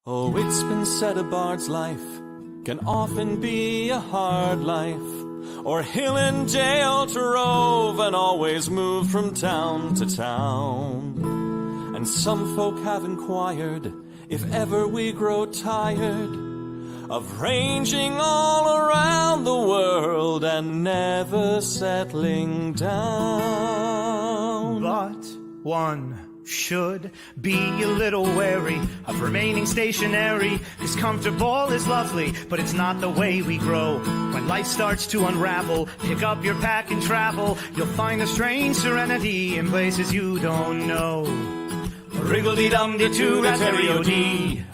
Oh, it's been said a bard's life can often be a hard life, or hill and dale to rove and always move from town to town. And some folk have inquired if ever we grow tired of ranging all around the world and never settling down. But one should be a little wary of remaining stationary, 'cause comfortable is lovely, but it's not the way we grow. When life starts to unravel, pick up your pack and travel. You'll find a strange serenity in places you don't know. Wriggle-dee-dum-dee-doo-rat-terry-o-dee.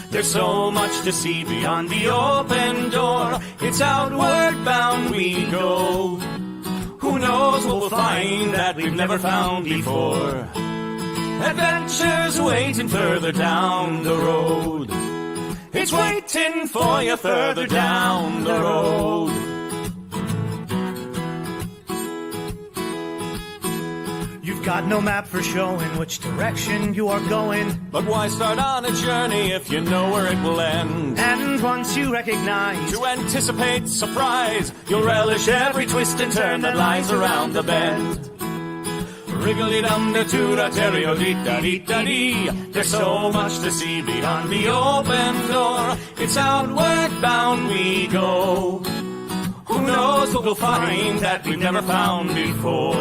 There's so much to see beyond the open door. It's outward bound we go. Who knows what we'll find that we've never found before. Adventures waiting further down the road. It's waiting for you further down the road. You've got no map for showing which direction you are going. But why start on a journey if you know where it will end? And once you recognize, to anticipate surprise, you'll relish every twist and turn that lies around the bend. Wriggle-dee-dum-dee-doo-rat-terry-o-dee-da-dee-da-dee. There's so much to see beyond the open door. It's outward bound we go. Who knows what we'll find that we've never found before.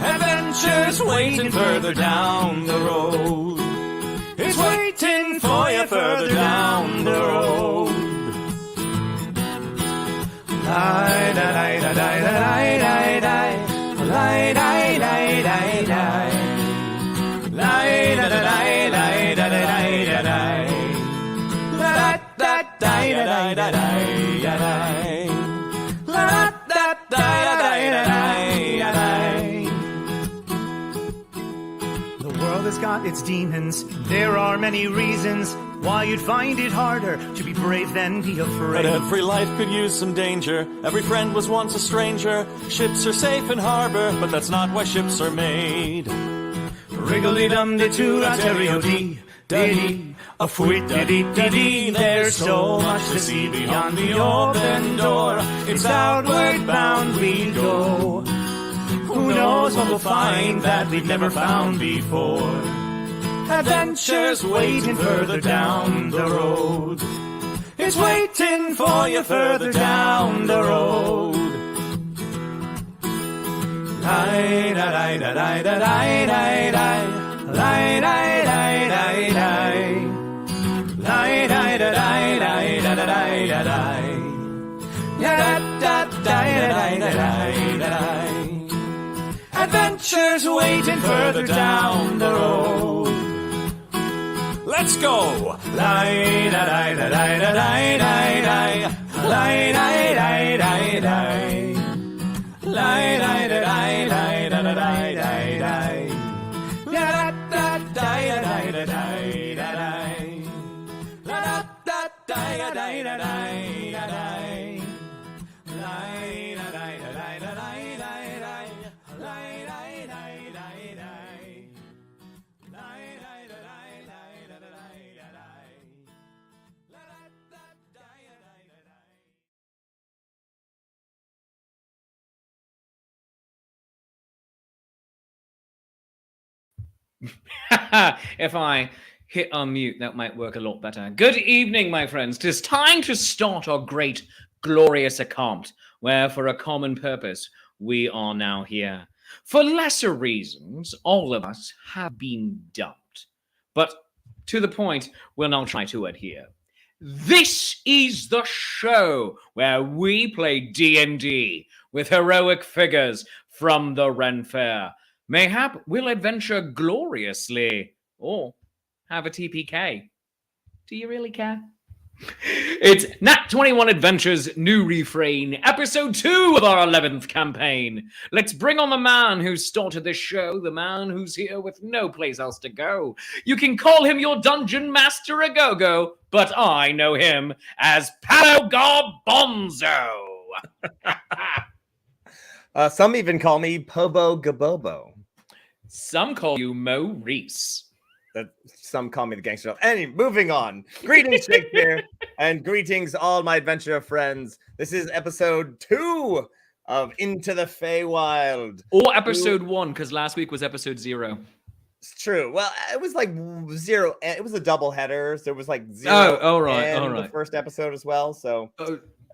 Adventures waiting further down the road. It's waiting for you further down the road. Lie-da-lie-da-lie-da-lie-da-lie. Lie-da-lie-da-lie-da-lie. Lie-da-da-lie-da-lie-da-lie-da-lie. La-da-da-lie-da-lie-da-lie. La-da-da-lie-da-lie-da-lie. The world has got its demons. There are many reasons why you'd find it harder to be brave than be afraid. But every life could use some danger. Every friend was once a stranger. Ships are safe in harbor, but that's not why ships are made. Wriggle-dee-dum-dee-doo-rat-terry-o-dee. Dee, a fwit-dee-dee-dee-dee. There's so much to see beyond the open door. It's outward bound we go. Who knows what we'll find that we've never found before. Adventures waiting further down the road. It's waiting for you further down the road. Lie-da-lie-da-lie-da-lie-da-lie. Lie-da-lie-da-lie-da-lie. Lie-da-lie-da-lie-da-lie-da-lie. Ya-da-da-da-da-lie-da-lie-da-lie. Adventures waiting further down the road. Let's go! Lie-da-lie-da-lie-da-lie-da-lie. Lie-da-lie-da-lie-da-lie. Lie-da-lie-da-lie-da-lie-da-lie. Ya-da-da-da-da-lie-da-lie. La-da-da-da-da-lie-da-lie. If I hit unmute, that might work a lot better. Good evening, my friends. 'Tis time to start our great, glorious account, where for a common purpose we are now here. For lesser reasons, all of us have been dumped. But to the point, we'll now try to adhere. This is the show where we play D&D with heroic figures from the Ren Fair. Mayhap we'll adventure gloriously, or have a TPK. Do you really care? It's Nat 21 Adventures New Refrain, episode 2 of our 11th campaign. Let's bring on the man who started this show, the man who's here with no place else to go. You can call him your dungeon master a go-go, but I know him as Palo Garbonzo. Some even call me Pobo Gabobo. Some call you Mo Reese. Some call me the gangster. Anyway, moving on. Greetings, Shakespeare, and greetings, all my adventure friends. This is episode 2 of Into the Feywild. Or episode 1, because last week was episode 0. It's true. Well, it was like 0. It was a double header, so it was like 0. Oh, right. And the first episode as well. So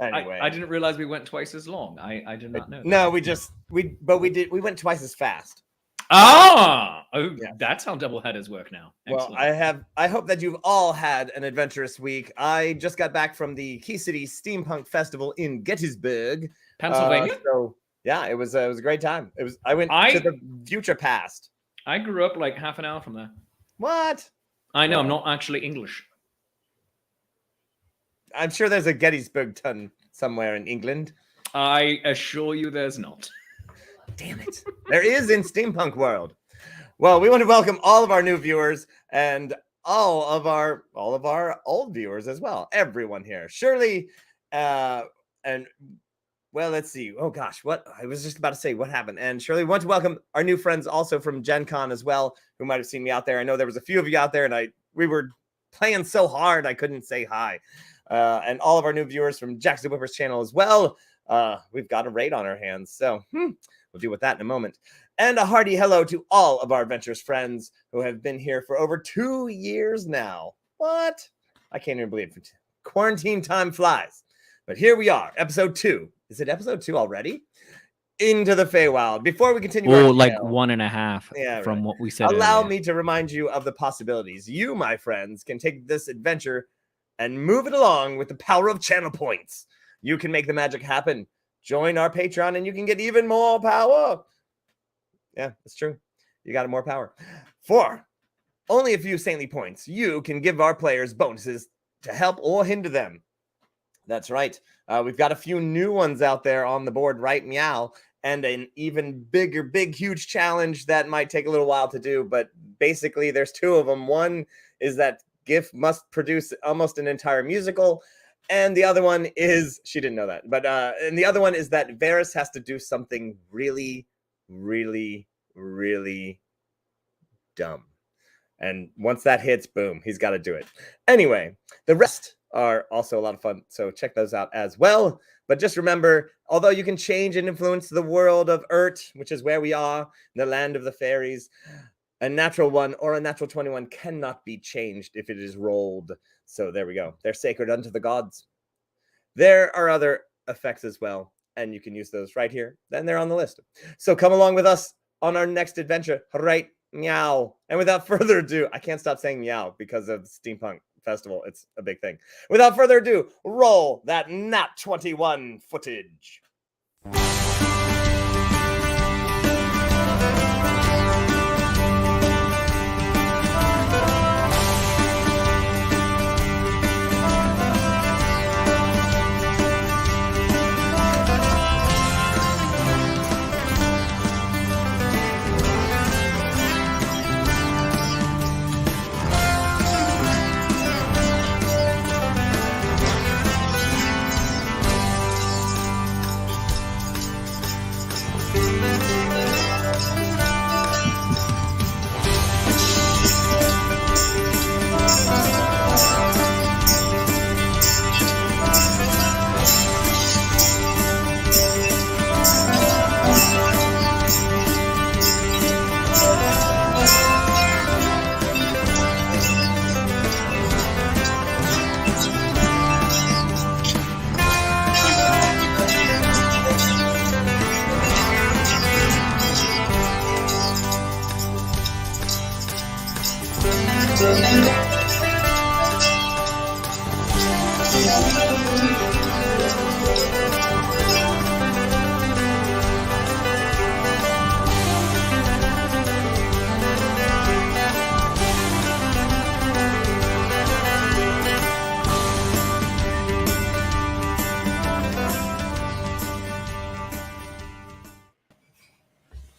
anyway, I didn't realize we went twice as long. I did not know. No, we went twice as fast. Yeah. That's how double headers work now. Excellent. Well, I hope that you've all had an adventurous week. I just got back from the Key City Steampunk Festival in Gettysburg, Pennsylvania. So yeah, it was a great time. I went to the future past. I grew up like half an hour from there. What? I know. I'm not actually English. I'm sure there's a Gettysburg ton somewhere in England. I assure you there's not. Damn it. There is in Steampunk World. Well, we want to welcome all of our new viewers and all of our old viewers as well. Everyone here. Shirley, let's see. Oh gosh, what I was just about to say what happened. And Shirley, we want to welcome our new friends also from Gen Con as well, who might have seen me out there. I know there was a few of you out there, and we were playing so hard I couldn't say hi. And all of our new viewers from Jackson Whipper's channel as well. We've got a raid on our hands, so we'll deal with that in a moment. And a hearty hello to all of our adventurous friends who have been here for over 2 years now. What? I can't even believe it. Quarantine time flies. But here we are, episode 2. Is it episode 2 already? Into the Feywild. Before we continue, like 1.5 from what we said. Allow me to remind you of the possibilities. You, my friends, can take this adventure and move it along with the power of channel points. You can make the magic happen. Join our Patreon and you can get even more power. Yeah, it's true. You got more power. For only a few saintly points, you can give our players bonuses to help or hinder them. That's right. We've got a few new ones out there on the board, right? Meow. And an even bigger, huge challenge that might take a little while to do. But basically, there's 2 of them. One is that GIF must produce almost an entire musical. And the other one is, she didn't know that. But and the other one is that Varys has to do something really, really, really dumb. And once that hits, boom, he's got to do it. Anyway, the rest are also a lot of fun, so check those out as well. But just remember, although you can change and influence the world of Urt, which is where we are, the land of the fairies, a natural 1 or a natural 21 cannot be changed if it is rolled. So there we go. They're sacred unto the gods. There are other effects as well, and you can use those right here. Then they're on the list. So come along with us on our next adventure, right? Meow. And without further ado, I can't stop saying meow because of the Steampunk Festival. It's a big thing. Without further ado, roll that Nat 21 footage.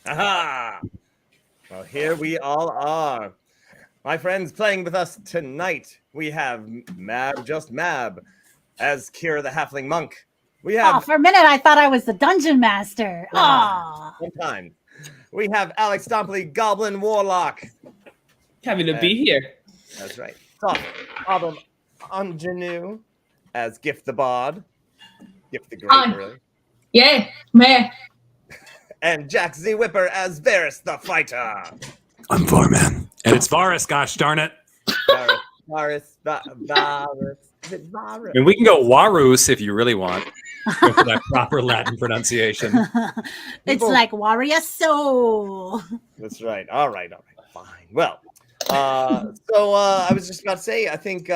Aha! Well, here we all are. My friends, playing with us tonight, we have Mab, just Mab, as Kira the Halfling Monk. We have... Oh, for a minute, I thought I was the Dungeon Master. Oh. One time. We have Alex Stompley, Goblin Warlock. Happy to be here. That's right. Top Autumn Ingenue as Gift the Bod. Gift the Great, really. Yay, meh. And Jack Z. Whipper as Varys the Fighter. I'm Varman. And it's Varys, gosh darn it. Varys. Is it Varys? I mean, we can go Warus if you really want. Go for that proper Latin pronunciation. It's like warrior soul. That's right. All right. Fine. Well, I was just about to say, I think,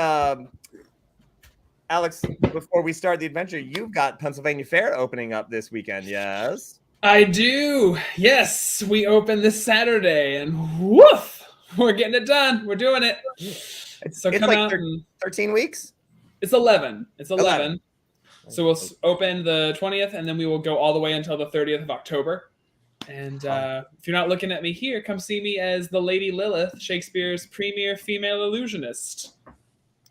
Alex, before we start the adventure, you've got Pennsylvania Fair opening up this weekend, yes? I do. Yes, we open this Saturday, and woof, we're getting it done. We're doing it. It's come like out 13 weeks? It's 11. It's 11. So we'll open the 20th, and then we will go all the way until the 30th of October. And if you're not looking at me here, come see me as the Lady Lilith, Shakespeare's premier female illusionist.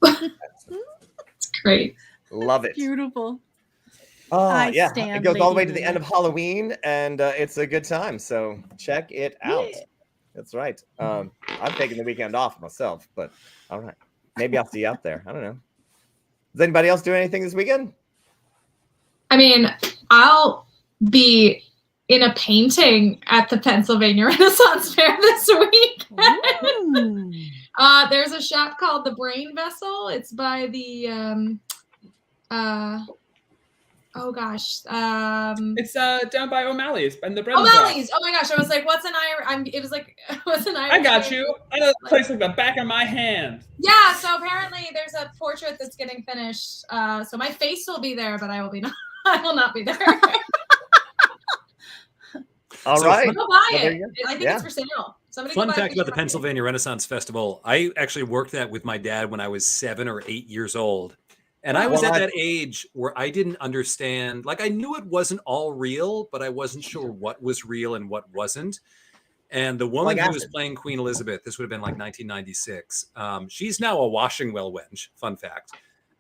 It's great. Love it. Beautiful. Oh, yeah. stand It goes all the way Lady to the end of Halloween, and it's a good time. So check it out. Yeah. That's right. I'm taking the weekend off myself, but all right. Maybe I'll see you out there. I don't know. Does anybody else do anything this weekend? I mean, I'll be in a painting at the Pennsylvania Renaissance Fair this week. There's a shop called The Brain Vessel. It's by the It's down by O'Malley's and the bread. O'Malley's. Oh my gosh, I was like, what's an Irish? It was like, what's an Irish? I got you. I know the place like the back of my hand. Yeah. So apparently, there's a portrait that's getting finished. So my face will be there, but I will not be there. All right. Go buy Well, there it. you go. I think Yeah. it's for sale. Somebody Fun go buy fact it. about the Pennsylvania Renaissance Festival. I actually worked that with my dad when I was 7 or 8 years old. And I was at that age where I didn't understand, like I knew it wasn't all real, but I wasn't sure what was real and what wasn't. And the woman who was playing Queen Elizabeth, this would have been like 1996. She's now a washing well wench, fun fact.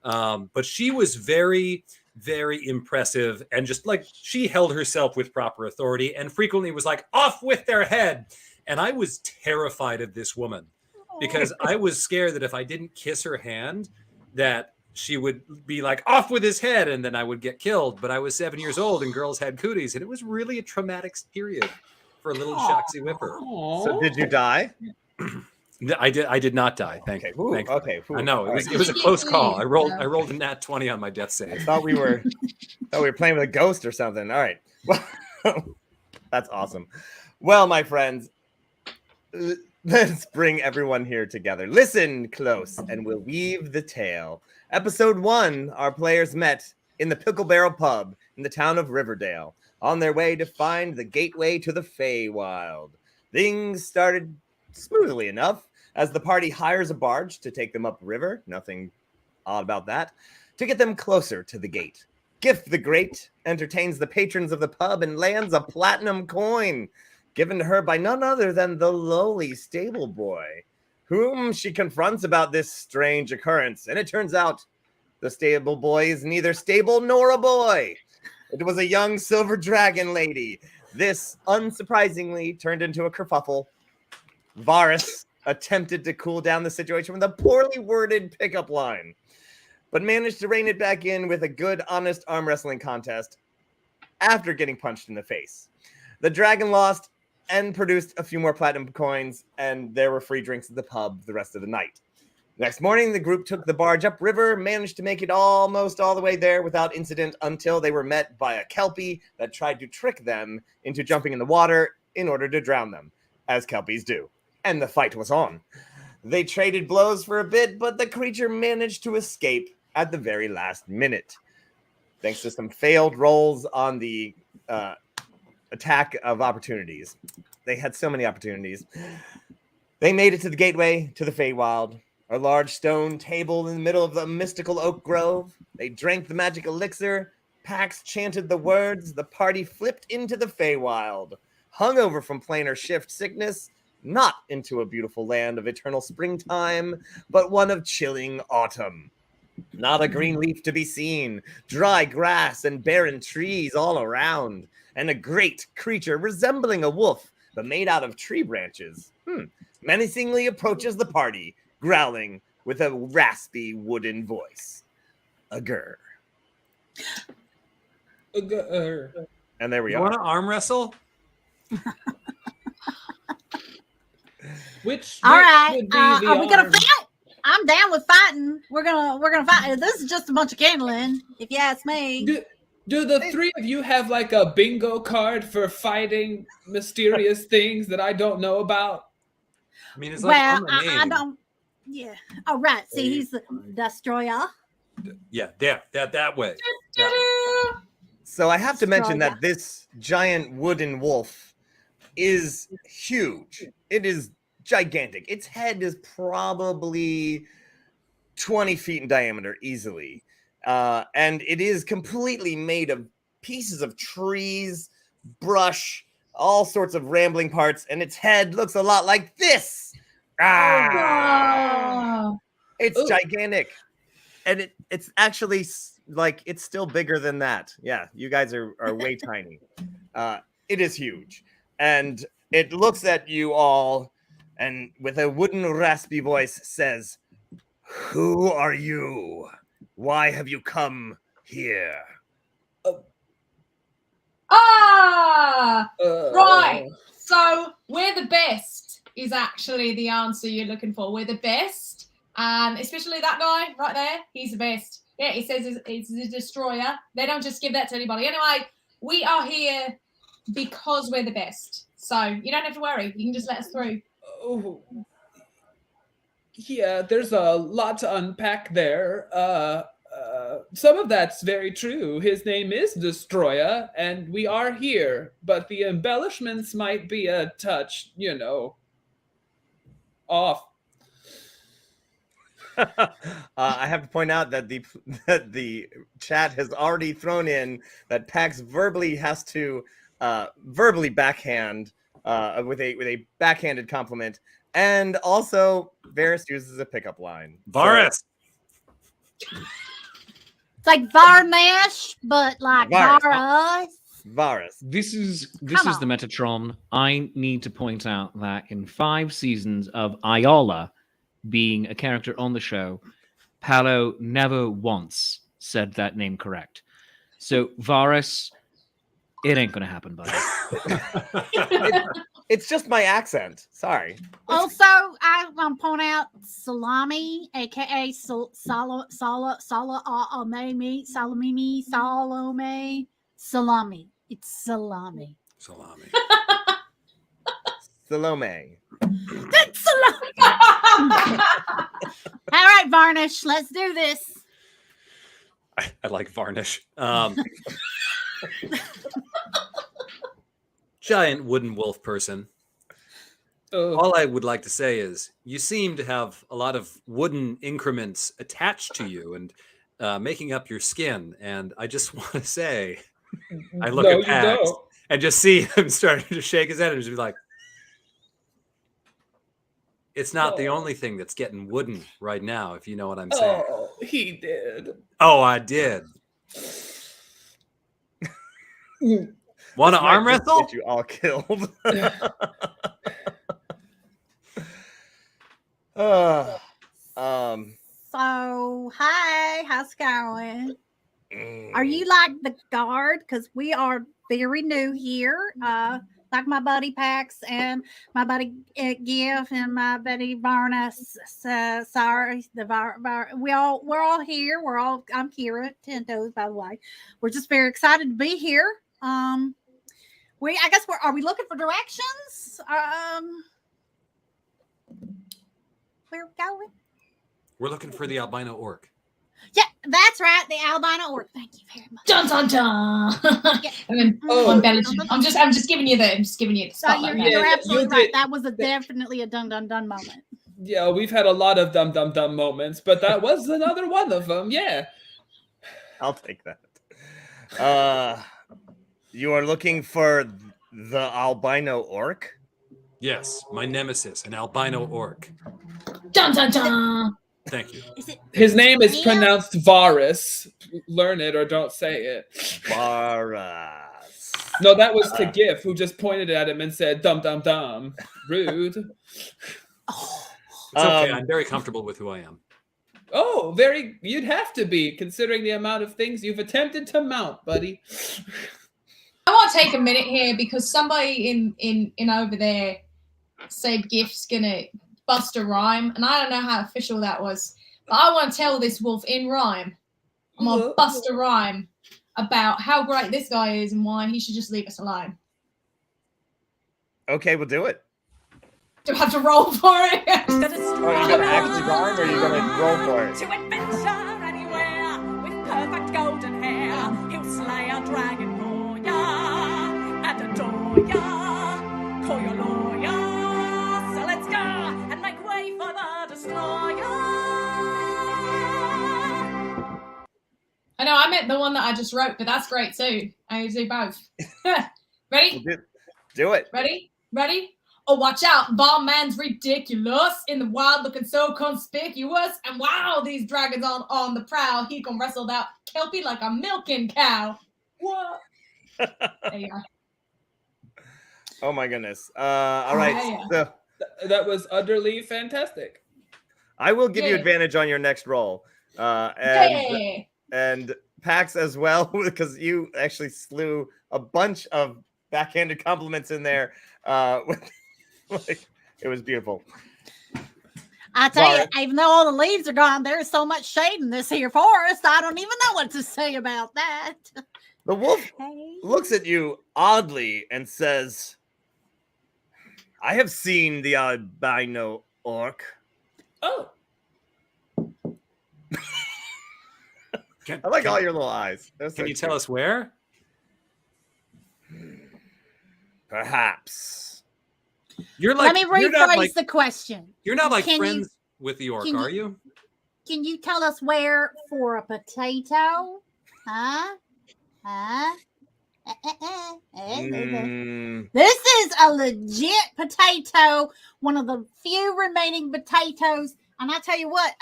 But she was very, very impressive. And just like she held herself with proper authority and frequently was like, off with their head. And I was terrified of this woman because I was scared that if I didn't kiss her hand, that she would be like, off with his head, and then I would get killed. But I was 7 years old and girls had cooties, and it was really a traumatic period for a little Shoxy Whipper. So did you die? I did not die. Thankfully. I know it was a close call. I rolled a nat 20 on my death save. I thought we were playing with a ghost or something. All right. Well, that's awesome. Well, my friends, let's bring everyone here together. Listen close, and we'll weave the tale. Episode 1, our players met in the Pickle Barrel Pub in the town of Riverdale on their way to find the gateway to the Feywild. Things started smoothly enough as the party hires a barge to take them upriver. Nothing odd about that. To get them closer to the gate. Gift the Great entertains the patrons of the pub and lands a platinum coin given to her by none other than the lowly stable boy, whom she confronts about this strange occurrence. And it turns out the stable boy is neither stable nor a boy. It was a young silver dragon lady. This, unsurprisingly, turned into a kerfuffle. Varys attempted to cool down the situation with a poorly worded pickup line, but managed to rein it back in with a good, honest arm wrestling contest after getting punched in the face. The dragon lost and produced a few more platinum coins, and there were free drinks at the pub the rest of the night. Next morning, the group took the barge upriver, managed to make it almost all the way there without incident until they were met by a kelpie that tried to trick them into jumping in the water in order to drown them, as kelpies do. And the fight was on. They traded blows for a bit, but the creature managed to escape at the very last minute, thanks to some failed rolls on the attack of opportunities. They had so many opportunities. They made it to the gateway to the Feywild, a large stone table in the middle of the mystical oak grove. They drank the magic elixir. Pax chanted the words. The party flipped into the Feywild, hungover from planar shift sickness, not into a beautiful land of eternal springtime, but one of chilling autumn. Not a green leaf to be seen, dry grass and barren trees all around, and a great creature resembling a wolf, but made out of tree branches. menacingly approaches the party, growling with a raspy wooden voice. Agur. And there we You want to are. arm wrestle? Which All right. would be Are we gonna arm? fight? I'm down with fighting. We're gonna fight. This is just a bunch of kindling, if you ask me. Do the three of you have like a bingo card for fighting mysterious things that I don't know about? I mean, it's like Well, on the I name. don't. Yeah. Oh, right. See, he's the destroyer. Yeah, there, that way. So I have to mention Destroyer. that this giant wooden wolf is huge. It is gigantic. Its head is probably 20 feet in diameter easily. And it is completely made of pieces of trees, brush, all sorts of rambling parts, and its head looks a lot like this. Oh. It's Ooh. gigantic. And it's actually like it's still bigger than that. Yeah, you guys are way tiny. It is huge. And it looks at you all and with a wooden raspy voice says, "Who are you? Why have you come here?" Right. So we're the best is actually the answer you're looking for. We're the best. And especially that guy right there, he's the best. Yeah, he says it's a destroyer. They don't just give that to anybody. Anyway, we are here because we're the best. So you don't have to worry. You can just let us through. Oh. Yeah, there's a lot to unpack there. Some of that's very true. His name is Destroyer, and we are here, but the embellishments might be a touch, off. I have to point out that the chat has already thrown in that Pax verbally has to verbally backhand with a backhanded compliment, and also Varys uses a pickup line. Varys. It's like Varnash, but like Varys. Varus. Varys. This is the on. Metatron. I need to point out that in 5 seasons of Ayala being a character on the show, Paolo never once said that name correct. So Varus, it ain't gonna happen, buddy. It's just my accent. Sorry. Also, I want to point out Salami, aka Salami, Salami. It's Salami. Salami. Salome. It's Salami. All right, Varnish, let's do this. I like varnish. Giant wooden wolf person. All I would like to say is you seem to have a lot of wooden increments attached to you and making up your skin. And I just want to say, I look at Pax and just see him starting to shake his head and just be like, it's not the only thing that's getting wooden right now, if you know what I'm saying. Oh, he did. Oh, I did. Want to arm wrestle? Get you all killed. So, hi, how's it going? Are you like the guard? Because we are very new here. Like my buddy Pax and my buddy Gif and my buddy Varnas. Sorry, we're all here. I'm Kira, 10 toes, by the way. We're just very excited to be here. Are we looking for directions? Where we're going? We're looking for the albino orc. Yeah, that's right. The albino orc. Thank you very much. Dun dun dun. Yeah. And then I'm just giving you the So spotlight. you're absolutely you right. did- That was definitely a dun dun dun moment. Yeah, we've had a lot of dumb moments, but that was another one of them. Yeah. I'll take that. You are looking for the albino orc? Yes, my nemesis, an albino orc. Dun dun dun. Thank you. Is it? His name is Yeah. pronounced Varus. Learn it or don't say it. Varus. No, that was to Gif, who just pointed at him and said, "Dum dum dum." Rude. It's okay. Um, I'm very comfortable with who I am. Oh, you'd have to be, considering the amount of things you've attempted to mount, buddy. I want to take a minute here because somebody in over there said Gift's gonna bust a rhyme, and I don't know how official that was, but I want to tell this wolf in rhyme. I'm gonna bust a rhyme about how great this guy is and why he should just leave us alone. Okay, we'll do it. Do I have to roll for it? Are you gonna actually rhyme, or are you gonna roll for it? To adventure anywhere with perfect golden hair, he'll slay a dragon for ya and adore ya. Call your lawyer, so let's go and make way for the destroyer. I know, I meant the one that I just wrote, but that's great too. I do both. Ready? Do it. Ready? Oh, watch out, Bomb Man's ridiculous. In the wild, looking so conspicuous. And wow, these dragons on the prowl. He can wrestle that kelpie like a milking cow. What? There you go. Oh my goodness. All right. Yeah. So That was utterly fantastic. I will give you Yeah. advantage on your next roll. And Pax as well, because you actually slew a bunch of backhanded compliments in there. Like, it was beautiful. I tell Sorry. you, even though all the leaves are gone, there's so much shade in this here forest. I don't even know what to say about that. The wolf Hey. looks at you oddly and says, I have seen the albino orc. Oh, Can, I like can- all your little eyes. Can you tell us where? Perhaps. You're like Let me you're not rephrase like, the question. you're not like Can you- friends with the orc, can you- are you? Can you tell us where for a potato? Huh? Mm, This is a legit potato, one of the few remaining potatoes. And I tell you what,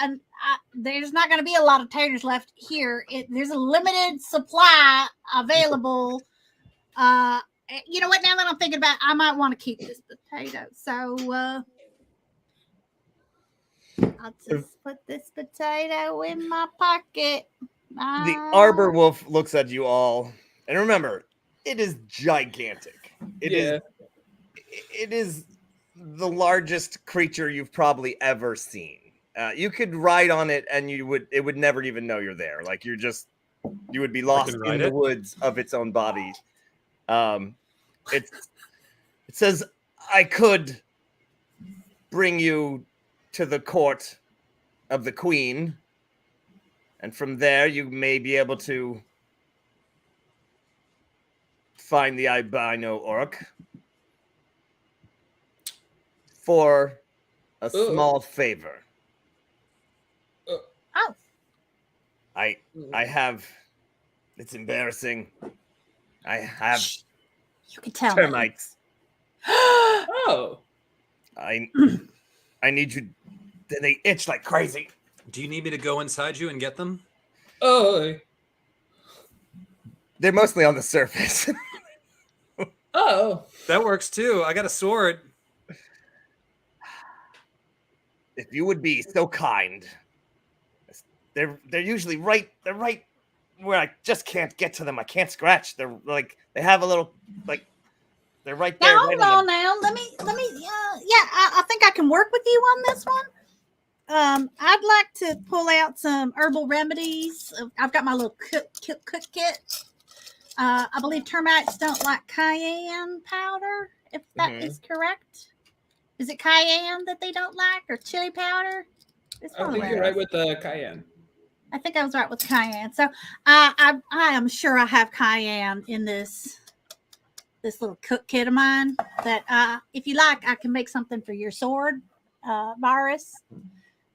there's not going to be a lot of taters left here. There's a limited supply available. You know what? Now that I'm thinking about it, I might want to keep this potato. So I'll just put this potato in my pocket. the arbor wolf looks at you all. And remember, it is gigantic. It is the largest creature you've probably ever seen. You could ride on it and it would never even know you're there. Like you would be lost in the woods of its own body. It says, I could bring you to the court of the queen, and from there you may be able to find the albino orc for a small favor. Oh. I have, it's embarrassing. I have You can tell me. termites. oh. I need you. They itch like crazy. Do you need me to go inside you and get them? Oh. They're mostly on the surface. Oh. That works too. I got a sword. If you would be so kind. They're usually right. They're right where I just can't get to them. I can't scratch. They're like they have a little like they're right there. Now right hold on on now. Let me I think I can work with you on this one. I'd like to pull out some herbal remedies. I've got my little cook kit. I believe termites don't like cayenne powder, if that is correct. Is it cayenne that they don't like, or chili powder? It's I one think of you're those. right with the cayenne. I think I was right with cayenne. So I am sure I have cayenne in this little cook kit of mine. That if you like, I can make something for your sword, Virus.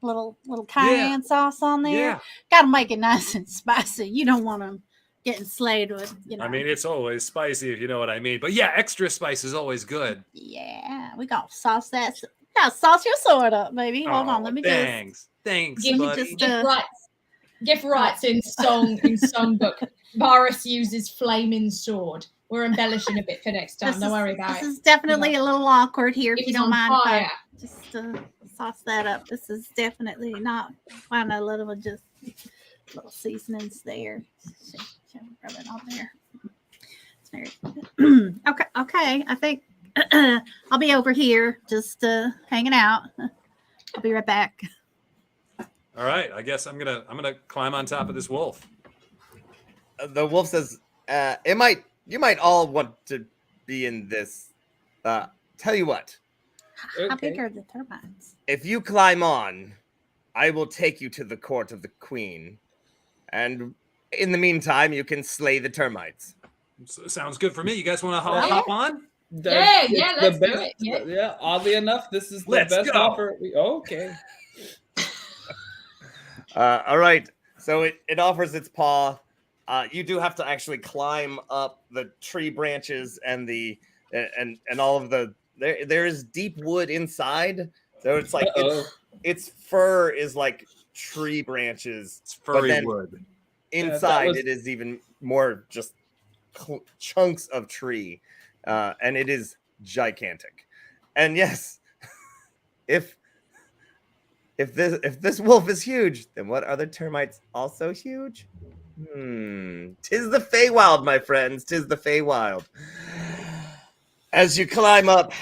Little cayenne sauce on there. Yeah. Got to make it nice and spicy. You don't want them getting slayed with, I mean, it's always spicy if you know what I mean. But yeah, extra spice is always good. Yeah, we got to sauce that. Gotta sauce your sword up, baby. Hold on, let me Thanks, Give me buddy. Gift writes in songbook. Varus uses flaming sword. We're embellishing a bit for next time. Don't worry about This it. is definitely a little awkward here, if It you was don't on mind. If I fire. just toss that up. This is definitely not quite a little, just little seasonings there. Rub it on there. It's very okay. I think I'll be over here just hanging out. I'll be right back. All right, I guess I'm gonna climb on top of this wolf. The wolf says, you might all want to be in this. Tell you what, How big are the termites? if you climb on, I will take you to the court of the queen. And in the meantime, you can slay the termites. Sounds good for me. You guys want to Yeah. hop on? Yeah, It's yeah, the let's do best- it. Yeah. Yeah, oddly enough, this is the Let's best go. offer. Okay. All right. So it offers its paw. You do have to actually climb up the tree branches and the and all of the there is deep wood inside. So it's like its fur is like tree branches. It's furry then wood. Inside was- it is even more just chunks of tree. And it is gigantic. And yes, if this wolf is huge, then what other termites also huge? Tis the Feywild, my friends. Tis the Feywild. As you climb up,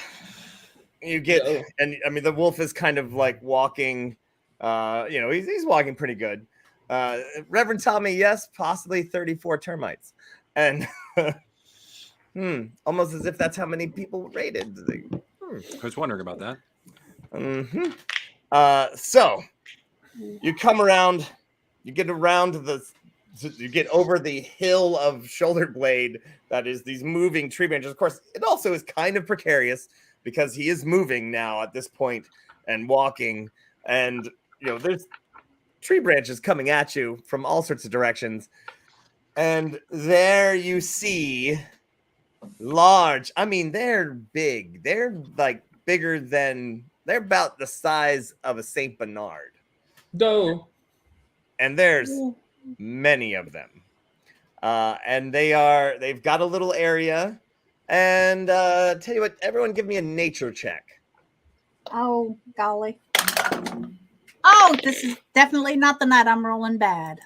you get, and I mean, the wolf is kind of like walking. He's walking pretty good. Reverend Tommy, yes, possibly 34 termites, and almost as if that's how many people rated. I was wondering about that. So you come around, you get over the hill of shoulder blade that is these moving tree branches. Of course, it also is kind of precarious because he is moving now at this point and walking, and there's tree branches coming at you from all sorts of directions. And there you see large, I mean, they're big. They're like they're about the size of a Saint Bernard. Doe. And there's many of them. And they've got a little area. And tell you what, everyone give me a nature check. Oh, golly. Oh, this is definitely not the night I'm rolling bad.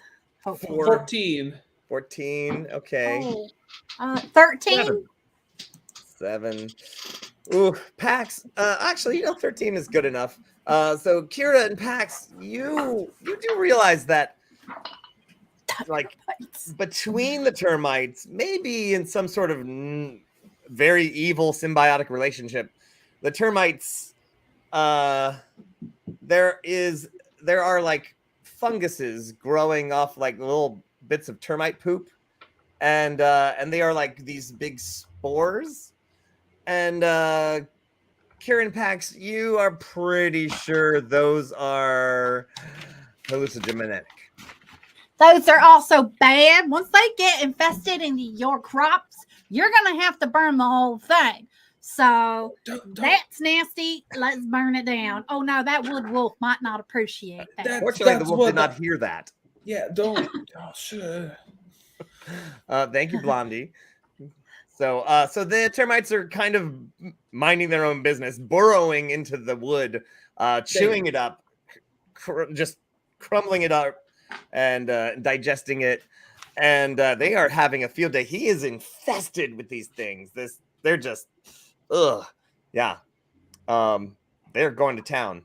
Hopefully. 14. 14, okay. 13. 7. Ooh, Pax. Actually, 13 is good enough. So Kira and Pax, you do realize that, like, between the termites, maybe in some sort of very evil symbiotic relationship, the termites, there are like funguses growing off like little bits of termite poop, and they are like these big spores. And Kieran Pax, you are pretty sure those are hallucinogenic. Those are also bad. Once they get infested into your crops, you're going to have to burn the whole thing. So that's nasty. Let's burn it down. Oh, no, that wood wolf might not appreciate that. Fortunately, the That's wolf what did not hear that. Yeah, don't. Oh, sure. Thank you, Blondie. So the termites are kind of minding their own business, burrowing into the wood, chewing it up, just crumbling it up, and digesting it. And they are having a field day. He is infested with these things. They're just, yeah. They're going to town.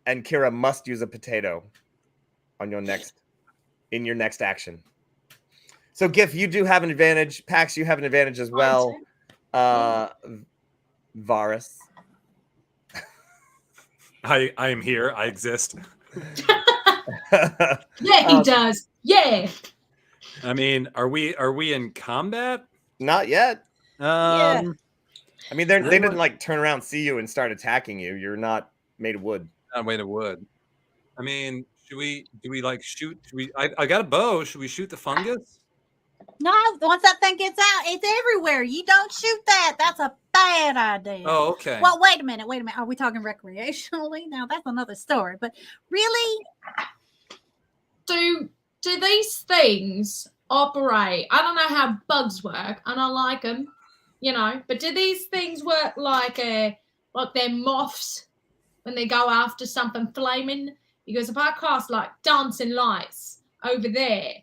And Kira must use a potato on your next action. So Gif, you do have an advantage. Pax, you have an advantage as well. Varus. I am here. I exist. Yeah, he does. Yeah. I mean, are we in combat? Not yet. Yeah. I mean, they didn't like turn around, see you, and start attacking you. You're not made of wood. Not made of wood. I mean, do we like shoot? I got a bow. Should we shoot the fungus? No, once that thing gets out, it's everywhere. You don't shoot that. That's a bad idea. Oh, okay. Well, wait a minute. Are we talking recreationally? Now, that's another story. But really? Do these things operate? I don't know how bugs work, and I like them, but do these things work like a like they're moths when they go after something flaming. He goes, if I cast like dancing lights over there,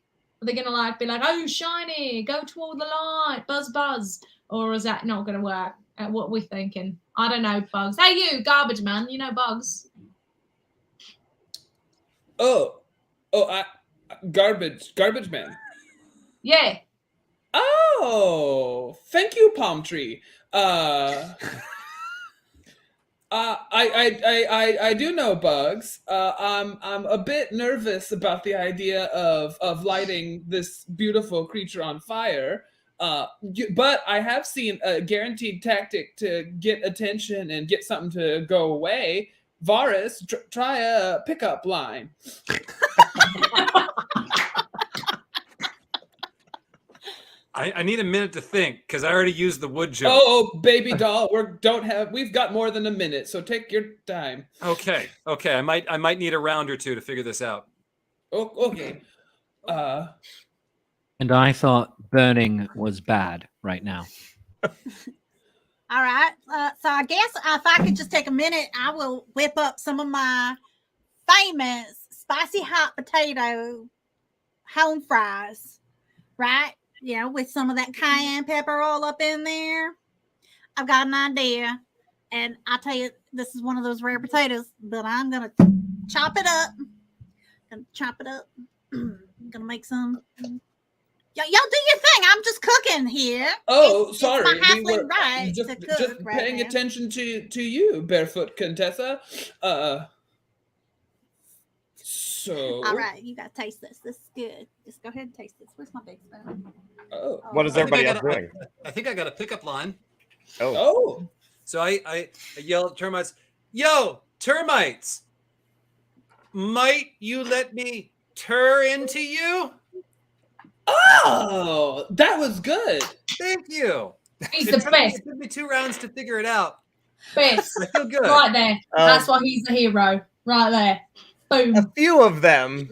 are they gonna like be like, oh shiny, go toward the light, buzz buzz, or is that not gonna work? At what we're thinking, I don't know, Bugs. Hey, you garbage man, you know Bugs. Oh, garbage man. Yeah. Oh, thank you, palm tree. I do know Bugs. I'm a bit nervous about the idea of lighting this beautiful creature on fire. But I have seen a guaranteed tactic to get attention and get something to go away. Varus, try a pickup line. I need a minute to think because I already used the wood joke. Oh, baby doll, we've got more than a minute, so take your time. Okay. I might need a round or two to figure this out. Oh, okay. And I thought burning was bad right now. All right. So I guess if I could just take a minute, I will whip up some of my famous spicy hot potato home fries, right? You know, with some of that cayenne pepper all up in there. I've got an idea. And I'll tell you, this is one of those rare potatoes, but I'm going to chop it up. I'm going to make some. Y'all do your thing. I'm just cooking here. Oh, it's sorry. my halfling right just to cook right paying now. attention to you, Barefoot Contessa. So. All right, you got to taste this. This is good. Just go ahead and taste this. Where's my big spoon? Oh. What is everybody else doing? I think I got a pickup line. Oh. So I yell at termites, yo, termites, might you let me into you? Oh, that was good. Thank you. He's the best. It took me 2 rounds to figure it out. Best. I feel good. Right there. That's why he's a hero. Right there. Boom. A few of them,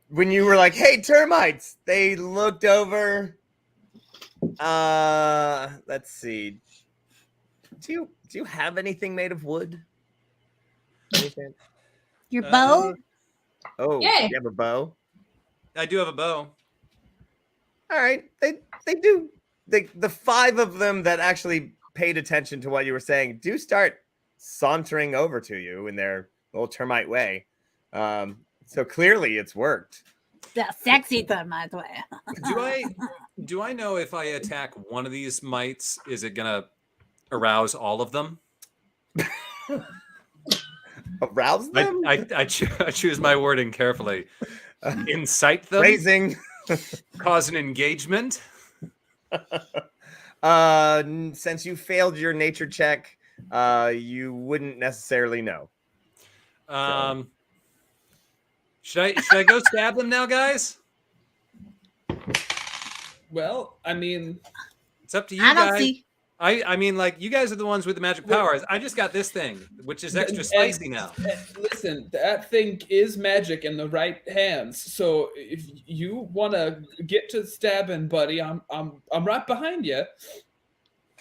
when you were like, hey, termites, they looked over. Let's see. Do you have anything made of wood? Anything? Your bow? Oh, Yeah. you have a bow? I do have a bow. All right. They do. The 5 of them that actually paid attention to what you were saying do start sauntering over to you in their little termite way. So clearly it's worked. The sexy termite way. Do I know if I attack one of these mites, is it gonna arouse all of them? Arouse them? I choose my wording carefully. Incite them. Raising. Cause an engagement. Since you failed your nature check, you wouldn't necessarily know. Should I go stab them now, guys? Well, I mean, it's up to you I don't guys. see. I mean, like, you guys are the ones with the magic powers. I just got this thing, which is extra spicy now. Listen, that thing is magic in the right hands. So if you want to get to stabbing, buddy, I'm right behind you.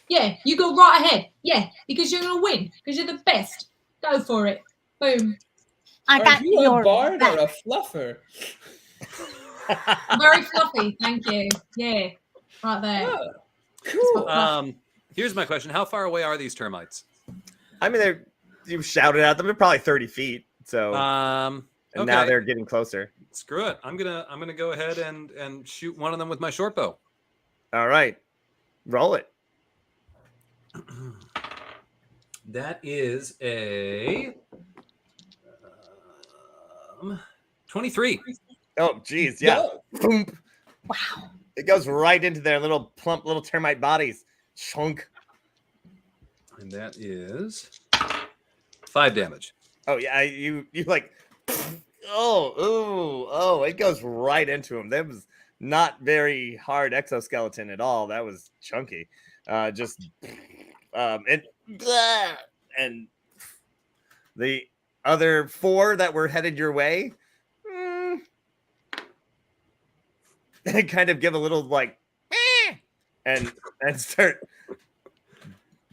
Yeah, you go right ahead. Yeah, because you're gonna win. Because you're the best. Go for it. Boom. I got Are you your a bard back. or a fluffer? Very fluffy. Thank you. Yeah, right there. Oh, cool. Here's my question: how far away are these termites? I mean, you shouted at them. They're probably 30 feet. So, Okay. and now they're getting closer. Screw it. I'm gonna go ahead and shoot one of them with my short bow. All right, roll it. That is a 23. Oh, geez, yeah. Boom. Wow. It goes right into their little plump little termite bodies. Chunk. And that is 5 damage. Oh yeah, you like. Oh! It goes right into him. That was not very hard exoskeleton at all. That was chunky. And the other 4 that were headed your way, they kind of give a little like, and start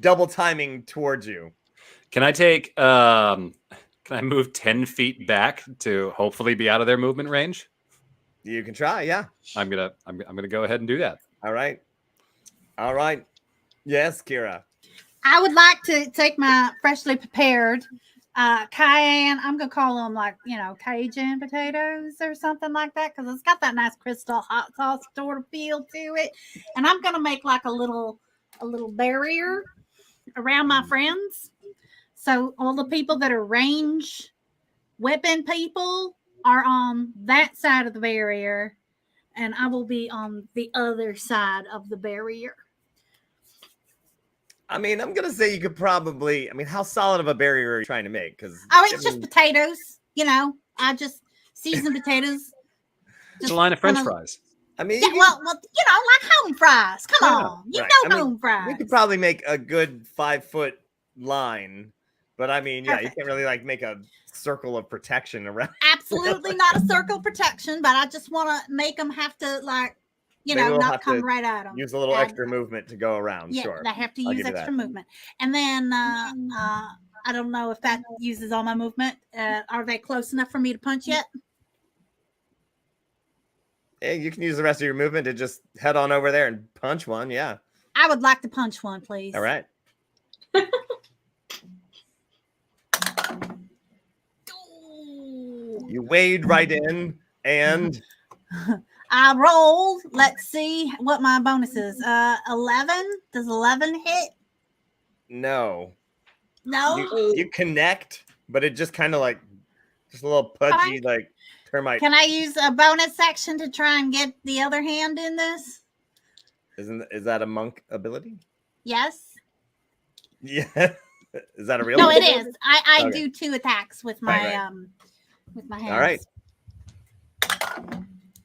double timing towards you. Can I move 10 feet back to hopefully be out of their movement range? You can try, yeah. I'm gonna go ahead and do that. All right. Yes, Kira. I would like to take my freshly prepared cayenne. I'm gonna call them Cajun potatoes or something like that because it's got that nice crystal hot sauce sort of feel to it. And I'm gonna make like a little barrier around my friends, so all the people that are range weapon people are on that side of the barrier, and I will be on the other side of the barrier. I mean, I'm gonna say you could probably. I mean, how solid of a barrier are you trying to make? Because It's just potatoes. I just season potatoes. It's a line of French fries. I mean, Yeah, well, like home fries. Come on, right. home fries. We could probably make a good 5-foot line, but I mean, yeah, Perfect. you can't really make a circle of protection around. Absolutely not a circle protection, but I just want to make them have to They will not have come to right at them. Use a little extra movement to go around. Yeah, Sure, they have to I'll use give you extra that. movement, and then I don't know if that uses all my movement. Are they close enough for me to punch yet? Hey, you can use the rest of your movement to just head on over there and punch one. Yeah. I would like to punch one, please. All right. You wade right in and I rolled. Let's see what my bonus is. 11. Does 11 hit? no. No. You connect, but it just kind of just a little pudgy termite. Can I use a bonus action to try and get the other hand in this? Is that a monk ability? Yes. Yeah. Is that a real? No, one? it is. I Okay. do 2 attacks with my Right. with my hands. All right.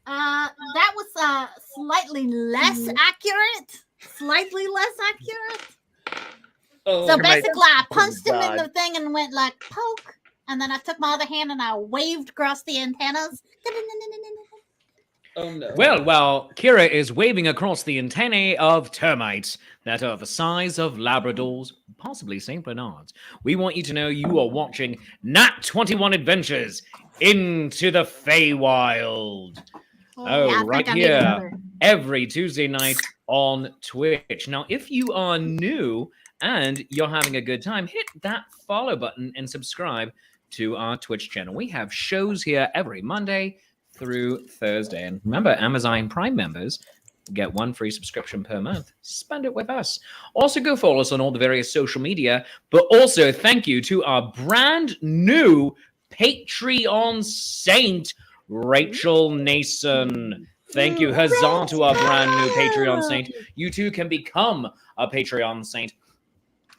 That was slightly less accurate. Slightly less accurate. Oh, So Your mate- basically, I punched him in God. the thing and went like poke, and then I took my other hand and I waved across the antennas. oh no. Well, while Kira is waving across the antennae of termites that are the size of Labradors, possibly St. Bernards, we want you to know you are watching Nat 21 Adventures into the Feywild. Oh, Yeah, I right think I need here. another. Every Tuesday night on Twitch. Now, if you are new and you're having a good time, hit that follow button and subscribe to our Twitch channel. We have shows here every Monday through Thursday. And remember, Amazon Prime members get 1 free subscription per month. Spend it with us. Also, go follow us on all the various social media. But also, thank you to our brand new Patreon saint, Rachel Nason. Thank you. Huzzah to our brand new Patreon saint. You too can become a Patreon saint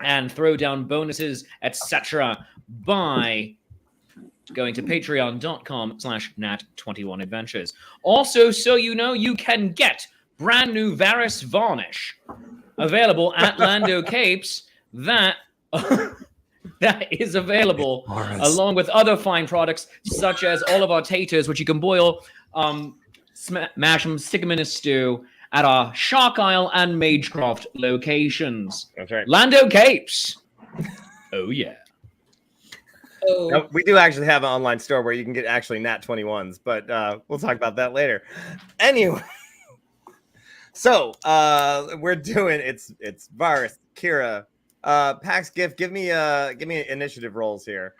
and throw down bonuses, etc. by going to patreon.com/nat21adventures. Also, so you know, you can get brand new Varus Varnish available at Lando Capes that is available along with other fine products such as all of our taters, which you can boil, mash them, stick them in a stew at our Shark Isle and Magecroft locations. That's right. Lando Capes. Oh yeah. Oh. No, we do actually have an online store where you can get actually Nat 21s, but we'll talk about that later. Anyway, so we're doing it's Varus, Kira, Pax Gift. Give me initiative rolls here.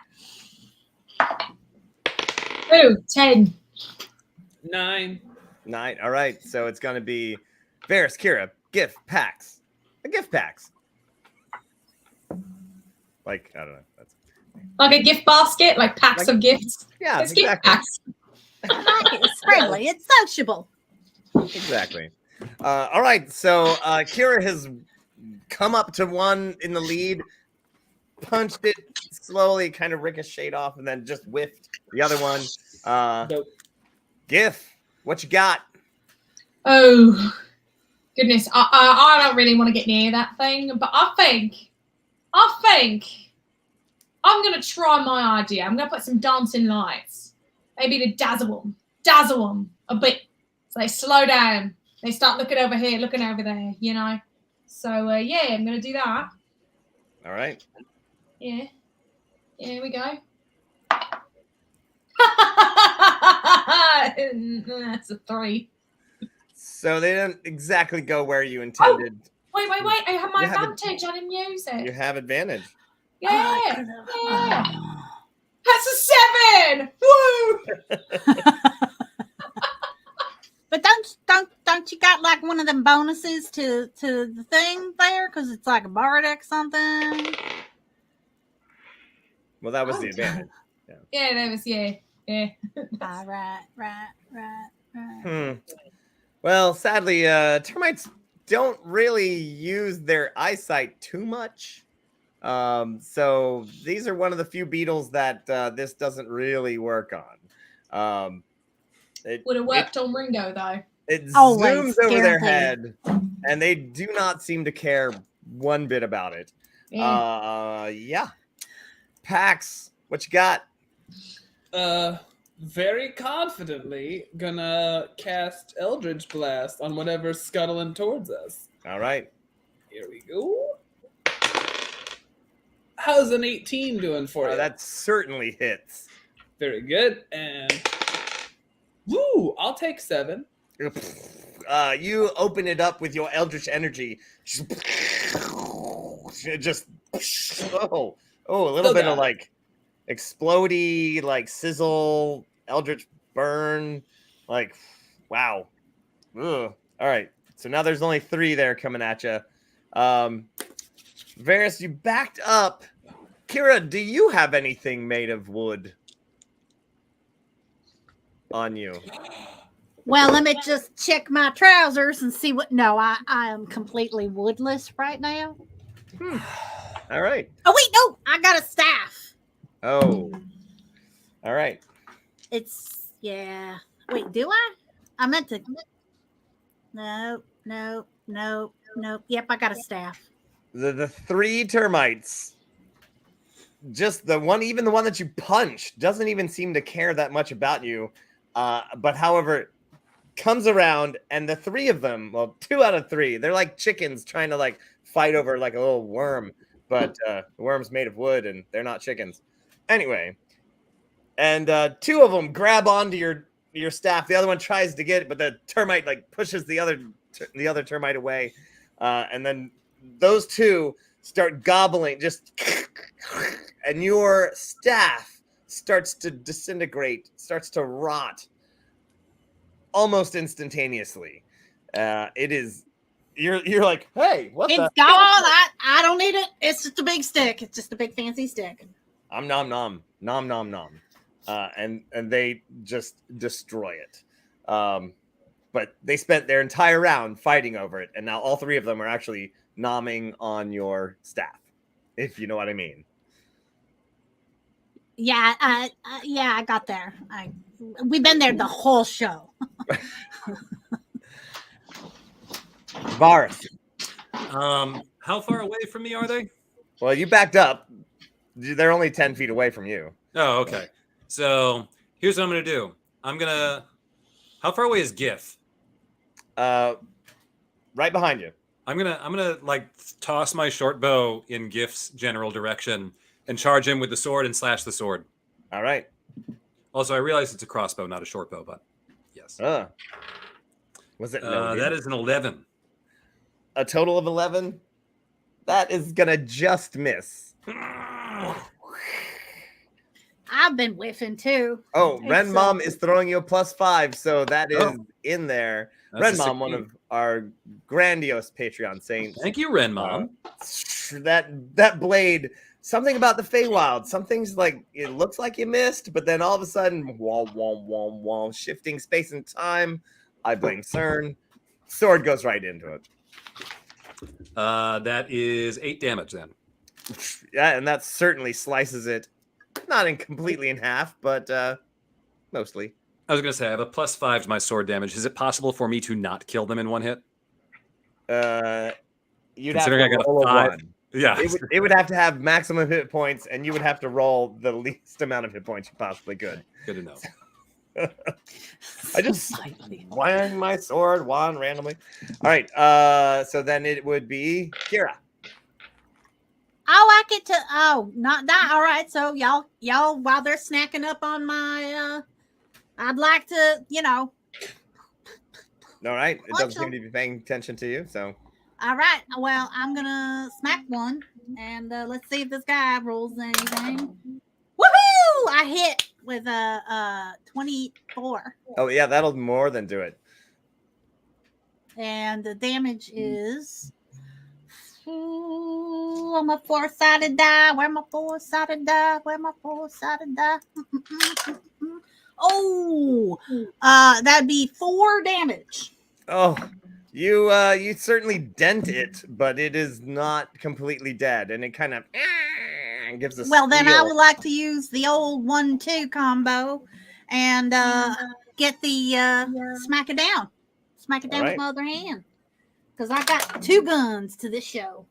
10. 9. 9. All right, so it's gonna be Varus, Kira, Gift, Pax, a Gift Pax. I don't know. That's Like a gift basket, like packs of gifts. yeah, It's exactly. gift packs. It's friendly. It's sociable. Exactly. All right, so Kira has come up to one in the lead, punched it slowly, kind of ricocheted off, and then just whiffed the other one. Nope. Gif, what you got? Oh, goodness. I don't really want to get near that thing, but I think I'm going to try my idea. I'm going to put some dancing lights, maybe to dazzle them a bit. So they slow down. They start looking over here, looking over there, you know. So, yeah, I'm going to do that. All right. Yeah. Here we go. That's a 3. So they didn't exactly go where you intended. Wait. I have my You have advantage. I didn't use it. You have advantage. Yeah. Oh. That's a 7. Woo! But don't you got like one of them bonuses to the thing there? Because it's like a bardic something. Well, that was the advantage. Yeah, that was yeah. Right. Well, sadly, termites don't really use their eyesight too much. So these are one of the few beetles that this doesn't really work on. It Would have worked on Ringo though. It Always zooms over their guaranteed. head, and they do not seem to care one bit about it. Yeah. Pax, what you got? Very confidently gonna cast Eldritch Blast on whatever's scuttling towards us. All right. Here we go. How's an 18 doing for you? That certainly hits. Very good. And woo, I'll take 7. You open it up with your eldritch energy. Just a little bit of like explodey, like sizzle, eldritch burn, like wow. Ugh. All right, so now there's only 3 there coming at you. Varys, you backed up. Kira, do you have anything made of wood on you? Well, let me just check my trousers and see what. No, I am completely woodless right now. All right. Oh wait, no, I got a staff. Oh. All right. It's Wait, do I? I meant to. No. Yep, I got a staff. The 3 termites, just the one that you punched doesn't even seem to care that much about you. But however, comes around, and the 3 of them, well, 2 out of 3, they're like chickens trying to like fight over like a little worm, but the worm's made of wood and they're not chickens. Anyway, and 2 of them grab onto your staff. The other one tries to get it, but the termite like pushes the other termite away, and then those 2 start gobbling, just, and your staff starts to disintegrate, starts to rot almost instantaneously. It is, you're like, hey, what It's the? gone. I don't need it. It's just a big stick. It's just a big fancy stick. Nom nom. And they just destroy it. But they spent their entire round fighting over it, and now all 3 of them are actually nomming on your staff, if you know what I mean. Yeah, I got there. We've been there the whole show. Varys. How far away from me are they? Well, you backed up. They're only 10 feet away from you. Oh, okay. So here's what I'm gonna do. How far away is GIF? Right behind you. I'm gonna like toss my short bow in GIF's general direction and charge him with the sword and slash the sword. All right. Also, I realize it's a crossbow, not a short bow, but yes. Was it? That is an 11. A total of 11. That is gonna just miss. I've been whiffing too. Oh, Ren Mom is throwing you a +5, so that is in there. That's Ren Mom, one of our grandiose Patreon saints. Thank you, Ren Mom. That blade, something about the Feywild. Some things like it looks like you missed, but then all of a sudden, wall, shifting space and time. I blame CERN. Sword goes right into it. That is 8 damage then. Yeah, and that certainly slices it, not completely in half, but mostly. I was gonna say I have a +5 to my sword damage. Is it possible for me to not kill them in one hit? You'd have Considering to I got a roll 5. 1. Yeah. It would have to have maximum hit points, and you would have to roll the least amount of hit points you possibly could. Good to know. I just whang my sword wand randomly. All right. So then it would be Kira. Oh, I it to not that. All right, so y'all while they're snacking up on my I'd like to, All right. It Watch doesn't seem to be paying attention to you, so. all right. Well, I'm gonna smack one, and let's see if this guy rolls anything. Woohoo! I hit with a 24, Oh, yeah, that'll more than do it. and the damage is. Ooh, I'm a four-sided die. Where my four-sided die? Where my four-sided die? Oh, that'd be 4 damage. Oh, you certainly dent it, but it is not completely dead, and it kind of gives a Well, then I squeal. would like to use the old 1-2 combo and get the smack it down All with right. my other hand, because I got 2 guns to this show.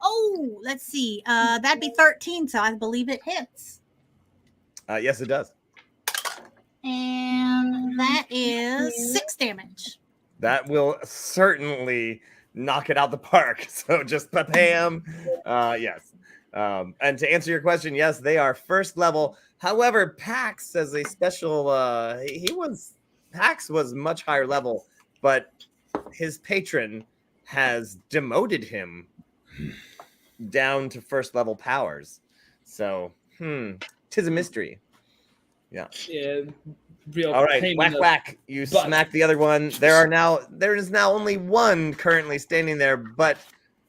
Oh, let's see. That'd be 13, so I believe it hits. Yes, it does. And that is 6 damage. That will certainly knock it out the park. So just bam. Yes. And to answer your question, yes, they are first level. However, Pax as a special, Pax was much higher level, but his patron has demoted him down to first level powers. So, tis a mystery. Yeah. Yeah. Real All right, pain in whack the whack. You butt. smack the other one. There is now only one currently standing there, but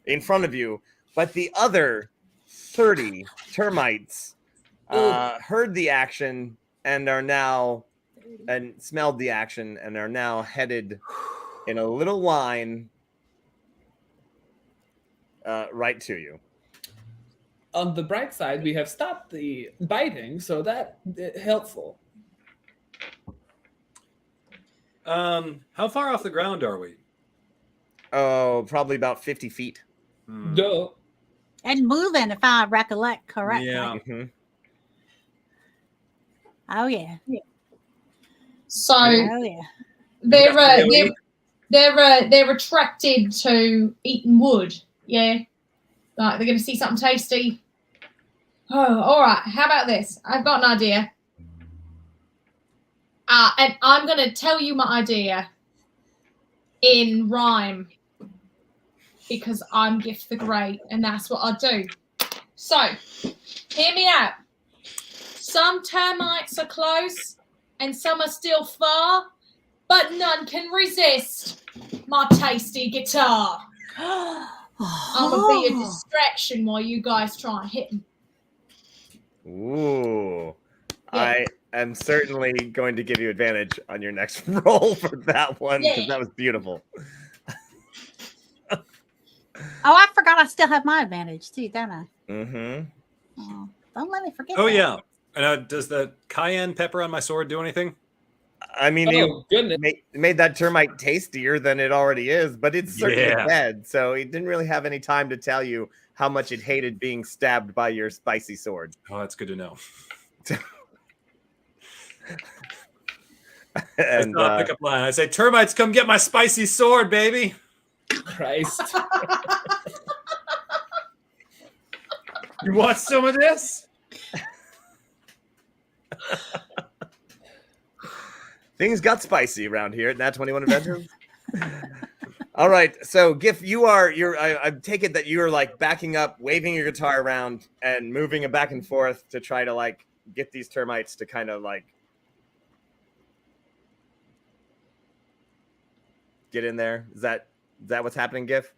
in front of you. But the other 30 termites heard the action and smelled the action and are now headed in a little line right to you. On the bright side, we have stopped the biting, so that helpful. How far off the ground are we? Oh, probably about 50 feet. Duh. And moving, if I recollect correctly. Yeah. Mhm. Oh, yeah. So Oh, yeah. they're attracted to eating wood. Yeah, like they're going to see something tasty. Oh, all right. How about this? I've got an idea. And I'm going to tell you my idea in rhyme because I'm Gift the Great, and that's what I do. So, hear me out. Some termites are close, and some are still far, but none can resist my tasty guitar. I'm going to be a distraction while you guys try and hit them. Ooh. Yeah. I am certainly going to give you advantage on your next roll for that one because Yeah. that was beautiful. Oh, I forgot I still have my advantage, too, don't I? Mm-hmm. Oh, don't let me forget Oh that. yeah. And does the cayenne pepper on my sword do anything? I mean, Oh, you goodness. made that termite tastier than it already is, but it's certainly Yeah. dead, so it didn't really have any time to tell you how much it hated being stabbed by your spicy sword. Oh, that's good to know. And That's not a pickup line. I say, termites, come get my spicy sword, baby. Christ. You want some of this? things got spicy around here at Nat 21 Adventures. All right, so Gif, I take it that you are like backing up, waving your guitar around, and moving it back and forth to try to like get these termites to kind of like get in there. Is that what's happening, Gif?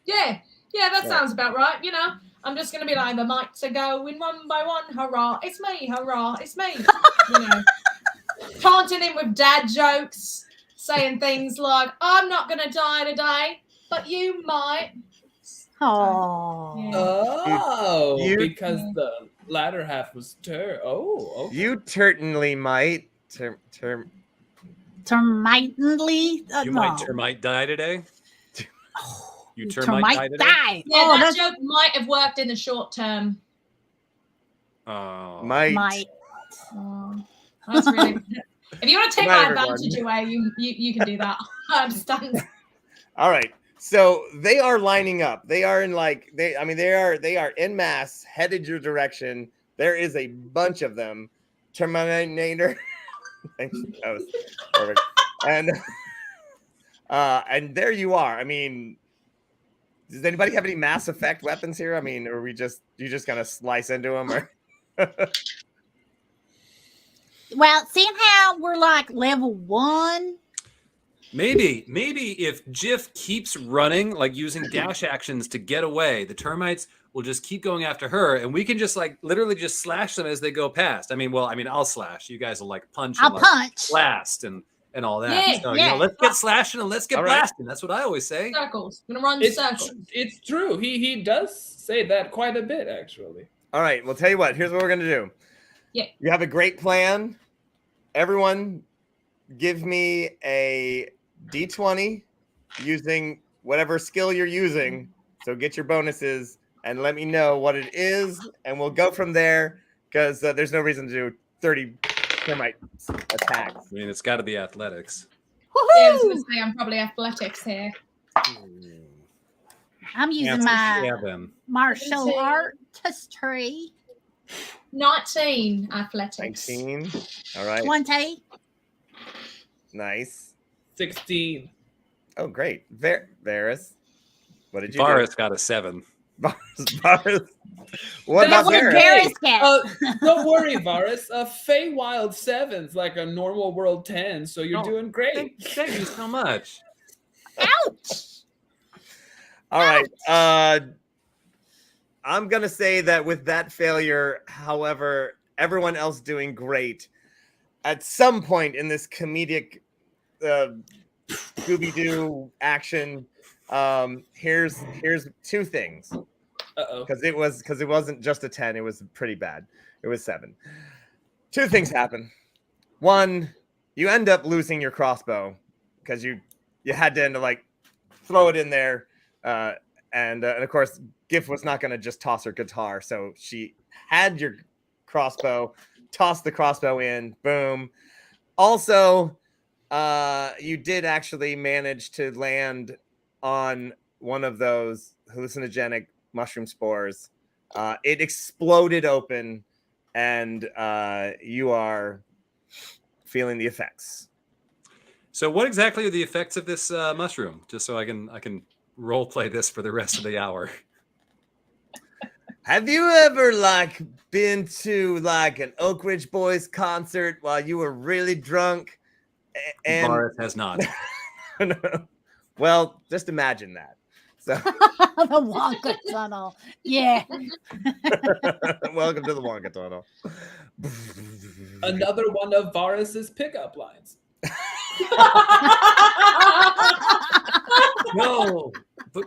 Yeah, that Yeah. sounds about right. You know, I'm just gonna be like, the mites are going one by one. Hurrah! It's me. Hurrah! It's me. You know, taunting him with dad jokes, saying things like, "I'm not gonna die today, but you might." Oh. Yeah. Oh, You- because the latter half was Oh, okay. You certainly might. Termitely. You might termite die today. You termite die today. die. Yeah, Oh, that that's joke might have worked in the short term. Oh, might. Oh, that's really. If you want to take Good night, my everyone. advantage away, you can do that. I understand. All right. So they are lining up. They are in like they are en masse headed your direction. There is a bunch of them. Terminator. Thanks. That was perfect. And there you are. I mean, does anybody have any Mass Effect weapons here? I mean, or you just gonna slice into them? Or Well, seeing how we're like level 1. Maybe if Jiff keeps running, like using dash actions to get away, the termites will just keep going after her, and we can just like literally just slash them as they go past. I'll slash. You guys will like punch. I'll and, punch. blast, and all that. Yeah, So yeah. let's get slashing and let's get All right. blasting. That's what I always say. Circles. I'm gonna run It's, circles. it's true. He does say that quite a bit, actually. all right, well, tell you what. Here's what we're gonna do. Yeah. You have a great plan. Everyone, give me a D20 using whatever skill you're using. So get your bonuses and let me know what it is, and we'll go from there. Because there's no reason to do 30 termite attacks. I mean, it's got to be athletics. Yeah, I was Woohoo! gonna say I'm probably athletics here. I'm using Yeah, my them. martial 17. artistry. 19 athletics. 19. All right. 20. Nice. 16. Oh, great. Varys, what did you Varus got a 7. do? Varys. What That's about What what Varys? Varys get? Don't worry, Varus. Feywild 7's like a normal world 10, so you're Oh, doing great. Thank you so much. Ouch! All right. I'm going to say that with that failure, however, everyone else doing great, at some point in this comedic Scooby-Doo action, here's two things. Uh-oh. Because it wasn't just a 10, it was pretty bad. It was 7. Two things happen. One, you end up losing your crossbow because you had to end to like throw it in there, and of course Gif was not going to just toss her guitar, so she had your crossbow, tossed the crossbow in, boom. Also, you did actually manage to land on one of those hallucinogenic mushroom spores. It exploded open, and you are feeling the effects. So, what exactly are the effects of this mushroom? Just so I can role play this for the rest of the hour. Have you ever like been to like an Oak Ridge Boys concert while you were really drunk? And Varus has not. well, just imagine that. So The Wonka tunnel. Yeah. welcome to the Wonka Tunnel. Another one of Varus's pickup lines. No, but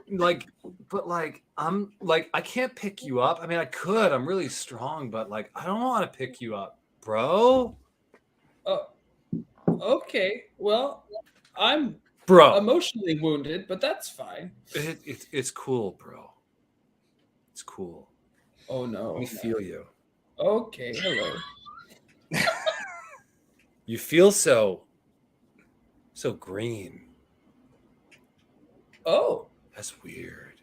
I'm like I can't pick you up. I mean, I could. I'm really strong, but like I don't want to pick you up, bro. Oh, okay. Well, I'm Bro, emotionally wounded, but that's fine. it's cool, bro. It's cool. Oh no. Let me feel you. Okay, hello. You feel so green. Oh, That's weird.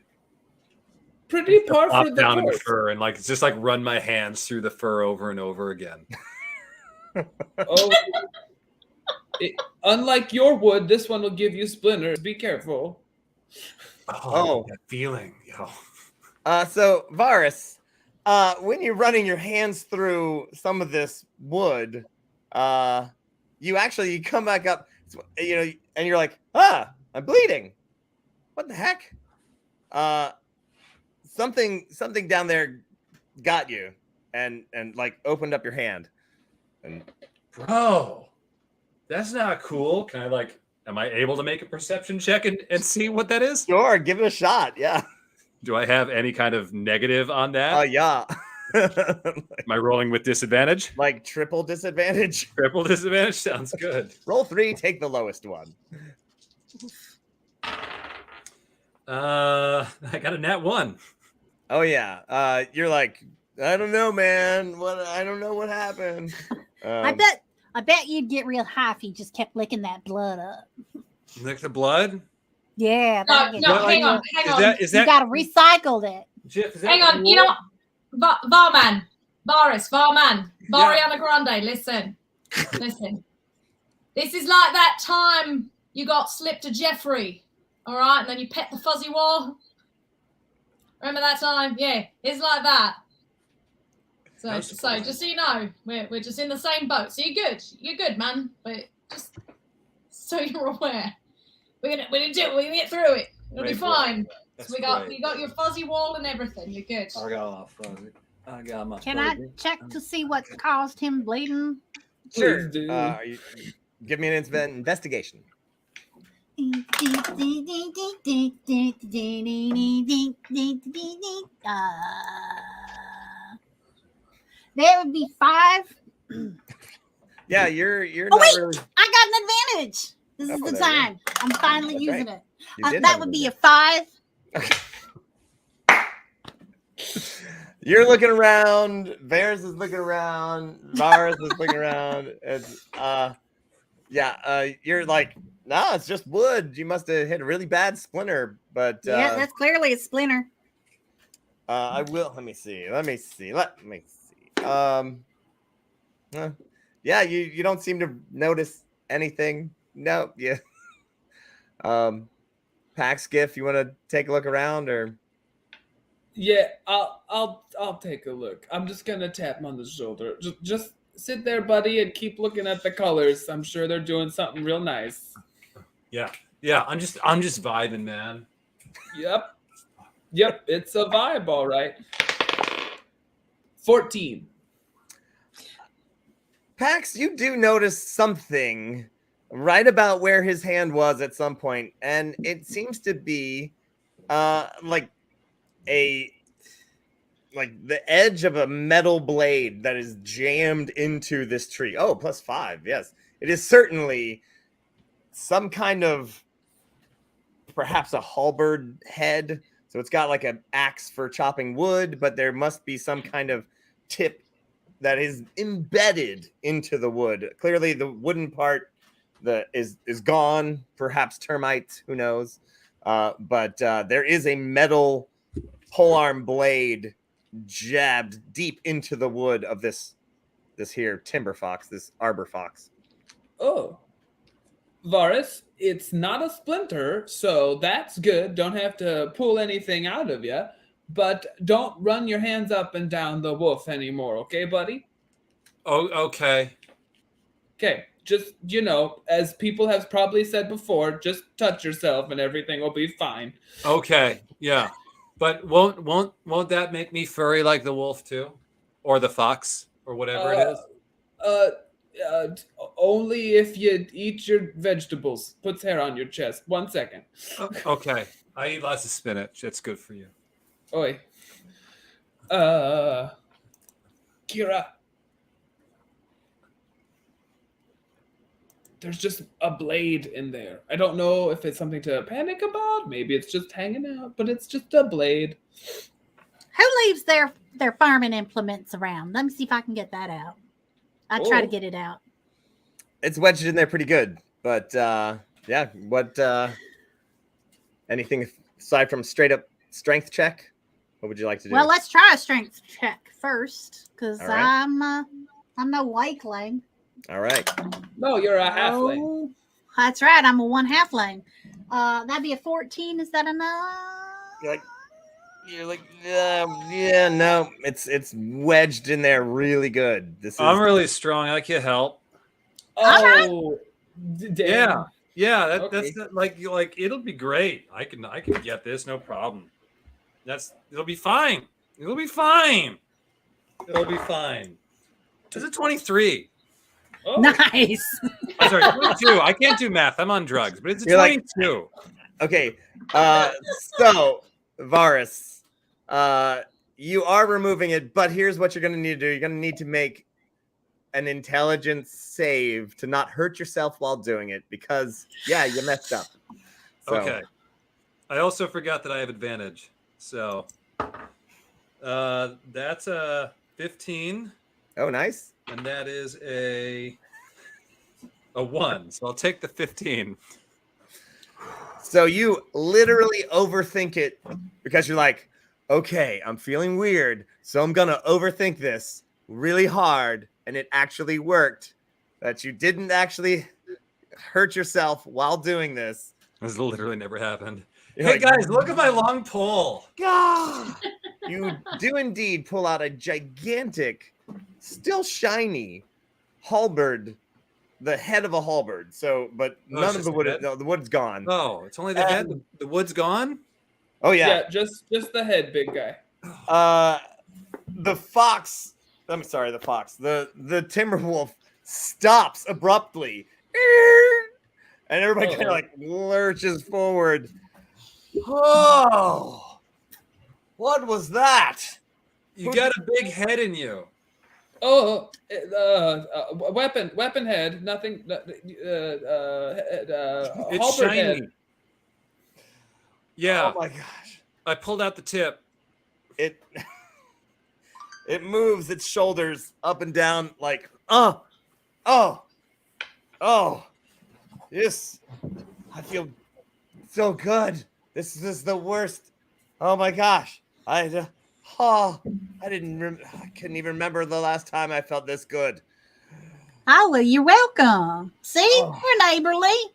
pretty par Pop for the down in the course. fur and like just like run my hands through the fur over and over again. Oh, unlike your wood, this one will give you splinters. Be careful. Oh, that feeling, yo. So Varus, when you're running your hands through some of this wood, you come back up, and you're like, I'm bleeding. What the heck? Something down there got you, and like opened up your hand, and Bro, that's not cool. Am I able to make a perception check and see what that is? sure, give it a shot. Yeah. Do I have any kind of negative on that? Yeah. Am I rolling with disadvantage? Like triple disadvantage. Triple disadvantage sounds good. Roll 3, take the lowest one. I got a nat 1. Oh yeah. You're like, I don't know, man. I don't know what happened. I bet you'd get real high if you just kept licking that blood up. Lick the blood? Yeah, No, that'll get no, you. hang on. Is You that got to recycle it. Jeff, is that Hang on. cool? You know what? Varman. Varman. Variana Grande, listen. Listen. This is like that time you got slipped to Jeffrey, all right? And then you pet the fuzzy wall. Remember that time? Yeah, it's like that. So just so you know, we're just in the same boat. So you're good, man. But just so you're aware, we're gonna get through it. It'll be fine. So we got your fuzzy wall and everything. You're good. I got my fuzzy. I got my Can I check to see what caused him bleeding? Sure. Please do. Give me an investigation. There would be 5. Yeah, you're Oh not wait, really. I got an advantage. This is Oh, the there you time. I'm finally That's using right. it. You did That have would an be a 5. You're looking around. Bears is looking around. Vars is looking around. It's you're like, nah, it's just wood. You must have hit a really bad splinter. But Yeah, that's clearly a splinter. I will. Let me see. Yeah, you don't seem to notice anything. No, yeah. Pax Giff, you want to take a look around or? Yeah, I'll take a look. I'm just gonna tap him on the shoulder. Just sit there, buddy, and keep looking at the colors. I'm sure they're doing something real nice. Yeah. I'm just vibing, man. Yep, it's a vibe, all right. 14. Pax, you do notice something right about where his hand was at some point, and it seems to be like the edge of a metal blade that is jammed into this tree. Oh, +5. Yes, it is certainly some kind of perhaps a halberd head. So it's got like an axe for chopping wood, but there must be some kind of tip that is embedded into the wood. Clearly, the wooden part is gone. Perhaps termites. Who knows? But there is a metal polearm blade jabbed deep into the wood of this here timber fox, this arbor fox. Oh, Varus, it's not a splinter, so that's good. Don't have to pull anything out of you. But don't run your hands up and down the wolf anymore, okay, buddy? Oh, okay. Okay, just, as people have probably said before, just touch yourself and everything will be fine. Okay, yeah. But won't that make me furry like the wolf too? Or the fox? Or whatever it is? Only if you eat your vegetables. Puts hair on your chest. 1 second. Okay. I eat lots of spinach. That's good for you. Oi. Kira. There's just a blade in there. I don't know if it's something to panic about. Maybe it's just hanging out, but it's just a blade. Who leaves their farming implements around? Let me see if I can get that out. I try to get it out. It's wedged in there pretty good, but yeah. What? Anything aside from straight up strength check? What would you like to do? Well, let's try a strength check first, because All right. I'm no wakeling. All right. No, you're a halfling. Oh, that's right. I'm a 1 halfling. That'd be a 14. Is that enough? You're like, yeah, no, it's wedged in there really good. I'm really strong. I can help. Oh, damn. Yeah. Okay. That's like it'll be great. I can get this, no problem. It'll be fine. It'll be fine. It's a 23. Oh. Nice. I'm sorry, 22. I can't do math. I'm on drugs, but it's a 22. Okay. So Varus, you are removing it, but here's what you're gonna need to do. You're gonna need to make an intelligence save to not hurt yourself while doing it, because you messed up. So, Okay. I also forgot that I have advantage. So that's a 15. Oh, nice. And that is a 1. So I'll take the 15. So you literally overthink it because you're like, okay, I'm feeling weird, so I'm gonna overthink this really hard, and it actually worked. That you didn't actually hurt yourself while doing this. This literally never happened. You're Hey like, guys, look at my long pole. God! You do indeed pull out a gigantic, still shiny halberd, the head of a halberd. So, but Oh, none it's of the just wood, the head? no, the wood's gone. Oh, it's only the head. The wood's gone. Oh yeah. just the head, big guy. The fox. I'm sorry, the fox. The timber wolf stops abruptly, and everybody kind of like lurches forward. Oh, what was that? You got a big head in you. Oh, weapon head. Nothing. It's halberd shiny. head. Yeah, Oh my gosh! I pulled out the tip. It it moves its shoulders up and down like oh. Yes, I feel so good. This is the worst. Oh my gosh! I couldn't even remember the last time I felt this good. Oh, well, you're welcome. See, Oh. we're neighborly.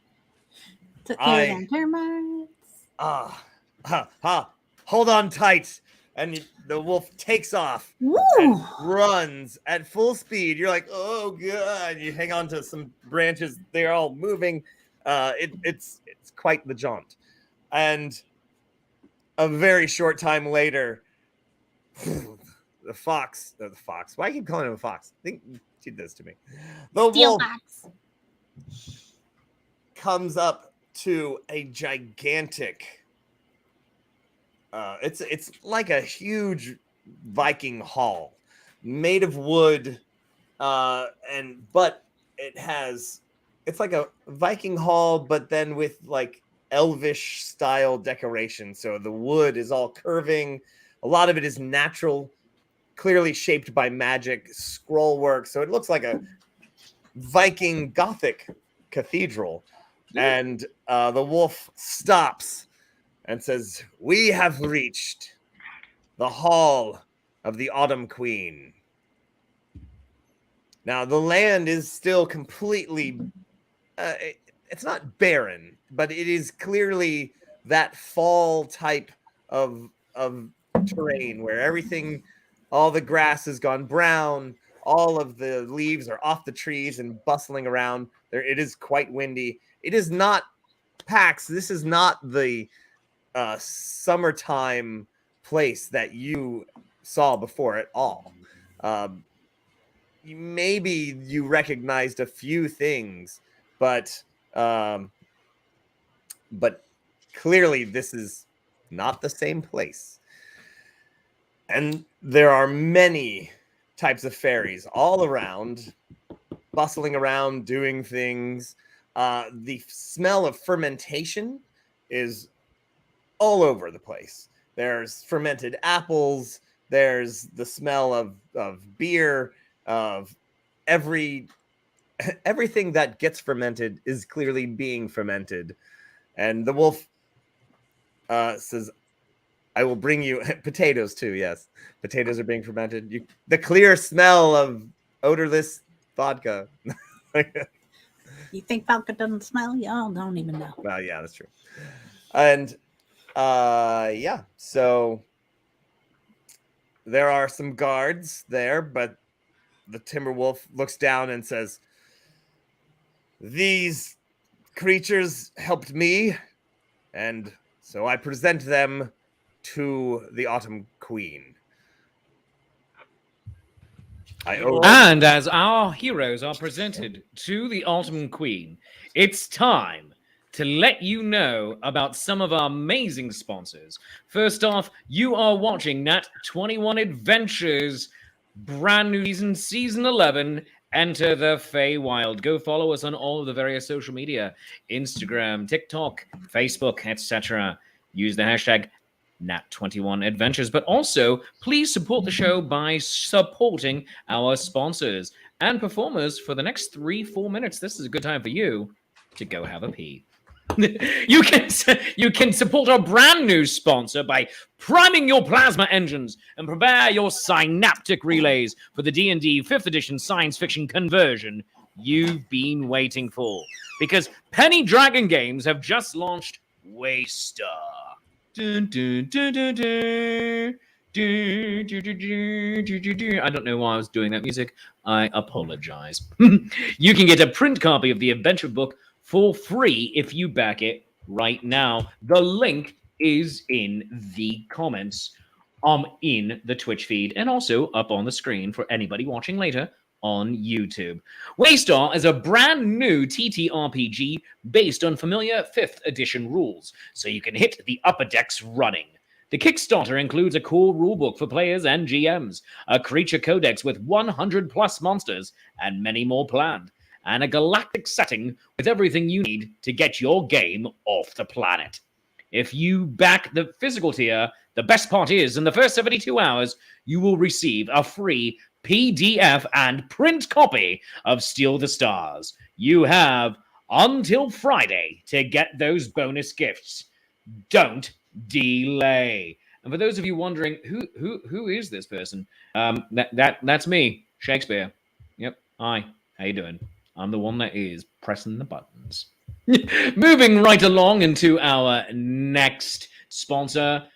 Took care of I- them termites. Hold on tight. And the wolf takes off Woo! and runs at full speed. You're like, oh god! You hang on to some branches; they're all moving. It's quite the jaunt. And a very short time later, the fox. Why I keep calling him a fox? I think he did this to me. The Steel wolf fox. comes up to a gigantic. It's like a huge Viking hall made of wood, but it's like a Viking hall, but then with like elvish style decoration. So the wood is all curving. A lot of it is natural, clearly shaped by magic, scroll work. So it looks like a Viking Gothic cathedral. And the wolf stops and says, "We have reached the hall of the Autumn Queen." Now, the land is still completely, it's not barren, but it is clearly that fall type of terrain where everything, all the grass has gone brown, all of the leaves are off the trees and bustling around. There, it is quite windy. It is not PAX. This is not the summertime place that you saw before at all. Maybe you recognized a few things, but clearly this is not the same place. And there are many types of fairies all around, bustling around, doing things. The smell of fermentation is all over the place. There's fermented apples. There's the smell of beer, of everything that gets fermented is clearly being fermented. And the wolf says, "I will bring you potatoes too." Yes, potatoes are being fermented. The clear smell of odorless vodka. You think vodka doesn't smell? Y'all don't even know. Well, yeah, that's true. And yeah, so there are some guards there, but the timber wolf looks down and says, "These creatures helped me, and so I present them to the Autumn Queen." And as our heroes are presented to the Autumn Queen, it's time to let you know about some of our amazing sponsors. First off, you are watching Nat 21 Adventures, brand new season 11, Enter the Feywild. Go follow us on all of the various social media, Instagram, TikTok, Facebook, etc. Use the hashtag Nat21 Adventures, but also please support the show by supporting our sponsors and performers for the next 3-4 minutes. This is a good time for you to go have a pee. You can support our brand new sponsor by priming your plasma engines and prepare your synaptic relays for the D&D 5th edition science fiction conversion you've been waiting for. Because Penny Dragon Games have just launched Waystar. Dun, dun, dun, dun, dun. I don't know why I was doing that music. I apologize. You can get a print copy of the adventure book for free if you back it right now. The link is in the comments in the Twitch feed and also up on the screen for anybody watching later on YouTube. Waystar is a brand new TTRPG based on familiar 5th edition rules, so you can hit the upper decks running. The Kickstarter includes a core rulebook for players and GMs, a creature codex with 100 plus monsters, and many more planned, and a galactic setting with everything you need to get your game off the planet. If you back the physical tier, the best part is, in the first 72 hours, you will receive a free PDF and print copy of Steal the Stars. You have until Friday to get those bonus gifts. Don't delay. And for those of you wondering who is this person, that's me, Shakespeare. Yep. Hi. How you doing? I'm the one that is pressing the buttons. Moving right along into our next sponsor.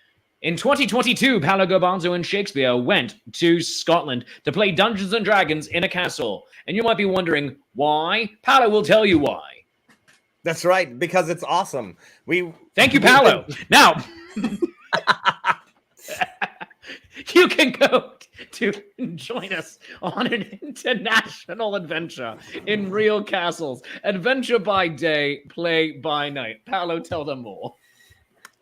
In 2022, Paolo Garbanzo and Shakespeare went to Scotland to play Dungeons and Dragons in a castle. And you might be wondering why. Paolo will tell you why. That's right, because it's awesome. Thank you, Paolo. Now, you can go to join us on an international adventure in real castles. Adventure by day, play by night. Paolo, tell them more.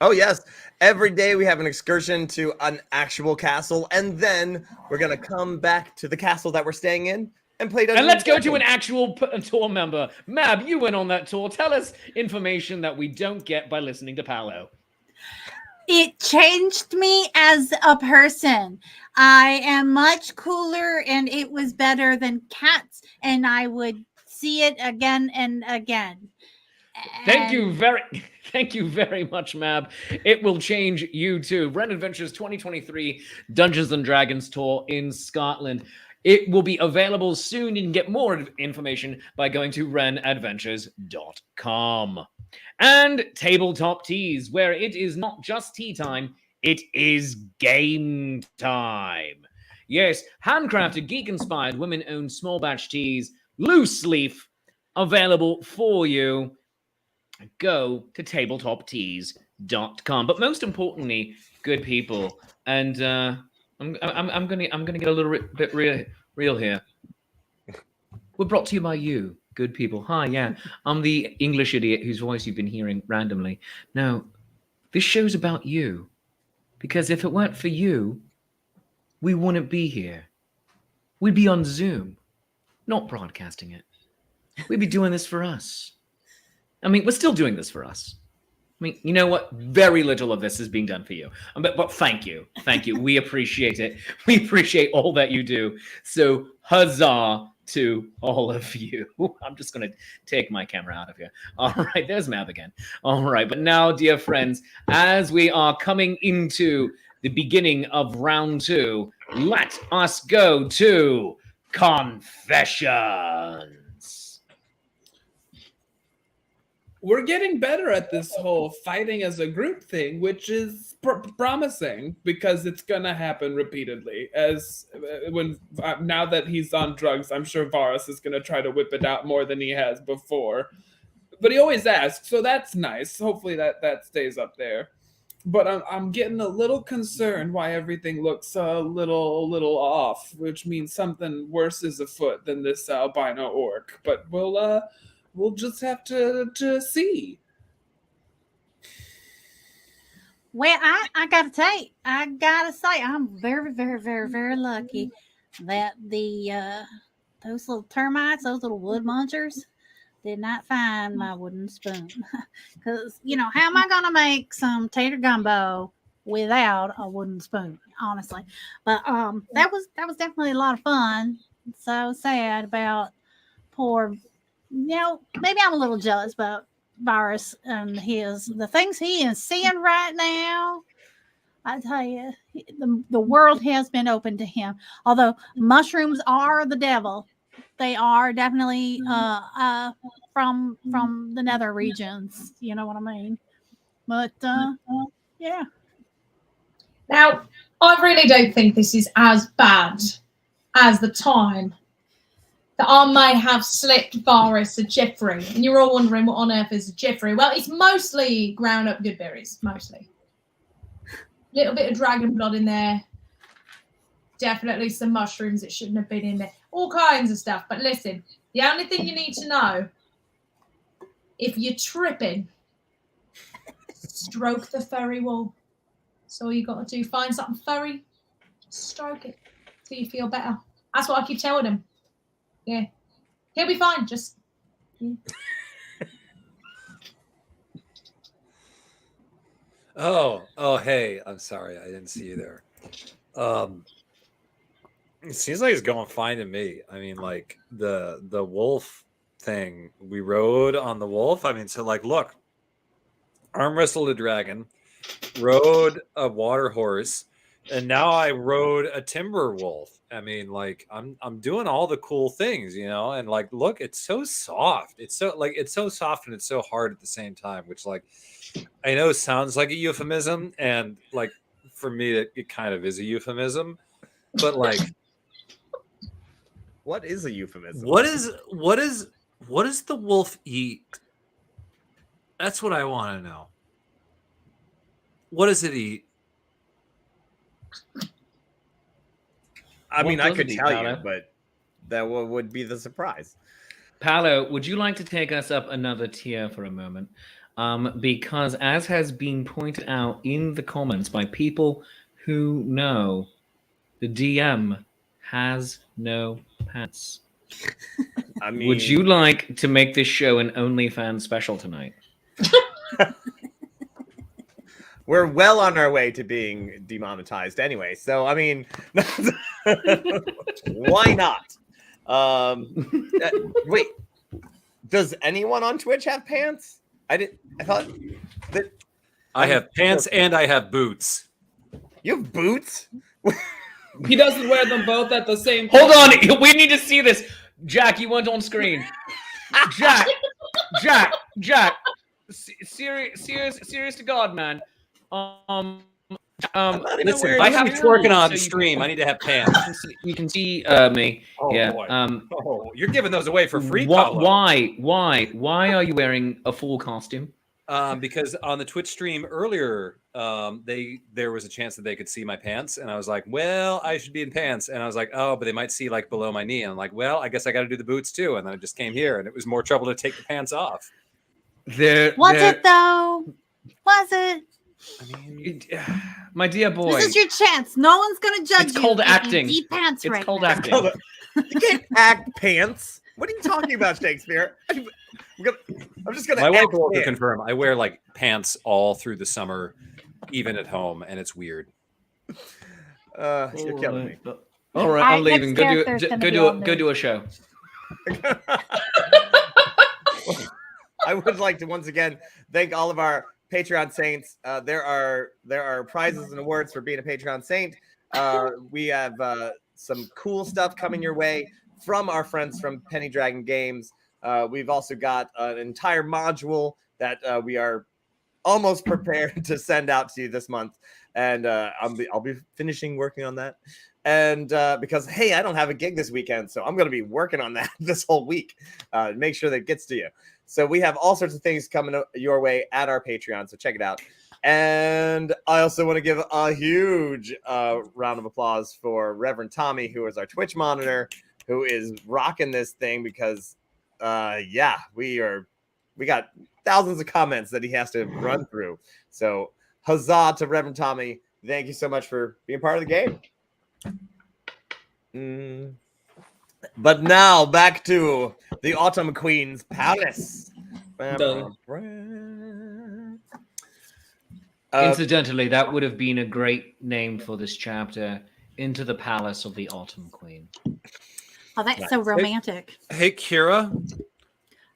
Oh, yes. Every day we have an excursion to an actual castle, and then we're going to come back to the castle that we're staying in and play Dungeons and let's go Dragons. to an actual tour member. Mab, you went on that tour. Tell us information that we don't get by listening to Paolo. It changed me as a person. I am much cooler, and it was better than Cats, and I would see it again and again. Thank you very much, Mab. It will change you too. Ren Adventures 2023 Dungeons and Dragons tour in Scotland. It will be available soon. You can get more information by going to renadventures.com. And Tabletop Teas, where it is not just tea time, it is game time. Yes, handcrafted, geek-inspired, women-owned small batch teas, loose leaf, available for you. Go to tabletopteas.com. But most importantly, good people, and I'm gonna get a little bit real here. We're brought to you by you, good people. Hi, yeah, I'm the English idiot whose voice you've been hearing randomly. Now, this show's about you, because if it weren't for you, we wouldn't be here. We'd be on Zoom, not broadcasting it. We'd be doing this for us. I mean, we're still doing this for us. I mean, you know what? Very little of this is being done for you. But thank you. Thank you. We appreciate it. We appreciate all that you do. So huzzah to all of you. I'm just going to take my camera out of here. All right. There's Mab again. All right. But now, dear friends, as we are coming into the beginning of round 2, let us go to confessions. We're getting better at this whole fighting as a group thing, which is promising because it's gonna happen repeatedly. Now that he's on drugs, I'm sure Varus is gonna try to whip it out more than he has before. But he always asks, so that's nice. Hopefully that stays up there. But I'm getting a little concerned why everything looks a little off, which means something worse is afoot than this albino orc. But we'll just have to see. Well, I gotta say, I'm very, very, very, very lucky that those little termites, those little wood munchers, did not find my wooden spoon. Because how am I gonna make some tater gumbo without a wooden spoon? Honestly, but that was definitely a lot of fun. So sad about poor. Maybe I'm a little jealous, but virus and the things he is seeing right now. I tell you, the world has been open to him. Although mushrooms are the devil, they are definitely from the nether regions. You know what I mean? But yeah. Now, I really don't think this is as bad as the time that I may have slipped virus to Jeffrey. And you're all wondering what on earth is Jeffrey. Well, it's mostly ground up good berries, mostly. Little bit of dragon blood in there. Definitely some mushrooms that shouldn't have been in there. All kinds of stuff. But listen, the only thing you need to know, if you're tripping, stroke the furry wall. So all you got to do, find something furry, stroke it till you feel better. That's what I keep telling him. Yeah. He'll be fine. Just... Yeah. Oh, hey, I'm sorry, I didn't see you there. It seems like he's going fine to me. I mean, like the wolf thing, we rode on the wolf. I mean, so like, look, arm wrestled a dragon, rode a water horse, and now I rode a timber wolf. I mean, like I'm doing all the cool things, you know, and like, look, it's so soft. It's so soft and it's so hard at the same time, which like I know sounds like a euphemism, and like for me it kind of is a euphemism, but like what is a euphemism? What is the wolf eat? That's what I want to know. What does it eat? I mean, What I does could it eat, tell you, Paolo? but that would be the surprise. Paolo, would you like to take us up another tier for a moment? Because as has been pointed out in the comments by people who know, the DM has no pants. I mean, Would you like to make this show an OnlyFans special tonight? we're well on our way to being demonetized anyway. So, I mean, why not? Wait, does anyone on Twitch have pants? I thought that I have pants and I have boots. you have boots. He doesn't wear them both at the same time. Hold on, we need to see this. Jack, you went on screen. Jack. Serious to God, man. Listen, if I have twerking on stream, I need to have pants. You can see me. Oh, yeah. boy. Oh, you're giving those away for free. Why are you wearing a full costume? Because on the Twitch stream earlier, there was a chance that they could see my pants, and I was like, well, I should be in pants, and I was like, oh, but they might see like below my knee, and I'm like, well, I guess I got to do the boots too, and then I just came here, and it was more trouble to take the pants off. Was it though? Was it? I mean, my dear boy, This is your chance. No one's gonna judge It's you. called if you acting. eat pants it's right called now. acting. You can't act pants. What are you talking about, Shakespeare? I'm just gonna. my wife act will also pants. confirm. I wear like pants all through the summer, even at home, and it's weird. You're killing me. All right, I'm leaving. Go do a show. I would like to once again thank all of our Patreon saints. There are prizes and awards for being a Patreon saint. We have some cool stuff coming your way from our friends from Penny Dragon Games. We've also got an entire module that we are almost prepared to send out to you this month, and I'll be finishing working on that. And because hey, I don't have a gig this weekend, so I'm going to be working on that this whole week. Make sure that it gets to you. So we have all sorts of things coming your way at our Patreon, so check it out. And I also want to give a huge round of applause for Reverend Tommy, who is our Twitch monitor, who is rocking this thing because, yeah, we got thousands of comments that he has to run through. So huzzah to Reverend Tommy. Thank you so much for being part of the game. But now back to the Autumn Queen's Palace. Incidentally, that would have been a great name for this chapter, Into the Palace of the Autumn Queen. Oh, that's so romantic. Hey, Kira.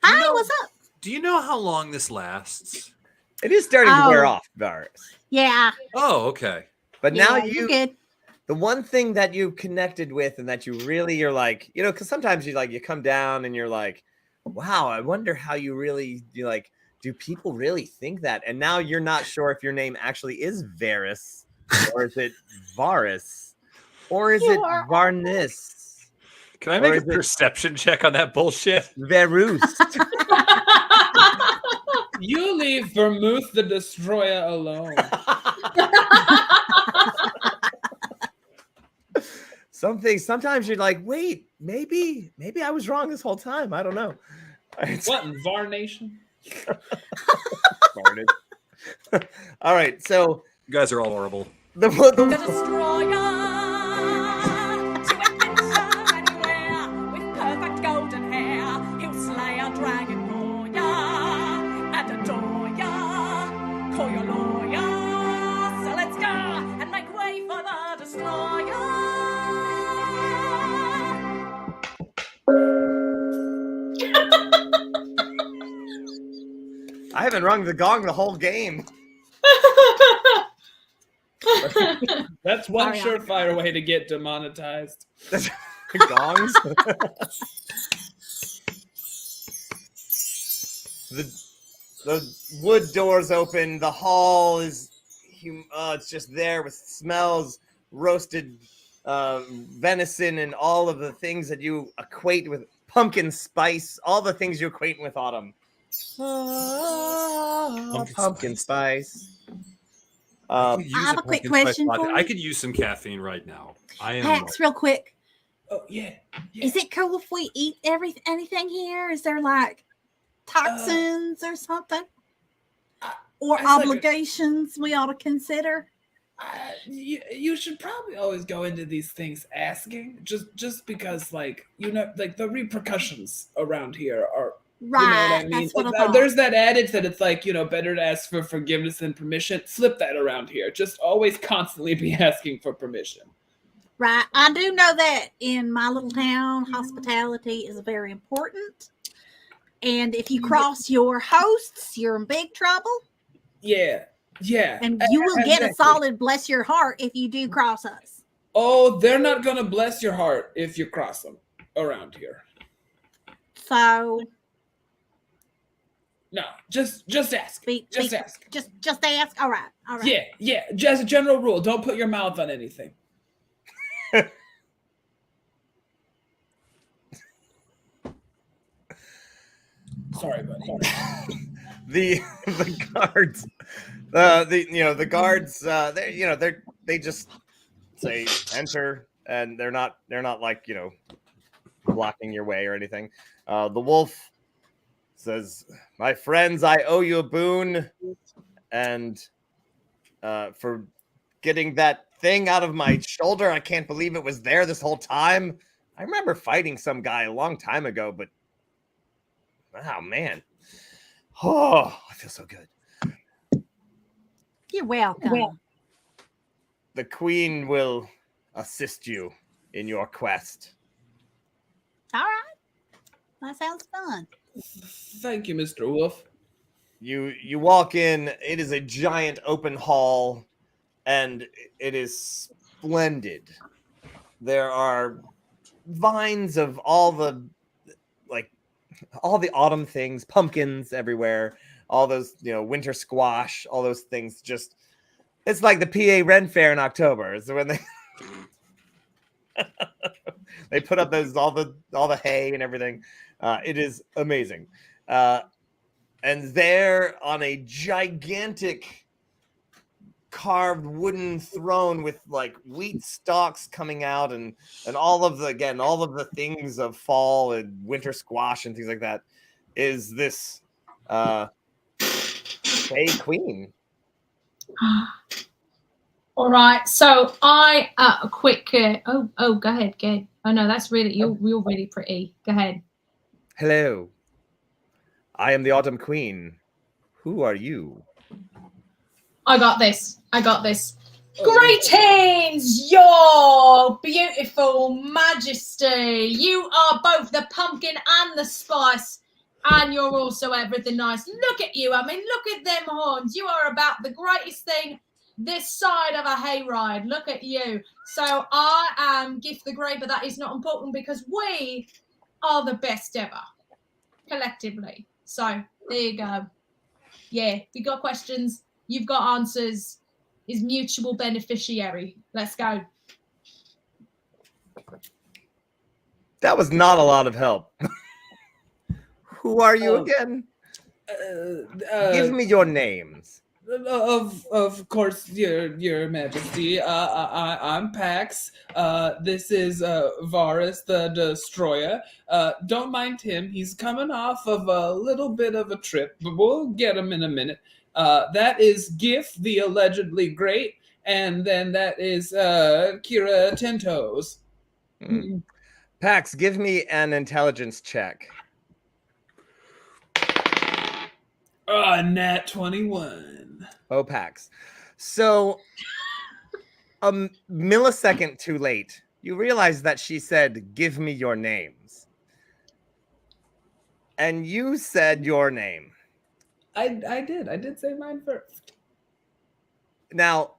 Hi, what's up? Do you know how long this lasts? It is starting to wear Oh. off, Varus. Yeah. Oh, okay. But now yeah, you're good. the one thing that you connected with and that you're like, because sometimes you come down and you're like, wow, I wonder how you like, do people really think that? And now you're not sure if your name actually is Varus, or is it Varus, or is it Varnis? Can I make a perception check on that bullshit? Varus. You leave Vermouth the Destroyer alone. Sometimes you're like, wait, maybe I was wrong this whole time. I don't know. What in Var Nation? Darn it. All right, so You guys are all horrible. The destroyer to adventure anywhere with perfect golden hair. He'll slay a dragon for ya and adore ya. Call your lawyer. So let's go and make way for the destroyer. I haven't rung the gong the whole game. That's one Sorry, surefire way to get demonetized. Gongs. The wood doors open. The hall is it's just there with smells, roasted venison, and all of the things that you equate with pumpkin spice. All the things you equate with autumn. Pumpkin spice. I could use I have a quick pumpkin spice question latte. for I you. could use some caffeine right now. I am. Pax, real quick. Oh yeah. Is it cool if we eat anything here? Is there like toxins or something? Or it's like a- obligations we ought to consider? You should probably always go into these things asking, just because, like, like the repercussions around here are. Right, You know what I mean? that's what I Like, thought. there's that adage that it's like, better to ask for forgiveness than permission. Flip that around here. Just always constantly be asking for permission. Right. I do know that in my little town, hospitality is very important. And if you cross your hosts, you're in big trouble. Yeah. And you will get a Exactly. solid bless your heart if you do cross us. Oh, they're not gonna bless your heart if you cross them around here. So No, just ask. Just ask. Just ask. All right. Yeah. Just a general rule, don't put your mouth on anything. Sorry, buddy. The guards, the guards, they just say enter, and they're not like blocking your way or anything. The wolf says, "My friends, I owe you a boon, and for getting that thing out of my shoulder. I can't believe it was there this whole time. I remember fighting some guy a long time ago, but oh man, oh, I feel so good." You're welcome. The queen will assist you in your quest. All right. That sounds fun. Thank you, Mr. Wolf. You walk in. It is a giant open hall, and it is splendid. There are vines of all the autumn things, pumpkins everywhere, all those, winter squash, all those things. Just, it's like the PA Ren Fair in October. It's when they put up all the hay and everything. It is amazing. And there on a gigantic carved wooden throne with like wheat stalks coming out and all of the things of fall and winter squash and things like that, is this Fey Queen. All right. So I a quick. Go ahead, Gabe. Oh no, that's really you're really pretty. Go ahead. Hello. I am the Autumn Queen. Who are you? I got this. Greetings, your beautiful majesty. You are both the pumpkin and the spice And you're also everything nice. Look at you. I mean, look at them horns. You are about the greatest thing this side of a hayride. Look at you. So I am Gift the Grey, but that is not important because we are the best ever collectively. So there you go. Yeah, if you got questions, you've got answers. Is mutual beneficiary. Let's go. That was not a lot of help. Who are you again? Give me your names. Of course, your Majesty. I'm Pax. This is Varus the Destroyer. Don't mind him. He's coming off of a little bit of a trip, but we'll get him in a minute. That is Gif, the allegedly great, and then that is Kira Tentos. Pax, give me an intelligence check. Nat 21. Oh, Pax. So, a millisecond too late, you realize that she said, give me your names. And you said your name. I did. I did say mine first. Now,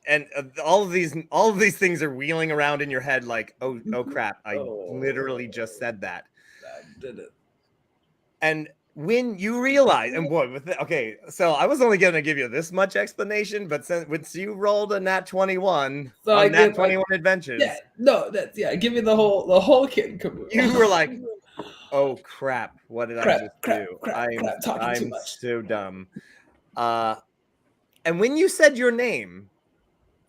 and all of these things are wheeling around in your head like, oh crap, I literally just said that. I did it. And when you realize, and boy, okay, so I was only going to give you this much explanation, but since you rolled a nat 21 so on nat 21 adventures, yeah, no, that's give me the whole kit and caboodle. You were like, oh crap, what did I just do? I'm so dumb. And when you said your name,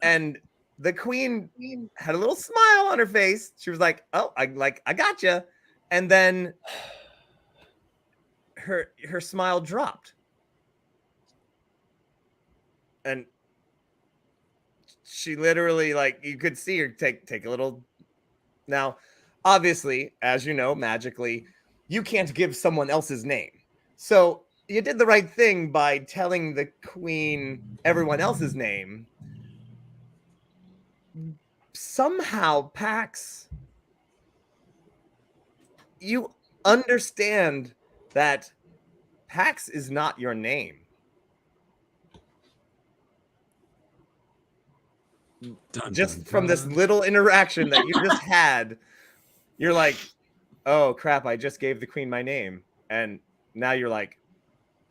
and the queen had a little smile on her face, she was like, oh, I gotcha, and then her smile dropped, and she literally, like, you could see her take a little. Now, obviously, as you know, magically, you can't give someone else's name, so you did the right thing by telling the queen everyone else's name. Somehow, Pax, you understand that Pax is not your name. Just from this little interaction that you just had, you're like, oh crap, I just gave the queen my name. And now you're like,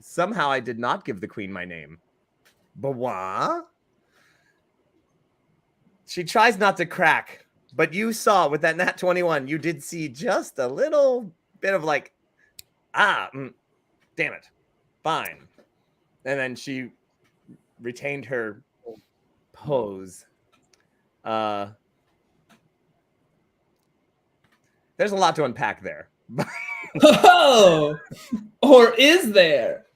somehow I did not give the queen my name. But what? She tries not to crack, but you saw with that nat 21, you did see just a little bit of like, damn it, fine. And then she retained her pose. There's a lot to unpack there. Oh, or is there?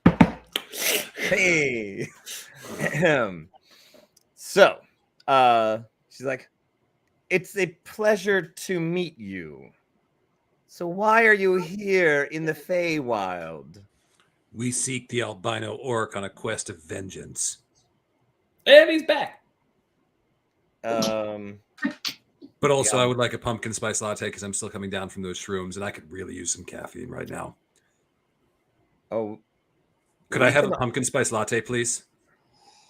Hey. So, she's like, it's a pleasure to meet you. So why are you here in the Feywild? We seek the albino orc on a quest of vengeance. And he's back. But also, I would like a pumpkin spice latte because I'm still coming down from those shrooms, and I could really use some caffeine right now. Oh, could I have a pumpkin spice latte, please?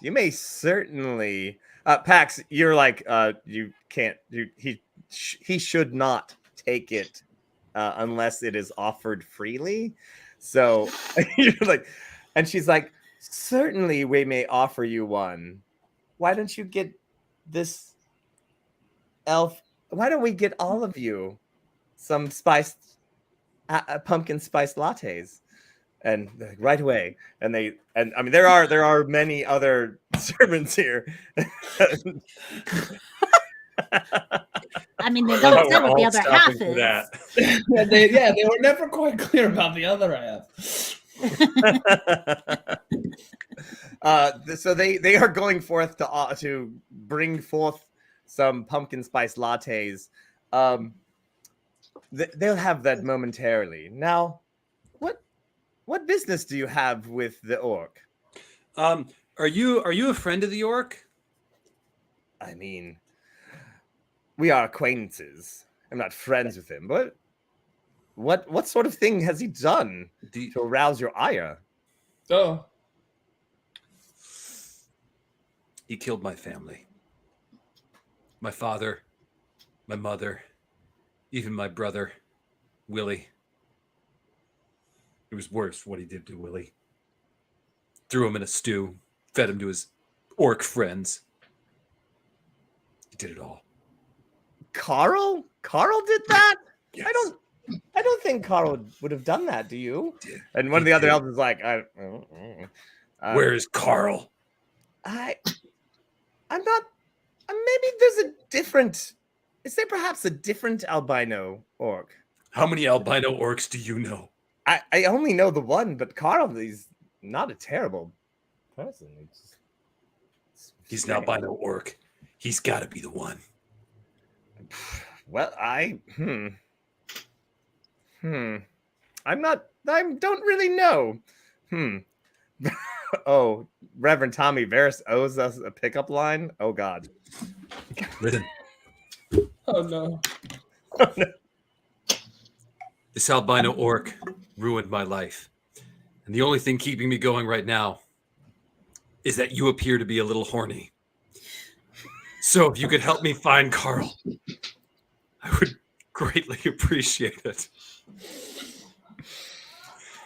You may certainly. Pax, you're like, you can't. He should not take it unless it is offered freely. So you're like, and she's like, certainly we may offer you one. Why don't you get this elf? Why don't we get all of you some spiced pumpkin spice lattes? And right away, and I mean there are many other servants here. I mean, they don't know what the other half is. They were never quite clear about the other half. So they are going forth to bring forth some pumpkin spice lattes. They'll have that momentarily. Now, what business do you have with the orc? Are you a friend of the orc? I mean, we are acquaintances. I'm not friends with him, but what sort of thing has he done to arouse your ire? Oh, He killed my family. My father, my mother, even my brother, Willie. It was worse what he did to Willie. Threw him in a stew, fed him to his orc friends. He did it all. Carl? Carl did that? Yes. I don't think Carl would have done that, do you? He did. And one of the other elves is like, Where is Carl? I'm not. Maybe there's a different. Is there perhaps a different albino orc? How many albino orcs do you know? I only know the one, but Carl, he's not a terrible person. He's an albino orc. He's got to be the one. Well, I don't really know. Oh, Reverend Tommy Varys owes us a pickup line. Oh God. Listen, oh no. Oh, no. this albino orc ruined my life. And the only thing keeping me going right now is that you appear to be a little horny. So if you could help me find Carl, I would greatly appreciate it.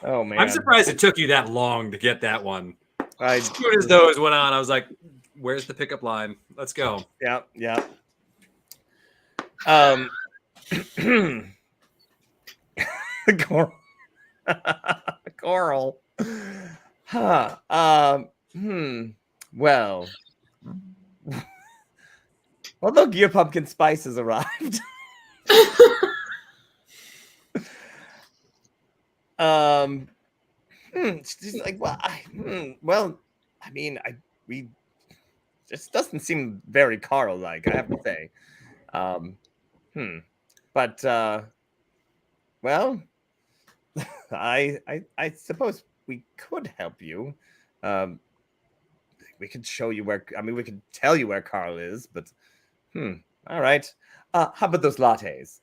Oh man. I'm surprised it took you that long to get that one. As soon as those went on, I was like, where's the pickup line? Let's go. Yeah. Coral. Coral. Huh. Well. Well, look, your pumpkin spice has arrived. She's like, well, we just doesn't seem very Carl-like, I have to say. But well, I suppose we could help you. We could show you where. We could tell you where Carl is. But all right. How about those lattes?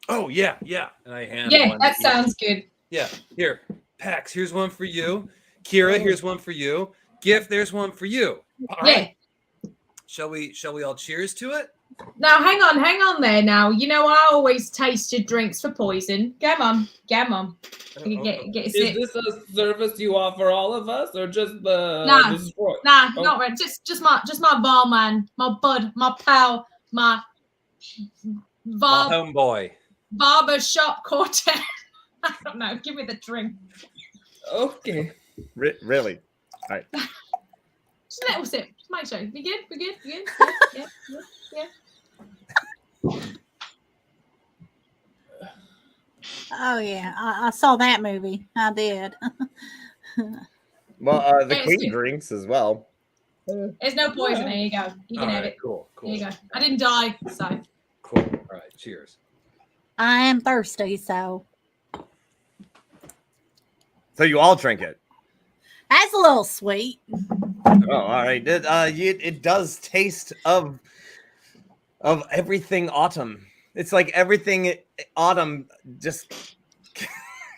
Oh yeah. And I hand. Yeah, one that to each. sounds good. Yeah. Here, Pax. Here's one for you. Kira, here's one for you. Gift, there's one for you. All right. Shall we all cheers to it? Now, hang on there now. You know, I always tasted drinks for poison. Come on. You can get a sip. Is this a service you offer all of us, or just the? Nah, not really. Just my barman, my bud, my pal, my My homeboy. barber shop quartet. I don't know. Give me the drink. Okay. Really? All right. Just a little sip. Just make sure. We good? Yeah. Oh yeah, I saw that movie. I did. Well, the Yes, queen yes. drinks as well. There's no poison. There you go. You can All have right, it. Cool. There you go. I didn't die, so. Cool. All right. Cheers. I am thirsty, so You all drink it. that's a little sweet. Oh, all right. It does taste of everything autumn. It's like everything autumn just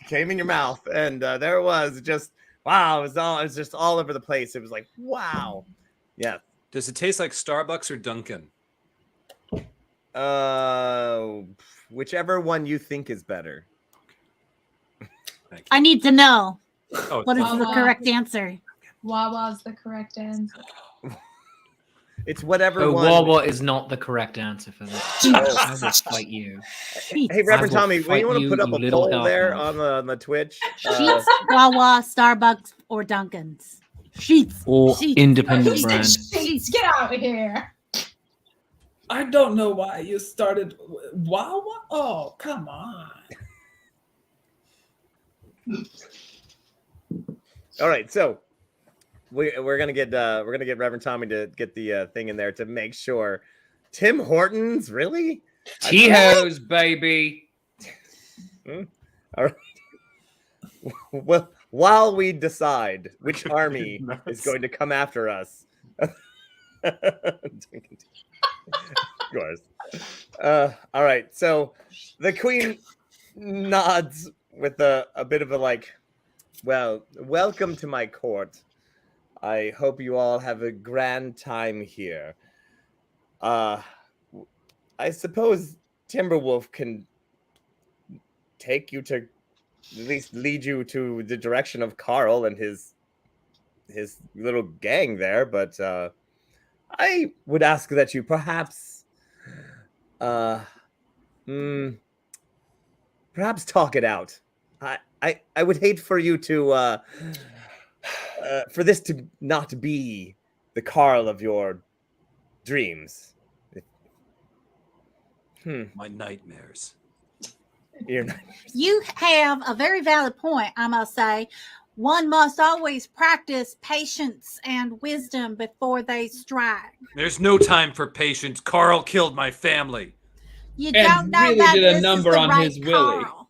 came in your mouth, and there it was. Just wow! It was just all over the place. It was like wow. Yeah. Does it taste like Starbucks or Dunkin'? Whichever one you think is better. Thank you. I need to know Oh, what is Oh, the wow. correct answer. What was the correct answer? It's whatever Oh, one. Wawa is not the correct answer for this. I will fight you. Hey, Reverend I will Tommy, when fight you want to you, put up you a little poll there elf. on the Twitch? Sheets, Wawa, Starbucks, or Dunkin's. Sheets. Or Sheets. independent Who said brand. sheets? Get out of here. I don't know why you started. Wow. Oh, come on. All right, so we're gonna get Reverend Tommy to get the thing in there to make sure. Tim Hortons, really? T-Hos, baby. All right. Well, while we decide which army is going to come after us, of course. All right, so the queen nods with a bit of a like, well, welcome to my court. I hope you all have a grand time here. I suppose Timberwolf can take you to, at least lead you to the direction of Carl and his little gang there, but I would ask that you perhaps perhaps talk it out. I would hate for you to for this to not be the Carl of your dreams. My nightmares. Your nightmares. You have a very valid point, I must say. One must always practice patience and wisdom before they strike. There's no time for patience. Carl killed my family. You And don't know really that did a this number is the on right his Willie. Carl.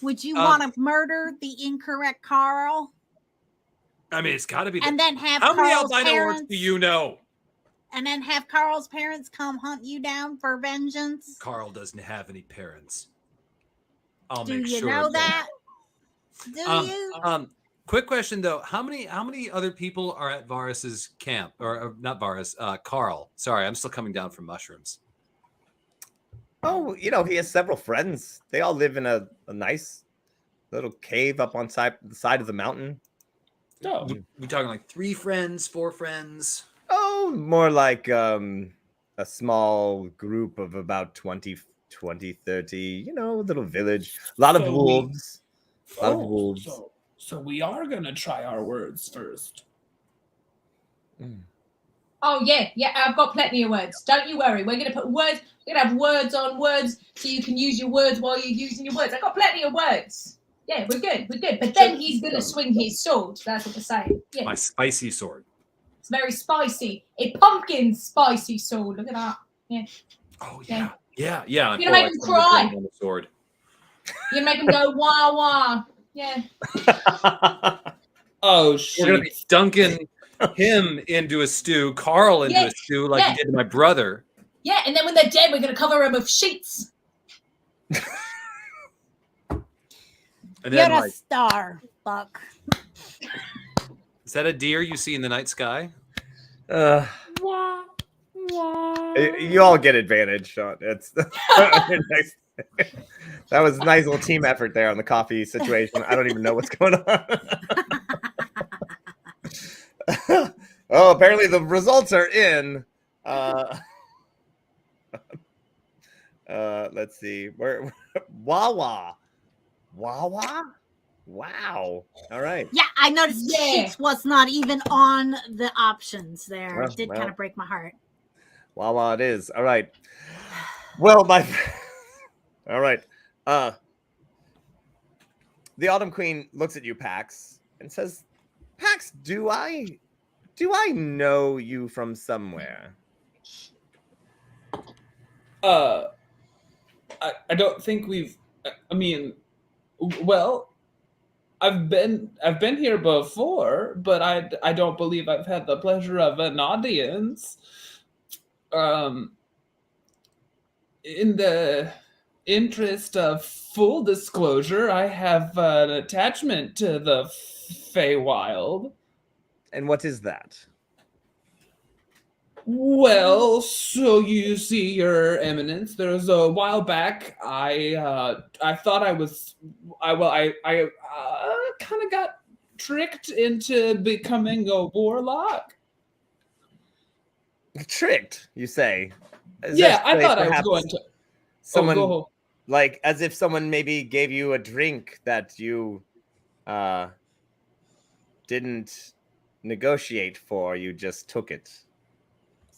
Would you want to murder the incorrect Carl I mean, it's got to be. and then have How many Carl's albino orcs parents do you know? and then have Carl's parents come hunt you down for vengeance? Carl doesn't have any parents. I'll Do make you sure know of that? Do you? Quick question though: how many other people are at Varus's camp, or not Varus? Carl. Sorry, I'm still coming down from mushrooms. Oh, he has several friends. They all live in a nice little cave up on the side of the mountain. Oh, We talking like 3 friends, 4 friends? Oh, more like a small group of about 20, 30, a little village. A lot of So wolves. A lot of wolves. So we are gonna try our words first. Oh yeah, I've got plenty of words. Don't you worry. We're gonna put words. We're gonna have words on words, so you can use your words while you're using your words. I've got plenty of words. Yeah, we're good. But then he's gonna swing his sword. That's what we're saying. Yeah, My spicy sword. it's very spicy. A pumpkin spicy sword. Look at that. Yeah. Oh Yeah. yeah. You're gonna make him cry. On the sword. You're gonna make him go wah wah. Yeah. Oh We're shit! gonna be dunking him into a stew, Carl into a stew, like you did to my brother. Yeah, and then when they're dead, we're gonna cover them with sheets. And then, You're a star, Buck. is that a deer you see in the night sky? You all get advantage, Sean. It's that was a nice little team effort there on the coffee situation. I don't even know what's going on. Oh, apparently the results are in. Let's see. Where Wawa. Wow. All right. Yeah, I noticed sheets was not even on the options there. Well, It did kind of break my heart. Wawa it is. All right. Well, all right. The Autumn Queen looks at you, Pax, and says, Pax, do I know you from somewhere? I don't think we've. I mean, well, I've been here before, but I don't believe I've had the pleasure of an audience. In the interest of full disclosure, I have an attachment to the Feywild. And what is that? Well, so you see, Your Eminence, there was a while back. I thought I kind of got tricked into becoming a warlock. Tricked, you say? Yeah, I thought I was going to. Someone like as if someone maybe gave you a drink that you didn't negotiate for. You just took it.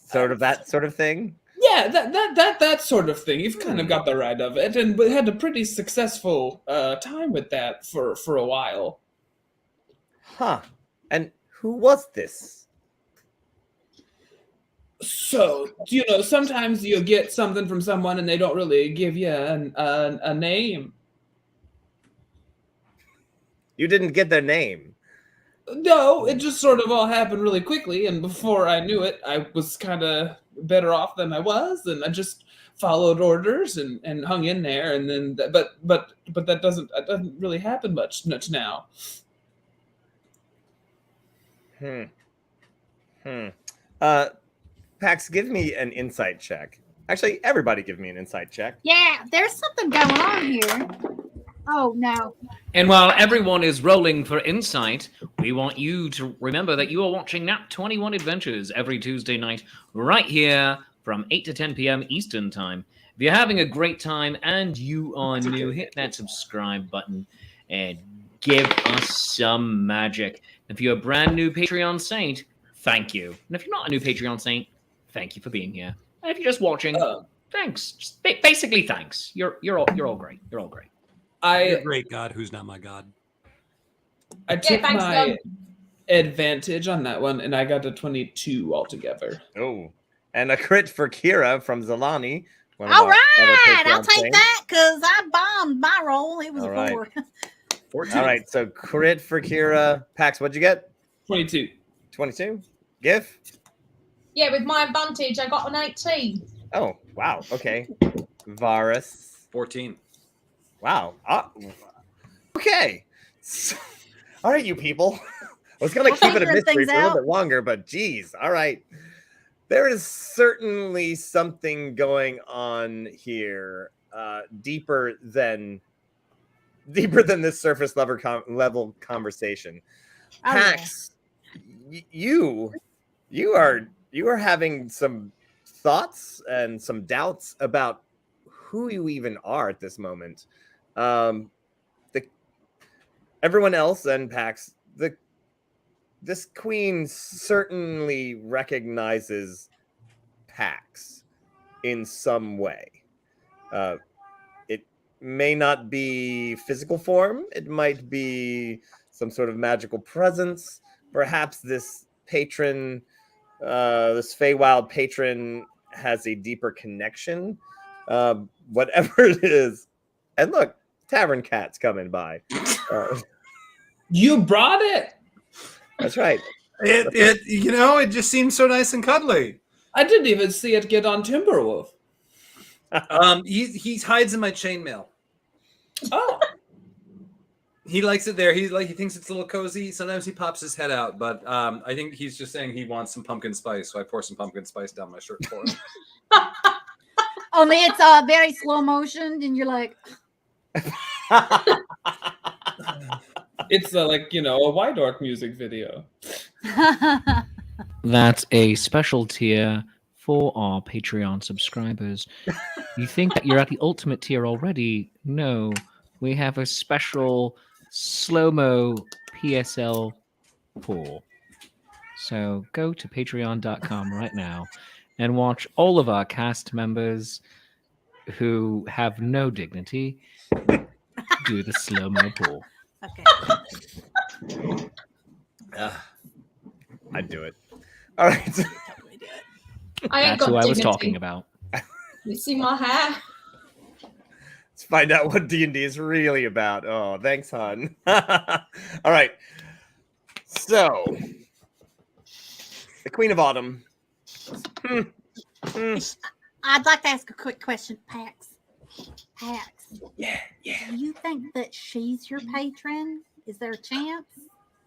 Sort of that sort of thing. Yeah, that sort of thing. You've kind of got the right of it, and we had a pretty successful time with that for a while. Huh? And who was this? So sometimes you get something from someone, and they don't really give you a name. You didn't get their name. No, it just sort of all happened really quickly, and before I knew it, I was kind of better off than I was, and I just followed orders and hung in there, and then but that doesn't really happen much now. Pax, give me an insight check. Actually, everybody give me an insight check. Yeah, there's something going on here. Oh no. And while everyone is rolling for insight, we want you to remember that you are watching Nat 21 Adventures every Tuesday night, right here from 8 to 10 p.m. Eastern Time. If you're having a great time and you are new, hit that subscribe button and give us some magic. If you're a brand new Patreon saint, thank you. And if you're not a new Patreon saint, thank you for being here. And if you're just watching, thanks. Just basically, thanks. You're all great. You're all great. You're great, God, who's not my God. I took my advantage on that one, and I got a 22 altogether. Oh, and a crit for Kira from Zalani. All right, I'll take that because I bombed my roll. It was a 4. 14. All right, so crit for Kira. Pax, what'd you get? 22. 22. Gif? Yeah, with my advantage, I got an 18. Oh, wow. Okay. Varus? 14. Wow. Okay. So, all right, you people. I was going to keep it a mystery for a little bit longer, but geez. All right. There is certainly something going on here, deeper than this surface level conversation. Pax, you are having some thoughts and some doubts about who you even are at this moment. Everyone else and Pax, this queen certainly recognizes Pax in some way. It may not be physical form. It might be some sort of magical presence. Perhaps this patron, this Feywild patron, has a deeper connection. Whatever it is. And look, Tavern Cat's coming by. You brought it. That's right. It just seems so nice and cuddly. I didn't even see it get on Timberwolf. He hides in my chainmail. Oh. He likes it there. He thinks it's a little cozy. Sometimes he pops his head out, but I think he's just saying he wants some pumpkin spice, so I pour some pumpkin spice down my shirt for him. Only it's very slow motion, and you're like, It's a White Orc music video. That's a special tier for our Patreon subscribers. You think that you're at the ultimate tier already? No, we have a special slow-mo PSL pool. So go to patreon.com right now and watch all of our cast members who have no dignity do the slow-mo pool. okay. I'd do it. All right. That's who I was talking about. You see my hair? Let's find out what D&D is really about. Oh, thanks, hon. All right. So, the Queen of Autumn. I'd like to ask a quick question, Pax. Yeah. Do you think that she's your patron? Is there a chance?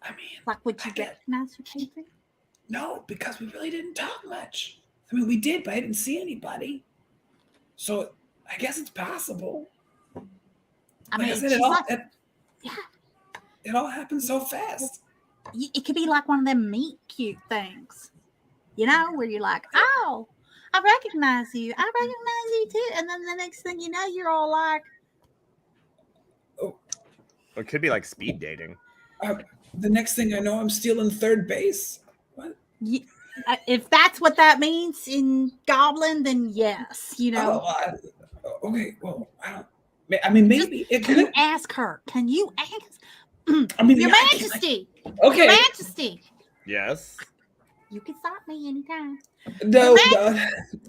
I mean, Like, would you recognize your patron? no, because we really didn't talk much. I mean, we did, but I didn't see anybody. So I guess it's possible. I mean, said, it all happened so fast. It could be like one of them meet cute things, where you're like, oh, I recognize you. I recognize you too. And then the next thing you know, you're all like, oh. It could be like speed dating. The next thing I know, I'm stealing third base. What? If that's what that means in Goblin, then yes, Okay, well, I mean, maybe it could. Can you ask her? Can you ask? I mean, Your Majesty. Okay. Your Majesty. Yes. You can stop me anytime. No.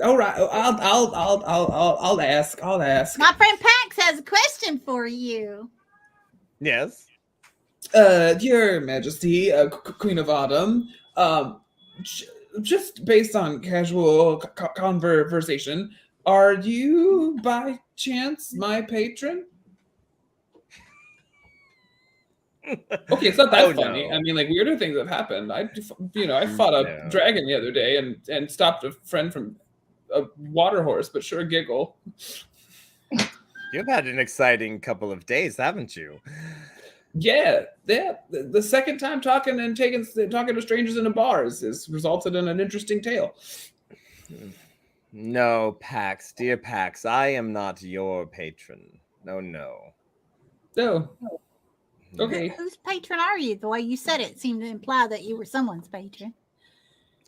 All right. I'll ask. My friend Pax has a question for you. Yes. Your Majesty, Queen of Autumn. Just based on casual conversation, Are you by chance my patron? Okay, it's not that Oh, funny. no. I mean, like weirder things have happened. I fought a No. dragon the other day and stopped a friend from a water horse, but sure giggle. You've had an exciting couple of days, haven't you? Yeah. The second time talking to strangers in a bar has resulted in an interesting tale. No, Pax, dear Pax, I am not your patron. No, no. Oh, okay. Whose patron are you? The way you said it seemed to imply that you were someone's patron.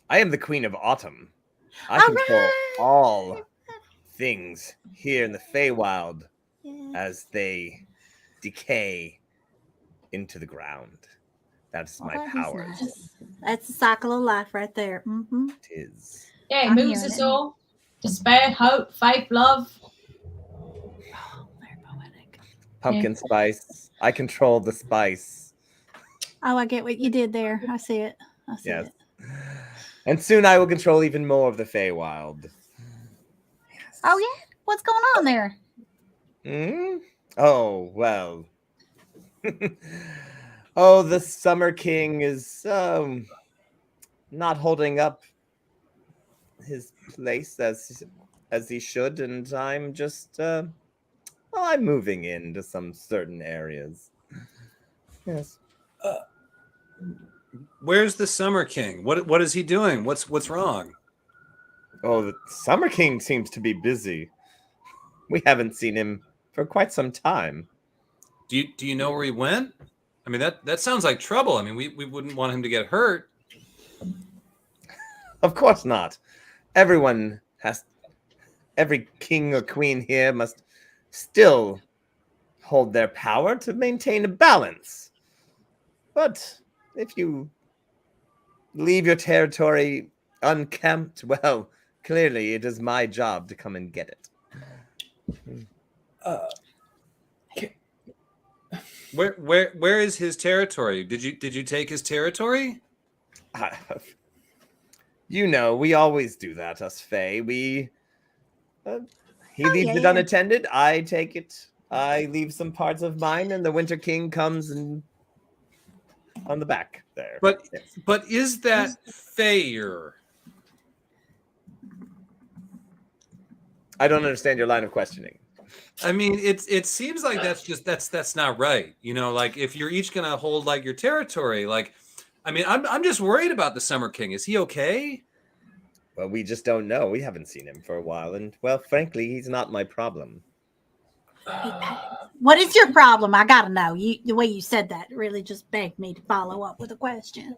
I am the Queen of Autumn. I All control right. all things here in the Feywild Yeah. as they decay into the ground. That's Well, my that is power. nice. That's the cycle of life right there. Mm-hmm. It is. Yeah, it I'm moves hearing us it. all. Despair, hope, faith, love. Oh, very poetic. Pumpkin spice. I control the spice. Oh, I get what you did there. I see it. I see Yes. it. And soon I will control even more of the Feywild. Oh yeah, what's going on there? Hmm? Oh, well. Oh, the Summer King is not holding up his place as he should, and I'm just I'm moving into some certain areas. Yes. Where's the Summer King? What is he doing? What's wrong? Oh, the Summer King seems to be busy. We haven't seen him for quite some time. Do you know where he went? I mean, that sounds like trouble. I mean, we wouldn't want him to get hurt. Of course not. Every king or queen here must still hold their power to maintain a balance. But if you leave your territory unkempt, well, clearly it is my job to come and get it. Where is his territory? Did you take his territory? You know, we always do that, us Fae. He leaves it yeah. unattended. I take it. I leave some parts of mine, and the Winter King comes and on the back there. But Yes. but is that fair? I don't understand your line of questioning. I mean, it seems like that's not right. You know, like if you're each gonna hold like your territory, like, I mean, I'm just worried about the Summer King. Is he okay? Well, we just don't know. We haven't seen him for a while, and well, frankly, he's not my problem. What is your problem? I gotta know. The way you said that really just begged me to follow up with a question.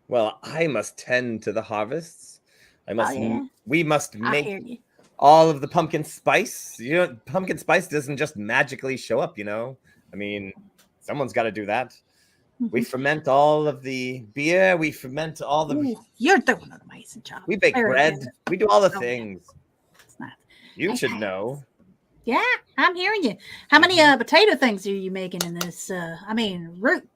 Well, I must tend to the harvests. yeah. We must I hear make you. all of the pumpkin spice. You know, pumpkin spice doesn't just magically show up, you know? I mean, someone's got to do that. We ferment all of the beer. We ferment all the. Ooh, you're doing an amazing job. We bake Very bread. good. We do all the Oh, yeah. things. It's nice. You should know. Yeah, I'm hearing you. How many potato things are you making in this? I mean, root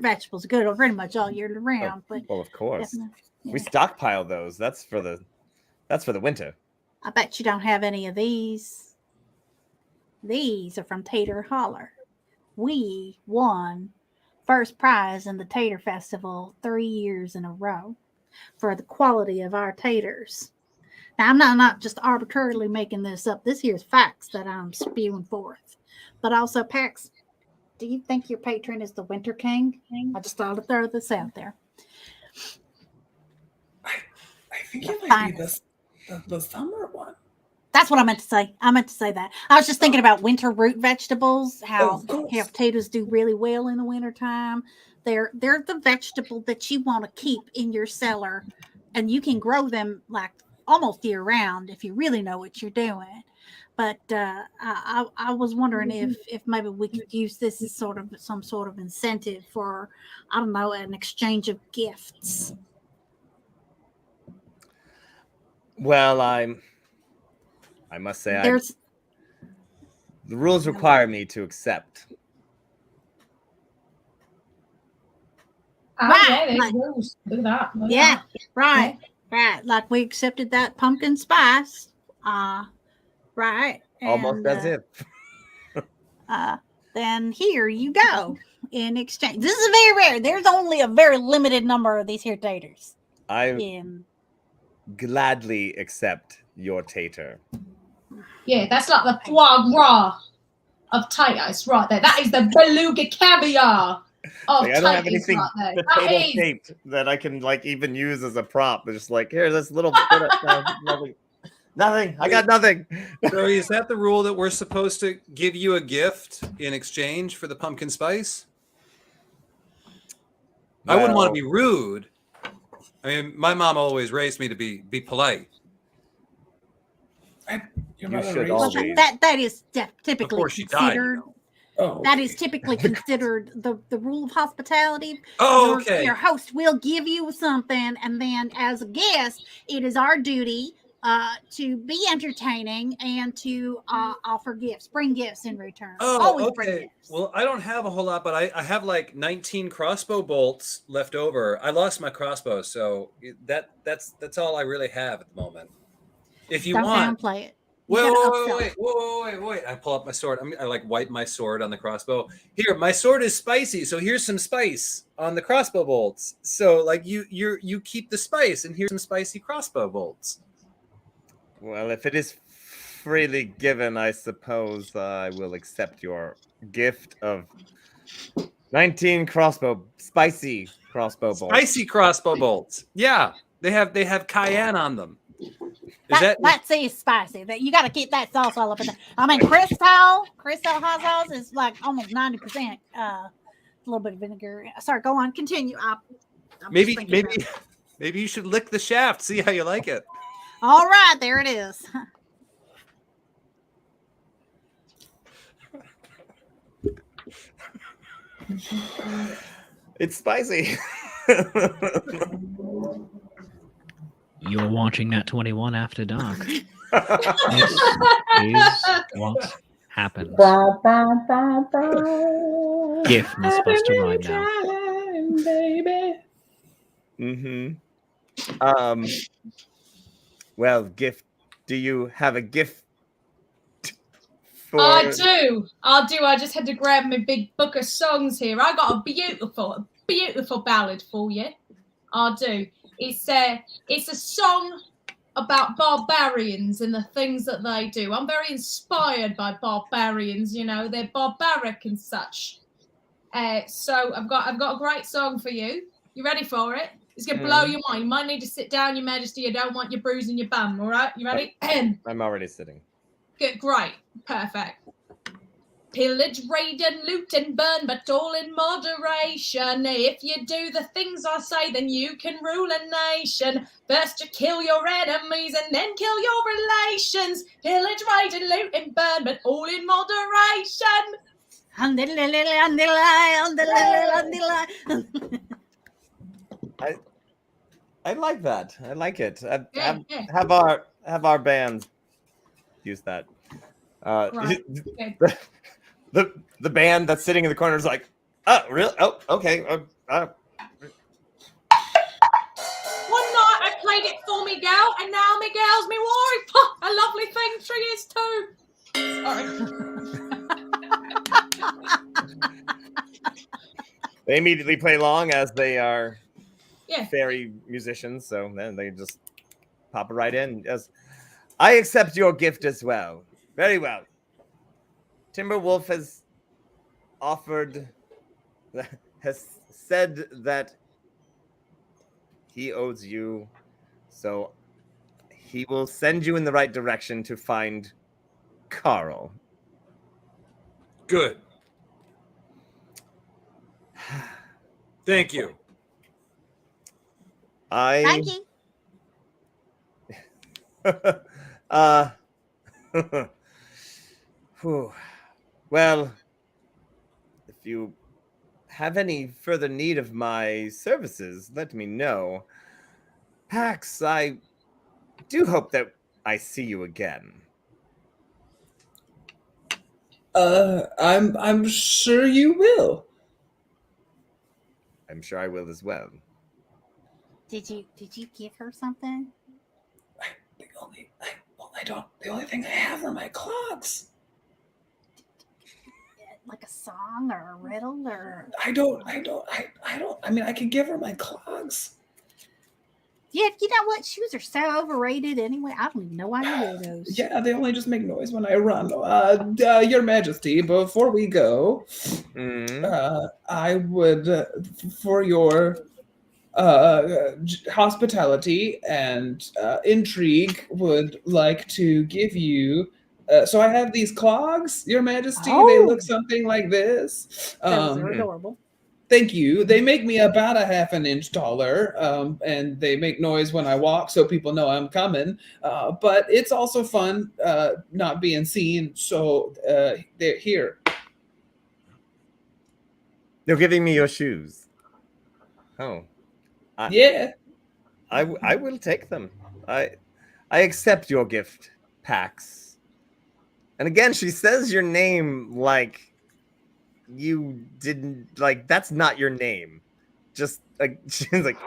vegetables are good pretty much all year round. But Well, of course. definitely, yeah. We stockpile those. That's for the winter. I bet you don't have any of these. These are from Tater Holler. We won first prize in the Tater Festival 3 years in a row for the quality of our taters. Now, I'm not just arbitrarily making this up. This here's facts that I'm spewing forth. But also, Pax, do you think your patron is the Winter King? I just thought to throw this out there. I think it might be the summer one. That's what I meant to say. I meant to say that. I was just thinking about winter root vegetables, how potatoes do really well in the wintertime. They're the vegetable that you want to keep in your cellar, and you can grow them like almost year round if you really know what you're doing. But I was wondering if maybe we could use this as sort of some sort of incentive for, I don't know, an exchange of gifts. Well, I must say, the rules require me to accept. Oh, Right, yeah, there's like- rules. Look at that. Look at Yeah, that. right. Like we accepted that pumpkin spice Right. Almost And, as if. then here you go in exchange. This is very rare. There's only a very limited number of these here taters. I In gladly accept your tater. Yeah, that's like the foie gras of taters right there. That is the beluga caviar of Like, I don't have taters anything right there. That potato is. shaped that I can like even use as a prop. It's just like, here, this little bit of nothing. Nothing. I got nothing. So is that the rule that we're supposed to give you a gift in exchange for the pumpkin spice? I wouldn't want to be rude. I mean, my mom always raised me to be polite. Your You mother should raised well, always. that is typically Of course she died, you considered. know. Oh, That is typically considered the rule of hospitality. Oh, okay. Your host will give you something, and then as a guest, it is our duty to be entertaining and to offer gifts, bring gifts in return. Oh, Always bring okay. gifts. Well, I don't have a whole lot, but I have like 19 crossbow bolts left over. I lost my crossbow, so that's all I really have at the moment. If you Don't want, downplay it. You gotta upsell it. wait. I pull up my sword. I like wipe my sword on the crossbow. Here, my sword is spicy, so here's some spice on the crossbow bolts. So like you keep the spice, and here's some spicy crossbow bolts. Well, if it is freely given, I suppose I will accept your gift of 19 spicy crossbow bolts. Spicy crossbow bolts. Yeah, they have cayenne on them. That's spicy. That you got to keep that sauce all up in there. I mean, Crystal hot sauce is like almost 90%. A little bit of vinegar. Sorry, go on. Continue. I'm just thinking about it. Maybe you should lick the shaft. See how you like it. All right, there it is. It's spicy. You're watching Nat 21 After Dark. This is what happens. GIF Buster right now. baby. Mm-hmm. Well, gift. Do you have a gift? I do. I just had to grab my big book of songs here. I got a beautiful ballad for you. I do. It's a song about barbarians and the things that they do. I'm very inspired by barbarians. You know, they're barbaric and such. So I've got a great song for you. You ready for it? It's gonna blow your mind. You might need to sit down, Your Majesty. I don't want you bruising your bum. All right, you ready? I'm already sitting. Good, great, perfect. Pillage, raid, and loot and burn, but all in moderation. If you do the things I say, then you can rule a nation. First you kill your enemies and then kill your relations. Pillage, raid, and loot and burn, but all in moderation. I like that. I like it. Yeah. Have our band use that. Right. The band that's sitting in the corner is like, oh, really? Oh, okay. One night I played it for me gal, and now me gal's me wife. A lovely thing she is too. They immediately play along as they are Yeah. fairy musicians, so then they just pop it right in. Yes, I accept your gift as well. Very well. Timberwolf has said that he owes you, so he will send you in the right direction to find Carl. Good. Thank you. Thank you. Well, if you have any further need of my services, let me know. Pax, I do hope that I see you again. I'm sure you will. I'm sure I will as well. Did you give her something? I only The only thing I have are my clogs. Like a song or a riddle or I mean, I could give her my clogs. yeah, you know what? Shoes are so overrated anyway. I don't even know why you wear those. Yeah, they only just make noise when I run. Your Majesty, before we go, I would, for your hospitality and intrigue, would like to give you. So I have these clogs, Your Majesty. They look something like this. Those are adorable. Thank you. They make me about a half an inch taller, and they make noise when I walk, so people know I'm coming. But it's also fun not being seen. So they're here. You're giving me your shoes. Oh, Yeah. I will take them. I accept your gift, Pax. And again, she says your name like you didn't like. That's not your name. Just like she's like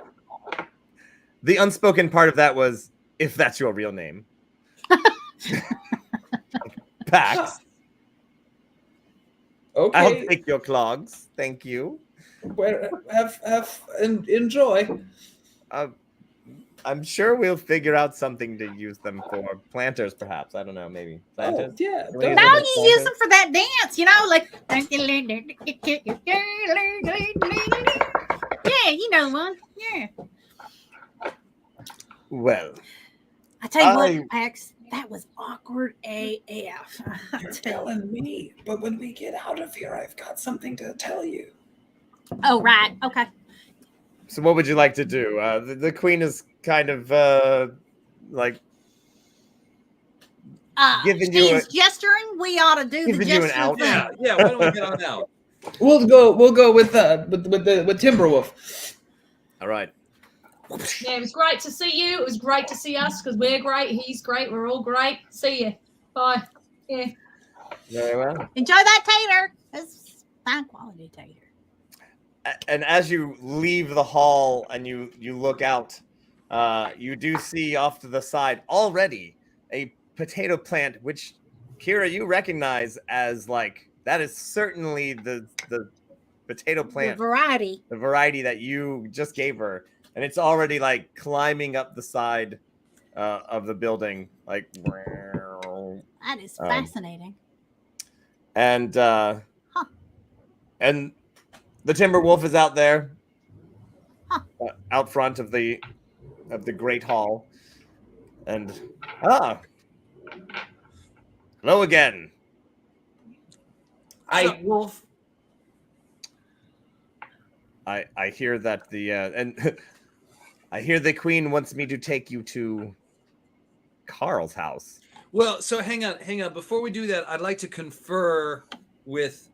the unspoken part of that was if that's your real name, Pax. Okay. I'll take your clogs. Thank you. Well, enjoy. I'm sure we'll figure out something to use them for. Planters, perhaps. I don't know. Maybe planters. Yeah. Can we use No, them as you use planters? them for that dance, you know, like yeah, you know the one. Yeah. Well, I tell you I- what, Pax, that was awkward AF. You're telling me, but when we get out of here, I've got something to tell you. Oh, right. Okay. so what would you like to do? The queen is kind of like giving you She's gesturing. We ought to do the giving you an gesture out. thing. Yeah. Why don't we get on out? We'll go with Timberwolf. All right. Yeah, it was great to see you. It was great to see us because we're great. He's great. We're all great. See you. Bye. Yeah. Very well. Enjoy that tater. It's fine quality tater. And as you leave the hall and you look out, you do see off to the side already a potato plant, which Kira, you recognize as like that is certainly the potato The plant, variety. the variety that you just gave her, and it's already like climbing up the side of the building, like. That is fascinating. And and the timber wolf is out there, out front of the great hall, and hello again. Wolf. I hear that and I hear the queen wants me to take you to Carl's house. Well, so hang on. Before we do that, I'd like to confer with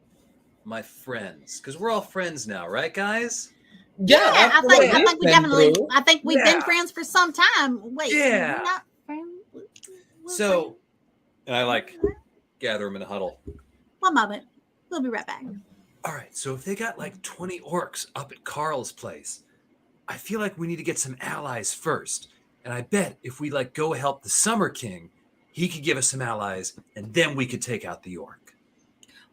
my friends because we're all friends now, right, guys? Yeah, I think we definitely. I think we've been Yeah. friends for some time. Wait, Yeah. we're not friends? We're So, and I like gather them in a huddle. friends. One moment. We'll be right back. All right, so if they got like 20 orcs up at Carl's place, I feel like we need to get some allies first. And I bet if we like go help the Summer King, he could give us some allies, and then we could take out the orc.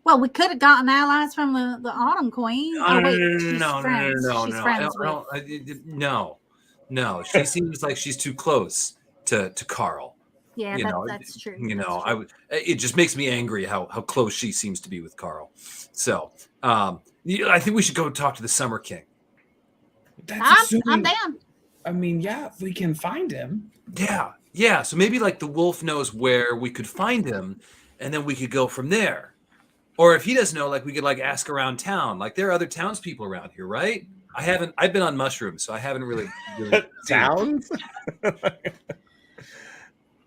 Well, we could have gotten allies from the Autumn Queen. No. She seems like she's too close to Carl. Yeah, that's true. You That's know, true. it just makes me angry how close she seems to be with Carl. So I think we should go talk to the Summer King. I'm down. I mean, yeah, if we can find him. Yeah. So maybe like the wolf knows where we could find him, and then we could go from there. Or if he doesn't know, like we could like ask around town. Like there are other townspeople around here, right? I've been on mushrooms, so I haven't really Towns?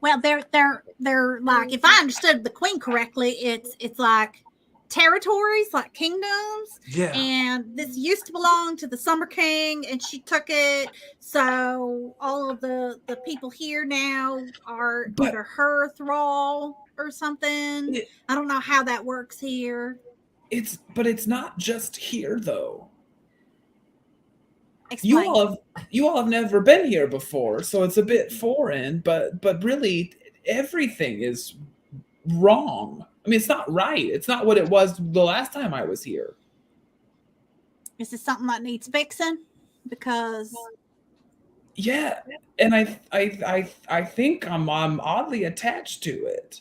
Well, they're like, if I understood the Queen correctly, it's like territories, like kingdoms. Yeah. And this used to belong to the Summer King, and she took it. So all of the people here now are under her thrall or something. I don't know how that works here. But it's not just here though. Explain. You all have never been here before, so it's a bit foreign, but really everything is wrong. I mean, it's not right. It's not what it was the last time I was here. Is this something that needs fixing? Because Yeah, and I think I'm oddly attached to it.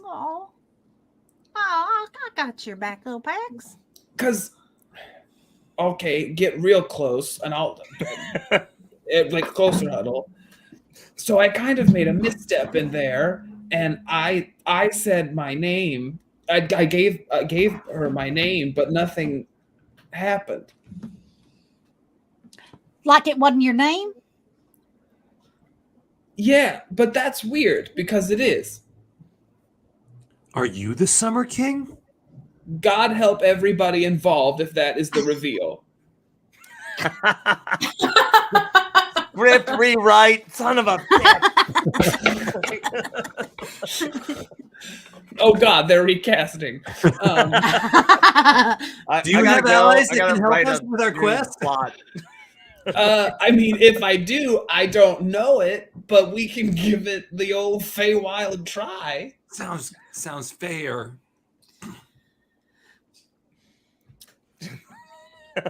oh, I got your back, little Pax. Cause okay, get real close, and I'll like closer huddle. So I kind of made a misstep in there, and I said my name. I gave her my name, but nothing happened. Like it wasn't your name? Yeah, but that's weird because it is. Are you the Summer King? God help everybody involved if that is the reveal. Script rewrite, son of a bitch. Oh God, they're recasting. Do you have allies that can help us with our quest? Plot. I mean, if I do, I don't know it, but we can give it the old Feywild try. Sounds fair.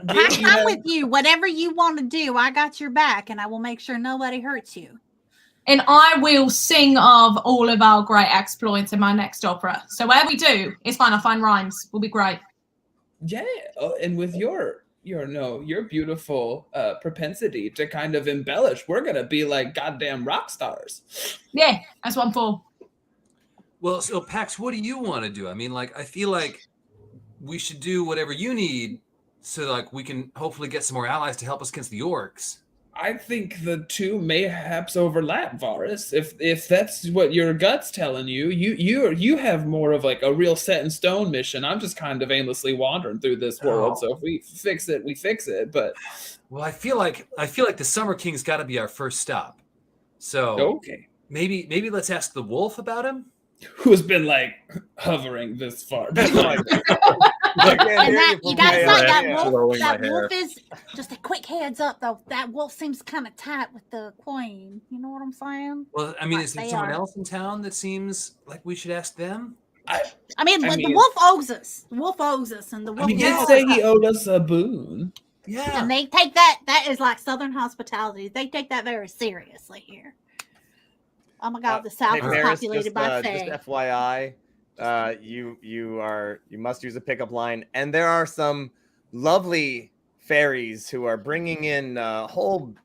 I'm with you. Whatever you want to do, I got your back, and I will make sure nobody hurts you. And I will sing of all of our great exploits in my next opera. So whatever we do, it's fine. I'll find rhymes. We'll be great. Yeah, and with your beautiful propensity to kind of embellish, we're gonna be like goddamn rock stars. Yeah, that's what I'm for. Well, so Pax, what do you want to do? I mean, like, I feel like we should do whatever you need so like we can hopefully get some more allies to help us against the orcs. I think the two mayhaps overlap, Varus. If that's what your gut's telling you, you have more of like a real set in stone mission. I'm just kind of aimlessly wandering through this world. So if we fix it, we fix it. But well, I feel like the Summer King's got to be our first stop. So okay, maybe let's ask the wolf about him. Who's been like hovering this far? And that, you gotta say that wolf is just a quick heads up though. That wolf seems kind of tight with the queen. You know what I'm saying? Well, I mean, Like is there someone else in town that seems like we should ask them? I mean, the wolf owes us. The wolf owes us, and the wolf. He did say he owed us a boon. Yeah, and they take that. That is like Southern hospitality. They take that very seriously here. Oh my God, the South is populated by Fae. Just FYI, you must use a pickup line, and there are some lovely fairies who are bringing in whole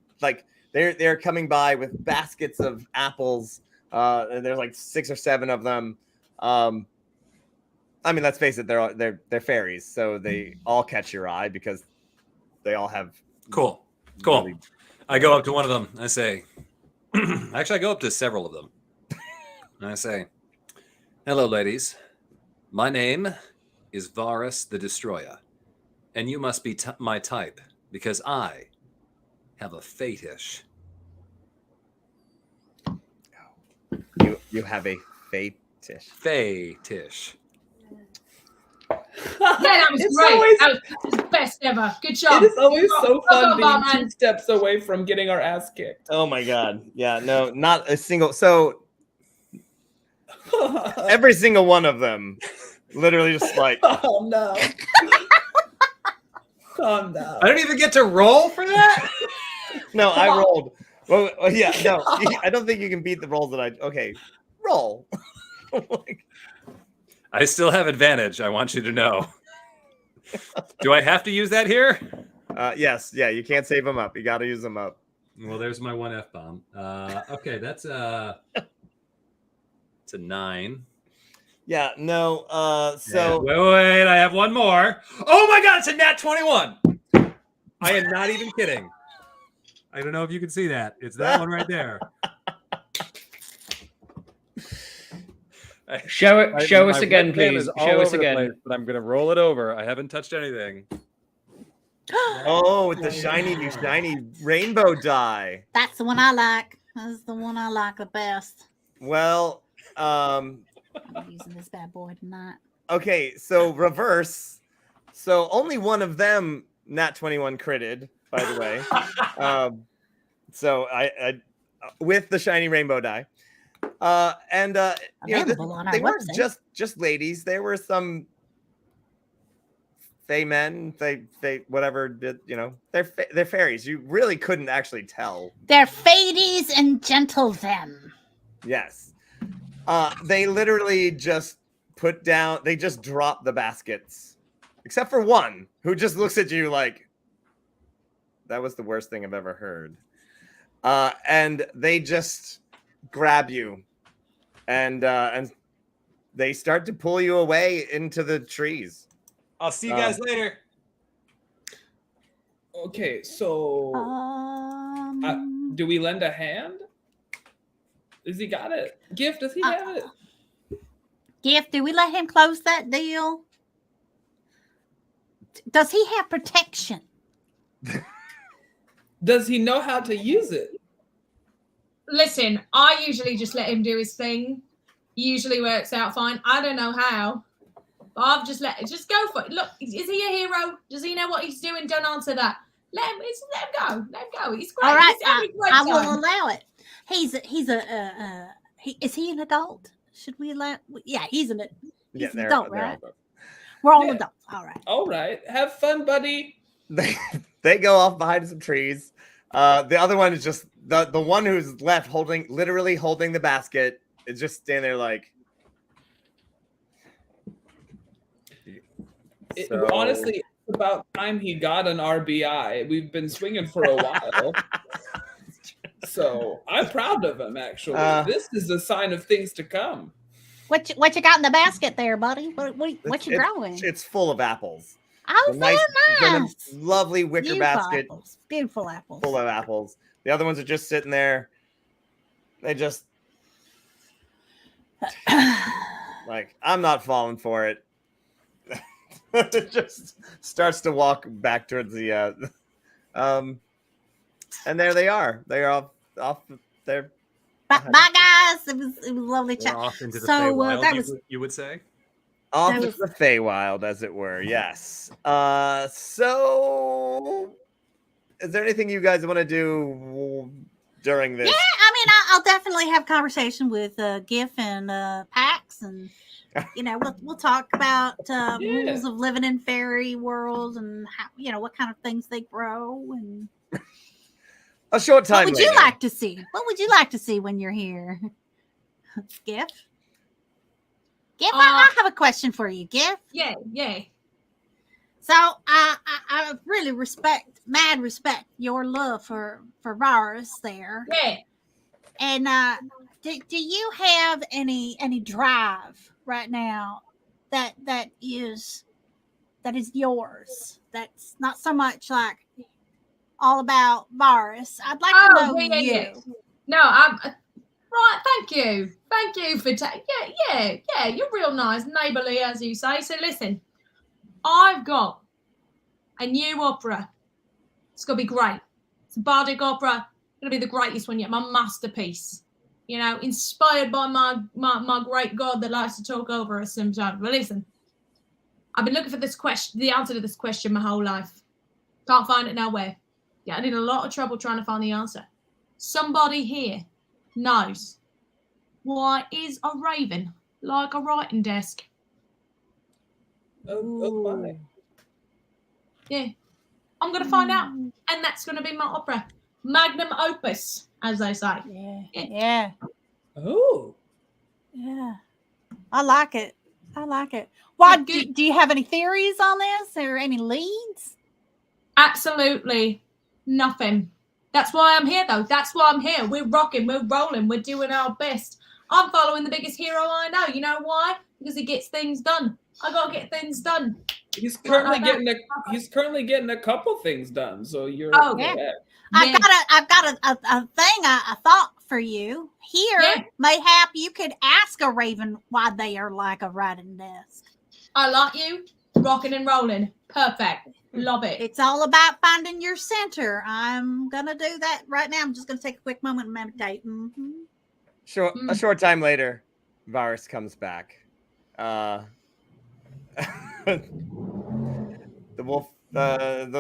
they're coming by with baskets of apples. And there's like 6 or 7 of them. I mean, let's face it, they're fairies, so they all catch your eye because they all have cool. Really... I go up to one of them. I say. Actually, I go up to several of them. And I say, hello, ladies. My name is Varus the Destroyer, and you must be my type because I have a fetish. You have a fetish. Fetish. Yeah, that was great. That was the best ever. Good job. It is always so fun being 2 steps away from getting our ass kicked. Oh my God. Yeah, no, not a single. So every single one of them literally just like. Oh no. Oh no. I don't even get to roll for that? No, I rolled. Well, yeah, no, I don't think you can beat the rolls that okay, roll. I still have advantage. I want you to know. Do I have to use that here? Yes. Yeah, you can't save them up. You got to use them up. Well, there's my 1 F-bomb. Okay, that's it's a 9. Yeah, no. So wait, I have one more. Oh my God, it's a nat 21. I am not even kidding. I don't know if you can see that. It's that one right there. Show us again, please. Show us again. Place, but I'm going to roll it over. I haven't touched anything. Oh, with the shiny rainbow die. That's the one I like. That's the one I like the best. Well, I'm using this bad boy tonight. Okay, so reverse. So only one of them nat 21 critted, by the way. So I with the shiny rainbow die. And Available on our they weren't website. just ladies. There were some Fey men, whatever. They're fairies. You really couldn't actually tell. They're fades and gentlemen. Yes. They literally just they just drop the baskets, except for one who just looks at you like, that was the worst thing I've ever heard. And they just grab you and they start to pull you away into the trees. I'll see you guys later. Okay, so do we lend a hand? Has he got it? Gift, does he have it? Gift, do we let him close that deal? Does he have protection? Does he know how to use it? Listen, I usually just let him do his thing. Usually works out fine. I don't know how. But I've just go for it. Look, is he a hero? Does he know what he's doing? Don't answer that. Let him go. Let him go. He's great. All right, He's having a great I time. will allow it. Is he an adult? Should we allow? Yeah, he's an adult, right? We're all adults. All right. All right. Have fun, buddy. They go off behind some trees. The other one is just the one who's left literally holding the basket is just standing there like. Honestly, it's about time he got an RBI. We've been swinging for a while. So I'm proud of him, actually. This is a sign of things to come. What you got in the basket there, buddy? What you growing? It's full of apples. Oh, so nice. Lovely wicker basket. Apples. Beautiful apples. Full of apples. The other ones are just sitting there. They just like, I'm not falling for it. It just starts to walk back towards the and there they are. They're off there. Bye guys. It was lovely chat. Off into the so Feywild, that was you would say? Off into the Feywild, as it were. Yes. So is there anything you guys want to do during this? Yeah, I mean, I'll definitely have conversation with GIF and Pax, and we'll talk about rules of living in fairy world and how, what kind of things they grow and a short time. What would you like to see? What would you like to see when you're here, GIF? GIF, I have a question for you, GIF. Yeah. So I really respect your love for Varus there. Yeah. And do you have any drive right now that is yours? That's not so much like all about Varus. I'd like to know you. Yeah. No, I'm right. Thank you for yeah. You're real nice, neighbourly, as you say. So listen, I've got a new opera. It's gonna be great. It's a bardic opera. It's gonna be the greatest one yet. My masterpiece. Inspired by my great God that likes to talk over us sometimes. But listen, I've been looking for the answer to this question my whole life. Can't find it nowhere. Yeah, I did a lot of trouble trying to find the answer. Somebody here knows why is a raven like a writing desk? Oh my. Yeah, I'm going to find out. And that's going to be my opera. Magnum opus, as they say. Yeah. Oh. Yeah. I like it. Why do you have any theories on this or any leads? Absolutely nothing. That's why I'm here, though. That's why I'm here. We're rocking. We're rolling. We're doing our best. I'm following the biggest hero I know. You know why? Because he gets things done. I got to get things done. He's currently getting a couple things done. So you're I've got a thing I thought for you here. Yeah. Mayhap you could ask a raven why they are like a writing desk. I like you. Rocking and rolling. Perfect. Love it. It's all about finding your center. I'm gonna do that right now. I'm just gonna take a quick moment and meditate. Mm-hmm. A short time later, Varus comes back. The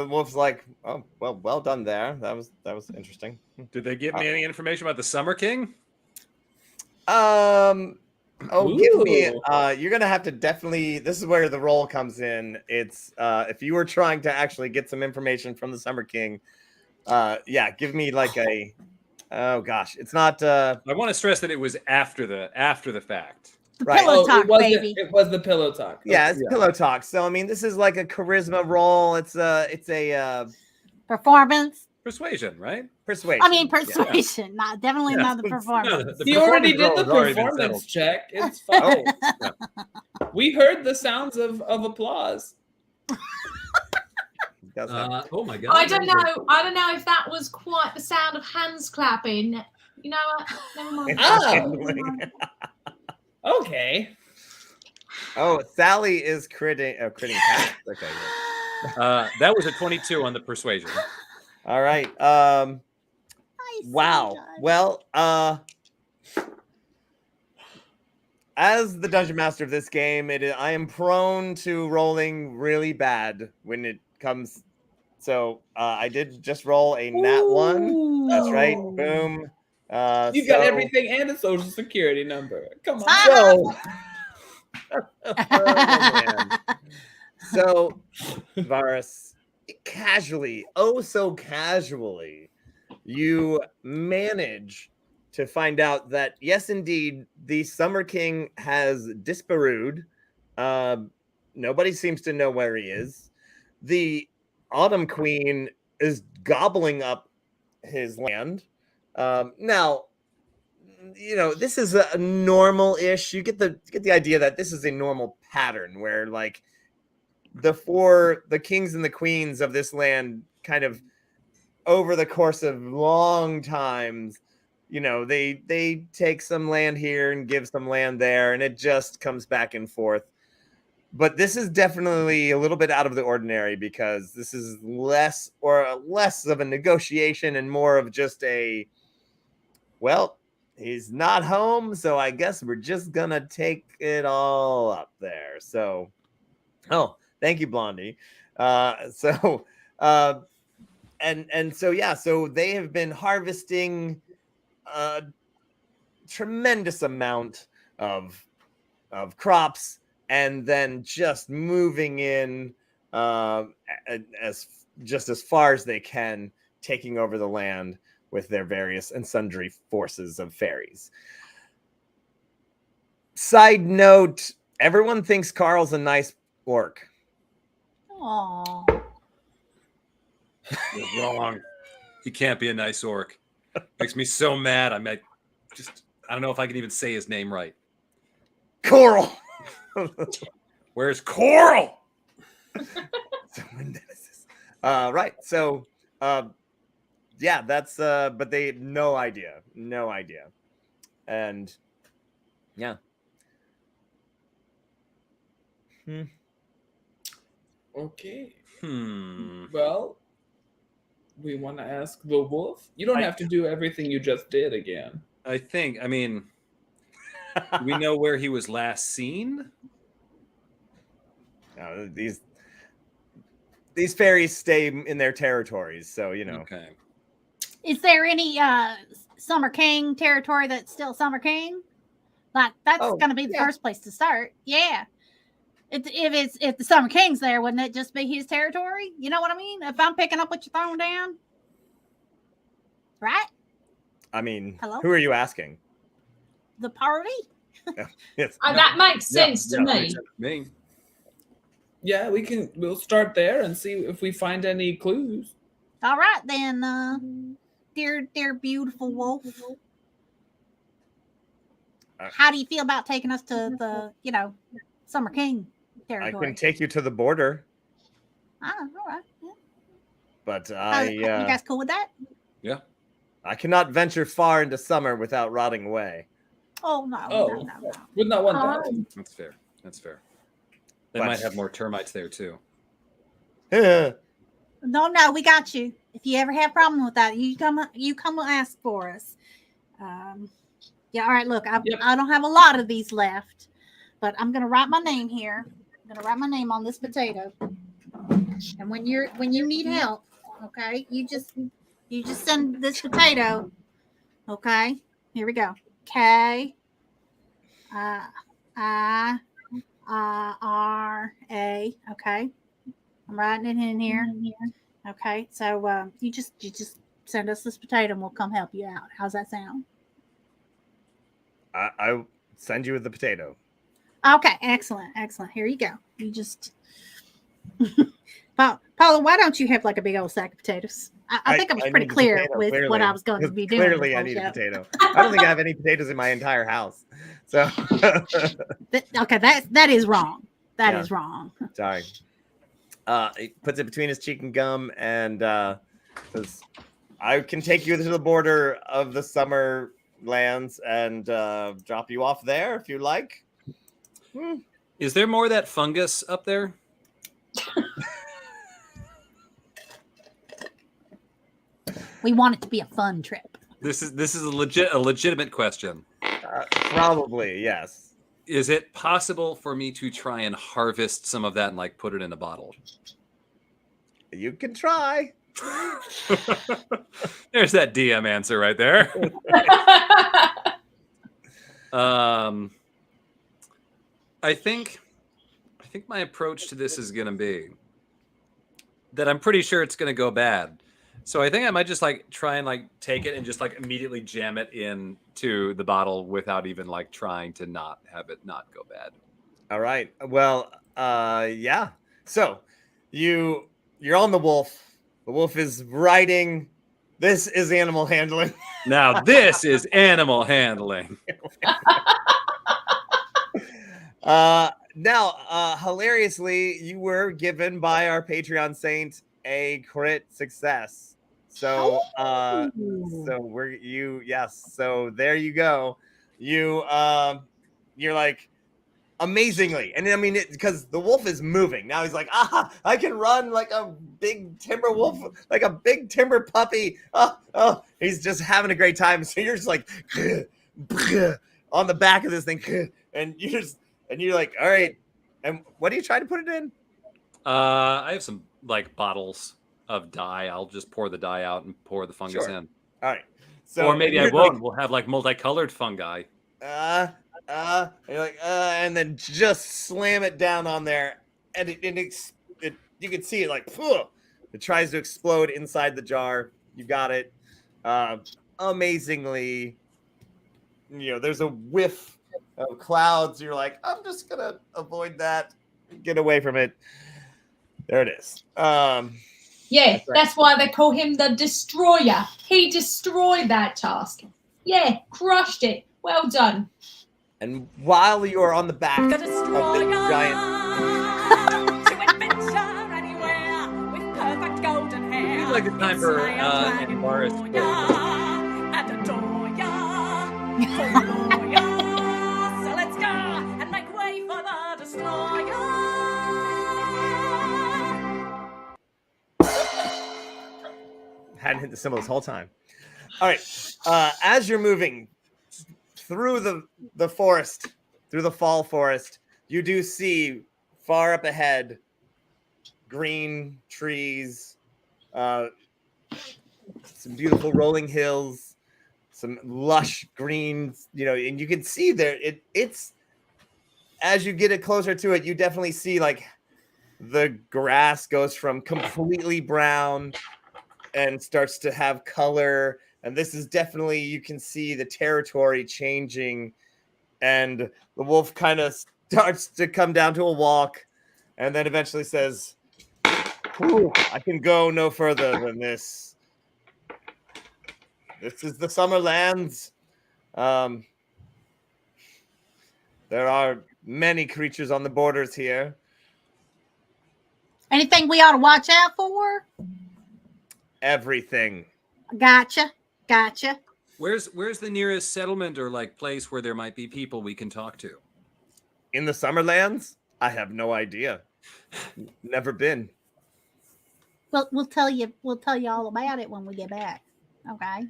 wolf's like, oh well done there. That was interesting. Did they give me any information about the Summer King? Give me. Ooh. You're gonna have to definitely. This is where the role comes in. It's if you were trying to actually get some information from the Summer King. Yeah, give me like a. Oh gosh, it's not. I want to stress that it was after the fact. The Right. pillow Oh, talk, it wasn't. baby. It was the pillow talk. Yeah, Okay. it's pillow talk. So I mean, this is like a charisma role. It's a Performance. Persuasion, right? persuasion. I mean, persuasion. Not definitely Yeah. not the No, performance. He already did the performance role has already been performance settled. check. It's fine. Oh, We heard the sounds of applause. Does have- oh my god! I don't know. I don't know if that was quite the sound of hands clapping. You know what? Never mind. Oh. Okay. Oh, Sally is critting. Oh, critting past. Okay. Yeah. That was a 22 on the persuasion. All right. I see, Wow. John. Well, as the dungeon master of this game, I am prone to rolling really bad when it comes. So I did just roll a nat 1. That's right. Ooh. Boom. You got everything and a social security number. Come on. So, oh, man. So, Varus, casually, oh so casually, you manage to find out that yes, indeed, the Summer King has disparooed. Nobody seems to know where he is. The Autumn Queen is gobbling up his land. Now, you know, this is a normal-ish. You get the idea that this is a normal pattern where like the kings and the queens of this land kind of over the course of long times, you know, they take some land here and give some land there, and it just comes back and forth. But this is definitely a little bit out of the ordinary because this is less of a negotiation and more of just a, well, he's not home, so I guess we're just gonna take it all up there. So, oh, thank you, Blondie. And so yeah, so they have been harvesting a tremendous amount of crops and then just moving in as far as they can, taking over the land with their various and sundry forces of fairies. Side note, everyone thinks Carl's a nice orc. Aw. You're wrong. He can't be a nice orc. Makes me so mad. I don't know if I can even say his name right. Coral. Where's Coral? Right. So, yeah, that's but they no idea, and yeah. Okay. Hmm. Well, we want to ask the wolf. You don't have to do everything you just did again. I mean, we know where he was last seen. These fairies stay in their territories, so you know. Okay. Is there any Summer King territory that's still Summer King? Like that's going to be the first place to start. Yeah. If the Summer King's there, wouldn't it just be his territory? You know what I mean? If I'm picking up what you're throwing down, right? I mean, Hello? who are you asking? The party. Yes. That makes sense to me. Me. Yeah, we'll start there and see if we find any clues. All right then, dear beautiful wolf. How do you feel about taking us to the Summer King I territory? can take you to the border, All right. Yeah. but You I guys cool with that? Yeah. I cannot venture far into summer without rotting away. Oh no, Oh. no. Would not want that. That's fair. That's fair. They But- might have more termites there too. No, we got you. If you ever have problem with that, you come and ask for us. Yeah, all right. Look, I don't have a lot of these left, but I'm gonna write my name here. I'm gonna write my name on this potato. And when you need help, okay, you just send this potato. Okay, here we go. K I-R-A. Okay. I'm writing it in here. Okay. So you just send us this potato and we'll come help you out. How's that sound? I send you the potato. Okay. Excellent. Here you go. You just Paula, why don't you have like a big old sack of potatoes? I think I was pretty clear potato, with clearly. what I was going to be doing. Clearly, I need a potato. I don't think I have any potatoes in my entire house. So, okay, that is wrong. That Yeah. is wrong. Sorry. He puts it between his cheek and gum and says, I can take you to the border of the summer lands and drop you off there if you like. Is there more of that fungus up there? We want it to be a fun trip. This is a legitimate question. Probably, yes. Is it possible for me to try and harvest some of that and like put it in a bottle? You can try. There's that DM answer right there. I think my approach to this is going to be that I'm pretty sure it's going to go bad. So I think I might just like try and like take it and just like immediately jam it into the bottle without even like trying to not have it not go bad. All right. Well, yeah. So you're on the wolf. The wolf is riding. This is animal handling. Now this is animal handling. Now, hilariously, you were given by our Patreon saint a crit success. So, so So there you go. You're like amazingly, and I mean, because the wolf is moving now. He's like, I can run like a big timber wolf, like a big timber puppy. He's just having a great time. So you're just like on the back of this thing, and you're like, all right. And what are you trying to put it in? I have some like bottles of dye. I'll just pour the dye out and pour the fungus in. All right. So or maybe I won't. We'll have like multicolored fungi. You're like, and then just slam it down on there, and you can see it like, it tries to explode inside the jar. You got it. Amazingly, there's a whiff of clouds. You're like, I'm just gonna avoid that, get away from it. There it is. Yeah, that's why they call him the Destroyer. He destroyed that task. Yeah, crushed it. Well done. And while you are on the back of The the destroyer giant, to adventure anywhere with perfect golden hair. Seems like it's time for Dragon Boris. warrior and adore ya. So let's go and make way for the destroyer. hadn't hit the symbol this whole time. All right. As you're moving through the forest, through the fall forest, you do see far up ahead green trees, some beautiful rolling hills, some lush greens, and you can see there it's as you get it closer to it, you definitely see like the grass goes from completely brown and starts to have color. And this is definitely, you can see the territory changing, and the wolf kind of starts to come down to a walk and then eventually says, I can go no further than this. This is the summer lands. There are many creatures on the borders here. Anything we ought to watch out for? Everything. Gotcha. Where's the nearest settlement or like place where there might be people we can talk to? In the Summerlands? I have no idea. Never been. Well, we'll tell you all about it when we get back. Okay.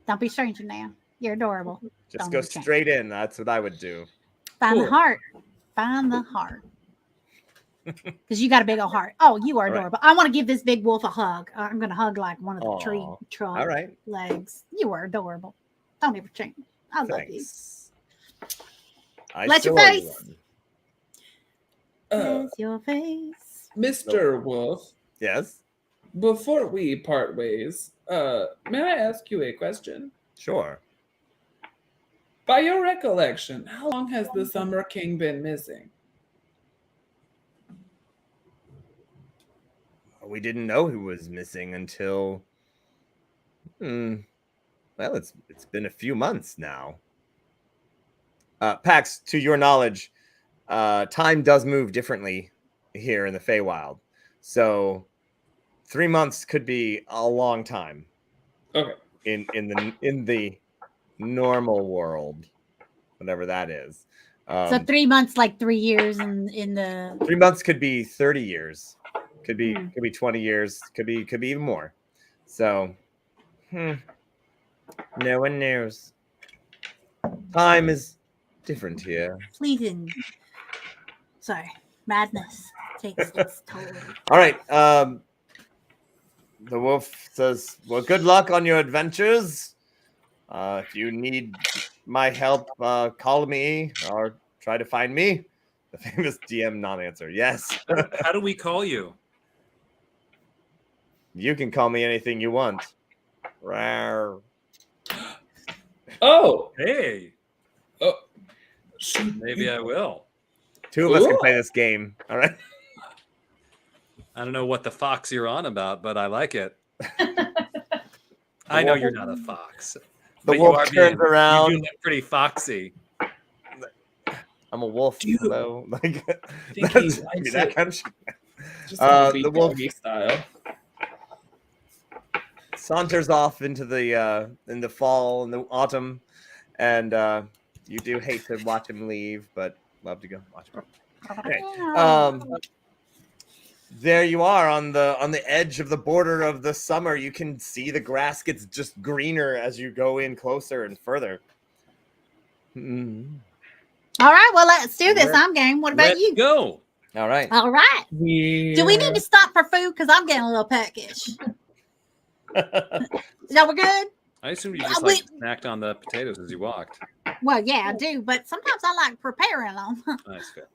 Don't be a stranger now. You're adorable. Just Don't go be a straight in. That's what I would do. Find Cool. the heart. Find the heart. Because you got a big old heart. Oh, you are All right. adorable. I want to give this big wolf a hug. I'm going to hug like one of the tree Aw. trunk All right. legs. You are adorable. Don't ever change. I love you. Thanks. I Bless your still owe you face. one. Bless your face. Mr. Wolf, Yes, before we part ways, may I ask you a question? sure. By your recollection, how long has the Summer King been missing? We didn't know who was missing until well, it's been a few months now. Pax, to your knowledge, time does move differently here in the Feywild. So 3 months could be a long time Okay. in the normal world, whatever that is. So 3 months, like 3 years in the. 3 months could be 30 years. Could be 20 years. Could be even more. So no one knows. Time is different here. Fleeting. Sorry, madness takes its toll. All right. The wolf says, "Well, good luck on your adventures. If you need my help, call me or try to find me." The famous DM non-answer. Yes. How do we call you? You can call me anything you want. Rawr. Oh, Hey, shoot. maybe I will. Two of us can Ooh. play this game. All right. I don't know what the fox you're on about, but I like it. I know you're not a fox. The but wolf you are turns You around. do look pretty foxy. I'm a wolf, Do you though. Like think that's- he likes that it? kind of shit. Just like the wolf- doggy style. saunters off into the in the fall and the autumn, and you do hate to watch him leave, but love to go watch him. Okay. There you are on the edge of the border of the summer. You can see the grass gets just greener as you go in closer and further. All right, well, let's do this. I'm game. What about Let's you? go. All right. All right. Yeah. Do we need to stop for food? Because I'm getting a little peckish. No, we're good? I assume you just Wait. snacked on the potatoes as you walked. Well, yeah, I do, but sometimes I like preparing them. That's good.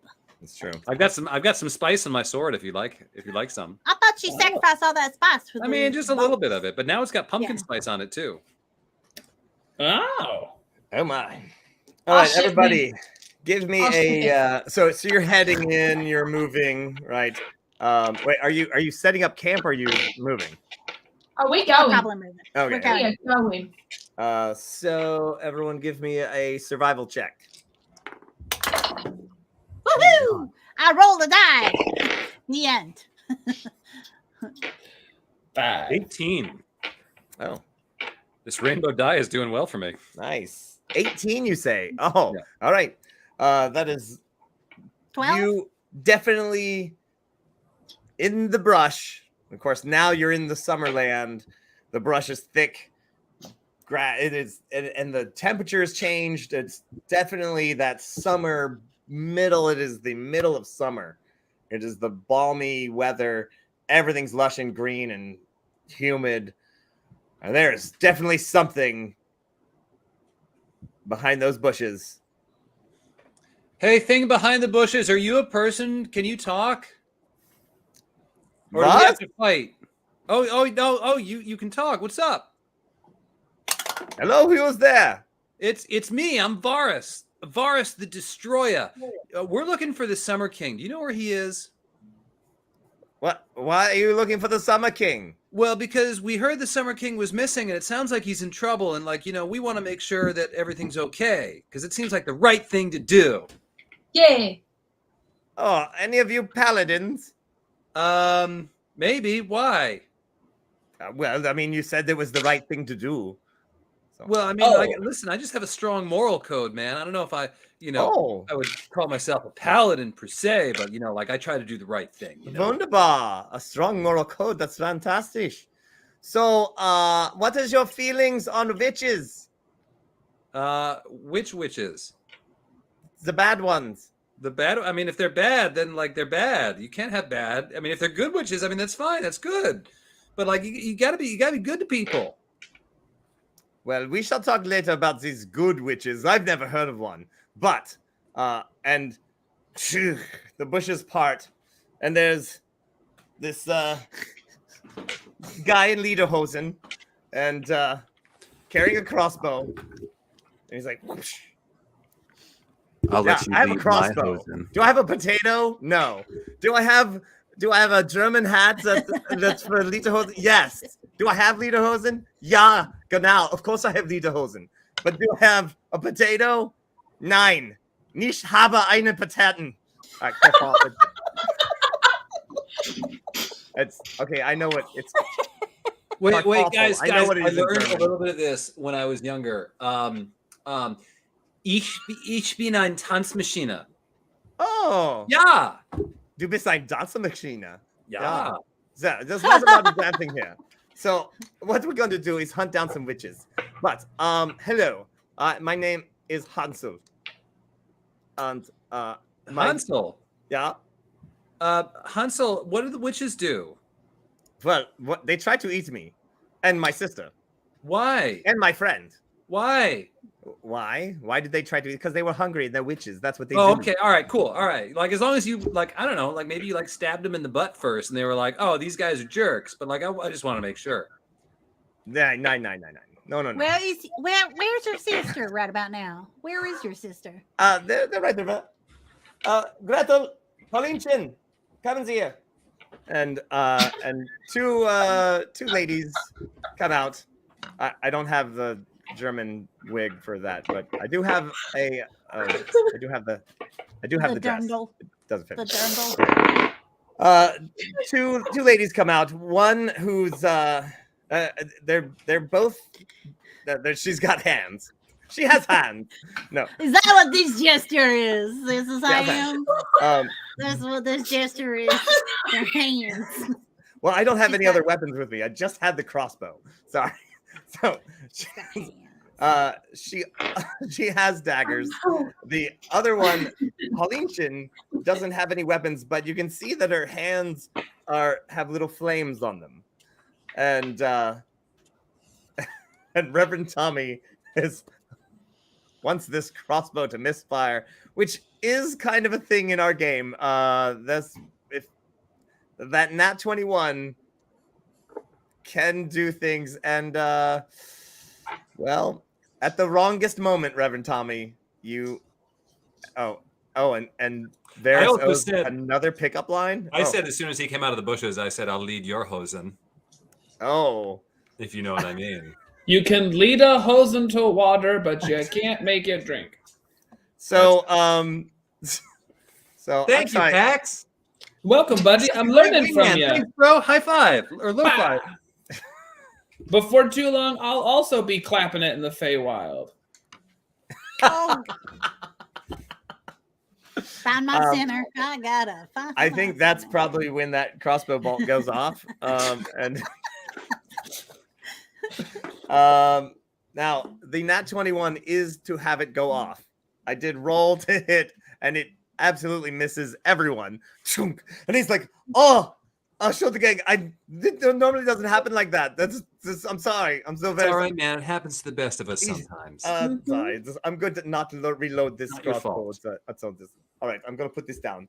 That's true. I've got some spice in my sword if you'd like some. I thought you sacrificed all that spice for I mean, just a little bit of it, but now it's got pumpkin Yeah. spice on it too. Oh. Oh my. All right, shit, everybody. Give me Oh, shit. a so you're heading in, you're moving, right? Wait, are you setting up camp or are you moving? Are we We're going? probably moving. Okay. We're going. We are going. So everyone give me a survival check. Woohoo! I rolled a die. The end. 5. 18. Oh, This rainbow die is doing well for me. nice. 18, you say? Oh, Yeah. all right. That is 12. you definitely in the brush. Of course, now you're in the Summerland. The brush is thick. It is, and the temperature has changed. It's definitely that summer middle. It is the middle of summer. It is the balmy weather. Everything's lush and green and humid. And there's definitely something behind those bushes. Hey, thing behind the bushes, are you a person? Can you talk? Or do we What? have to fight? Oh, you can talk. What's up? Hello, who was there? It's me. I'm Varus. Varus the Destroyer. We're looking for the Summer King. Do you know where he is? What? Why are you looking for the Summer King? Well, because we heard the Summer King was missing, and it sounds like he's in trouble. And we want to make sure that everything's okay, because it seems like the right thing to do. Yeah. Oh, any of you paladins? Maybe. Why? Well, I mean, you said it was the right thing to do. So. Well, I mean, Oh. listen, I just have a strong moral code, man. I don't know if I would call myself a paladin per se, but I try to do the right thing. Wunderbar. A strong moral code. That's fantastic. So, what is your feelings on witches? Which witches? The bad ones. The bad. I mean, if they're bad, then they're bad. You can't have bad. I mean, if they're good witches, I mean that's fine. That's good. But you gotta be good to people. Well, we shall talk later about these good witches. I've never heard of one. But, and phew, the bushes part, and there's this guy in lederhosen and carrying a crossbow. And he's like, whoosh. I'll Yeah, let you I have a lead my crossbow. hosen. Do I have a potato? No. Do I have a German hat that's for lederhosen? Yes. Do I have lederhosen? Ja, genau. Of course I have lederhosen. But do I have a potato? Nein. Nicht habe eine Pataten. All right, cut off it. It's okay. I know what it's. Wait, awful. guys, I know what it I is in learned a German. little bit of this when I was younger. Ich bin ein Tanzmaschine. Oh. Ja. Du bist ein Dancemaschine. Ja. So, there's lots about dancing here. So what we're going to do is hunt down some witches. But hello, my name is Hansel. And Hansel. Yeah. Hansel, what do the witches do? Well, what they tried to eat me, and my sister, Why? and my friend. Why? Why? Why did they try to? Because they were hungry. They're witches. That's what they Oh, do. okay. All right, cool. All right. Like, as long as you, like, I don't know, like, maybe you, like, stabbed them in the butt first, and they were like, oh, these guys are jerks. But, like, I just want to make sure. No. Where's your sister right about now? Where is your sister? They're right there. Gretel, Paulinchen, come and see here. And two ladies come out. I don't have the German wig for that, but I do have a I do have the dress. dirndl. It doesn't fit. The dirndl. Two ladies come out. One who's they're both she's got hands. She has hands. No. Is that what this gesture is? This is I Yeah, am. That's what this gesture is. Their hands. Well, I don't have She's any got- other weapons with me. I just had the crossbow. Sorry. So she has daggers. The other one, Paulinchen, doesn't have any weapons, but you can see that her hands have little flames on them. And and Reverend Tommy wants this crossbow to misfire, which is kind of a thing in our game. If that nat 21 can do things, and well, at the wrongest moment, Reverend Tommy, you and there's also said- another pickup line. I said as soon as he came out of the bushes, I said, I'll lead your hosen, Oh, if you know what I mean. You can lead a hosen to water, but you can't make it drink. so so Thank you, sorry. Pax. Welcome, buddy. I'm learning from you. Thanks, bro. High five or low five. Before too long, I'll also be clapping it in the Feywild. Oh. Find my center. I gotta find. I my think that's center. probably when that crossbow bolt goes off. And now the nat 21 is to have it go off. I did roll to hit, and it absolutely misses everyone. Chunk. And he's like, "Oh, I'll show the gang. It normally doesn't happen like that. I'm sorry. I'm so It's very all right, man. It happens to the best of us sometimes. sorry. I'm going to not reload this Not your crossbow. fault. All right, I'm going to put this down.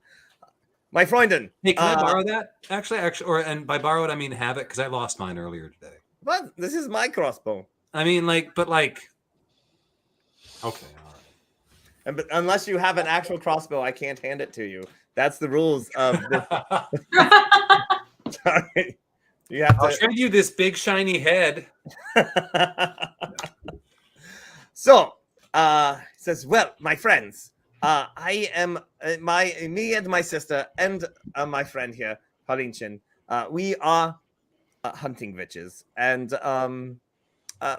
My Freunden. Hey, can I borrow that? Actually, and by borrow it, I mean have it, because I lost mine earlier today. What? This is my crossbow. I mean, okay, all right. But unless you have an actual crossbow, I can't hand it to you. That's the rules of this. Sorry. You have I'll to. trade you this big shiny head. So, says, well, my friends, I am me and my sister and my friend here, Paulinchen. We are hunting witches, and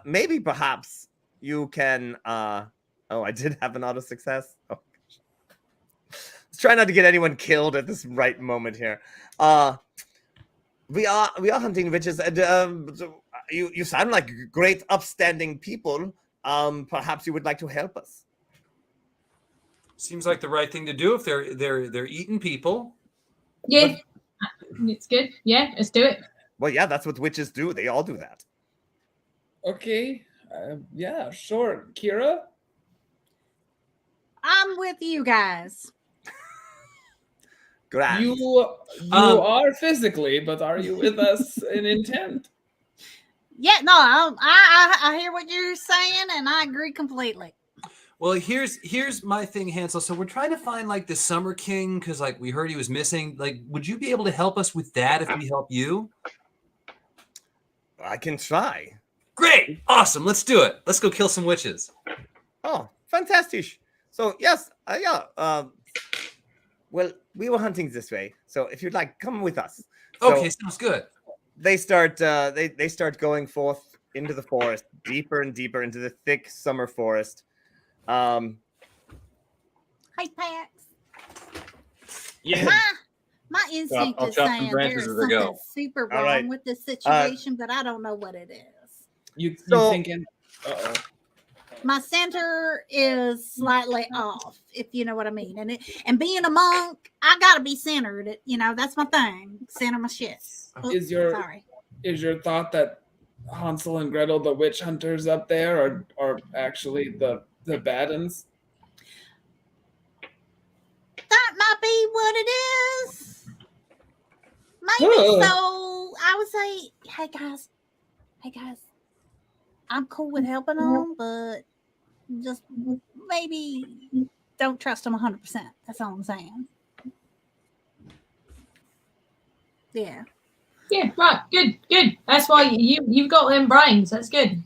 maybe perhaps you can. I did have an auto success. Oh, gosh. Let's try not to get anyone killed at this right moment here. We are hunting witches, and so you sound like great, upstanding people. Perhaps you would like to help us. Seems like the right thing to do if they're eating people. Yeah, it's good. Yeah, let's do it. Well, yeah, that's what witches do. They all do that. Okay. Yeah, sure. Kira? I'm with you guys. Grand. You are physically, but are you with us in intent? Yeah, no, I hear what you're saying, and I agree completely. Well, here's my thing, Hansel. So we're trying to find like the Summer King because like we heard he was missing. Like, would you be able to help us with that if we help you? I can try. Great, awesome. Let's do it. Let's go kill some witches. Oh, fantastic. So yes, well, we were hunting this way. So if you'd like, come with us. So Okay, sounds good. they start they start going forth into the forest, deeper and deeper into the thick summer forest. Hey, Pax. Yeah. My instinct I'll is chop some saying branches there's as I go. something super All wrong right. with this situation, but I don't know what it is. You So- thinking? Uh-oh. My center is slightly off, if you know what I mean. And being a monk, I gotta be centered. That's my thing. Center my shit. Is your Sorry. thought that Hansel and Gretel, the witch hunters up there, are actually the bad uns? That might be what it is. Maybe so. I would say, hey guys, I'm cool with helping them, but just maybe don't trust them 100%. That's all I'm saying. Yeah. Yeah, right. Good. That's why you've got them brains. That's good.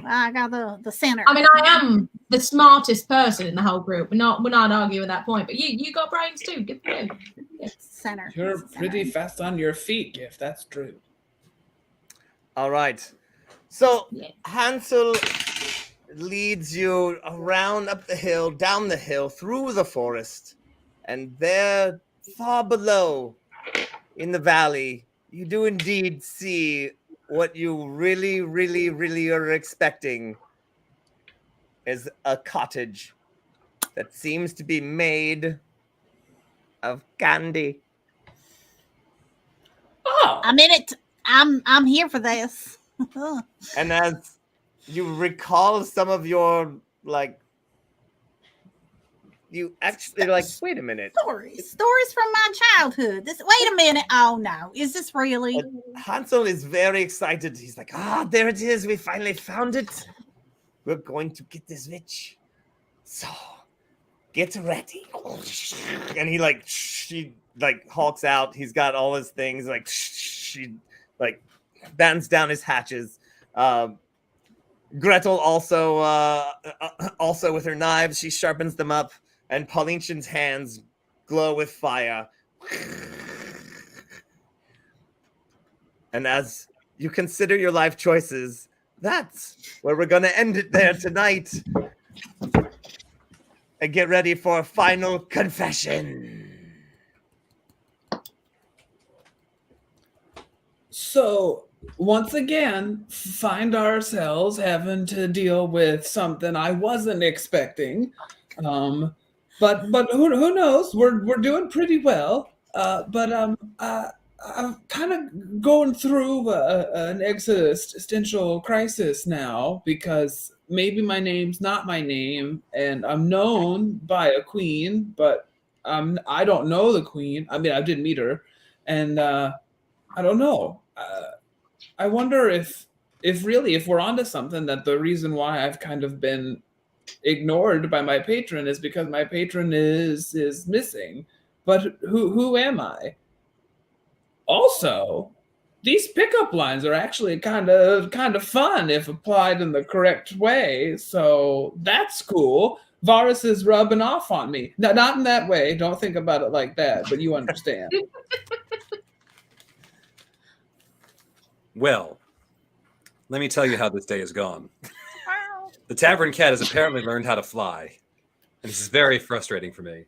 I got the center. I mean, I am the smartest person in the whole group. We're not arguing that point, but you got brains too. Good for you. Yeah. Center. You're Center. pretty fast on your feet, if that's true. All right. So Yeah. Hansel leads you around up the hill, down the hill, through the forest, and there, far below, in the valley, you do indeed see what you really, really, really are expecting is a cottage that seems to be made of candy. Oh, I'm in it. I'm here for this. And as you recall some of your, you actually wait a minute. Stories from my childhood. Wait a minute. Oh no, is this really? Hansel is very excited. He's like, there it is. We finally found it. We're going to get this witch. So get ready. And she hulks out. He's got all his things. She battens down his hatches. Gretel also with her knives, she sharpens them up, and Paulinchen's hands glow with fire. And as you consider your life choices, that's where we're going to end it there tonight. And get ready for a final confession. so once again, find ourselves having to deal with something I wasn't expecting. But who knows? We're doing pretty well. I'm kind of going through an existential crisis now because maybe my name's not my name, and I'm known by a queen, but I don't know the queen. I mean, I did meet her, and I don't know. I wonder if we're onto something, that the reason why I've kind of been ignored by my patron is because my patron is missing. But who am I? Also, these pickup lines are actually kind of fun if applied in the correct way. So that's cool. Varus is rubbing off on me. No, not in that way. Don't think about it like that, but you understand. Well, let me tell you how this day has gone. The tavern cat has apparently learned how to fly, and this is very frustrating for me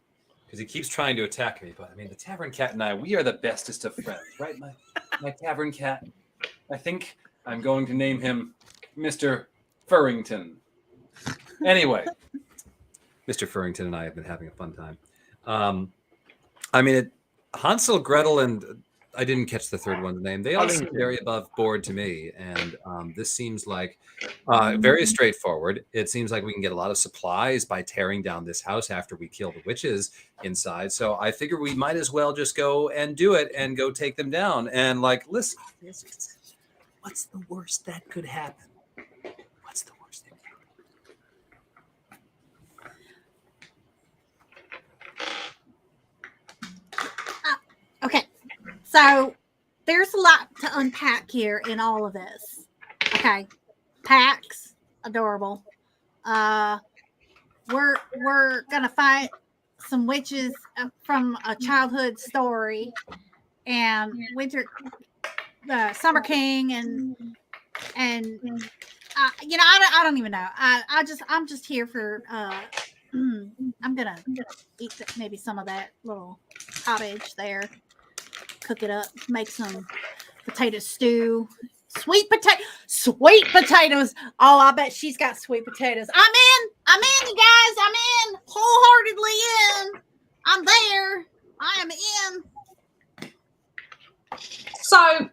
because he keeps trying to attack me. But I mean, the tavern cat and we are the bestest of friends, right? My tavern cat. I think I'm going to name him Mr. Furrington. Anyway, Mr. Furrington and I have been having a fun time. Hansel, Gretel, and I didn't catch the third one's name. They all seem Arlington. very above board to me, and this seems like very straightforward. It seems like we can get a lot of supplies by tearing down this house after we kill the witches inside. So I figure we might as well just go and do it and go take them down. And like, listen, what's the worst that could happen? What's the worst that could happen? Okay, so there's a lot to unpack here in all of this. Okay, Pax, adorable. We're gonna find some witches from a childhood story, and the Summer King, and you know, I don't even know. I'm just here for. I'm gonna eat maybe some of that little cottage there. Cook it up, make some potato stew, sweet potatoes. Oh, I bet she's got sweet potatoes. I'm in, you guys. I'm in, wholeheartedly in. I'm there. I am in. So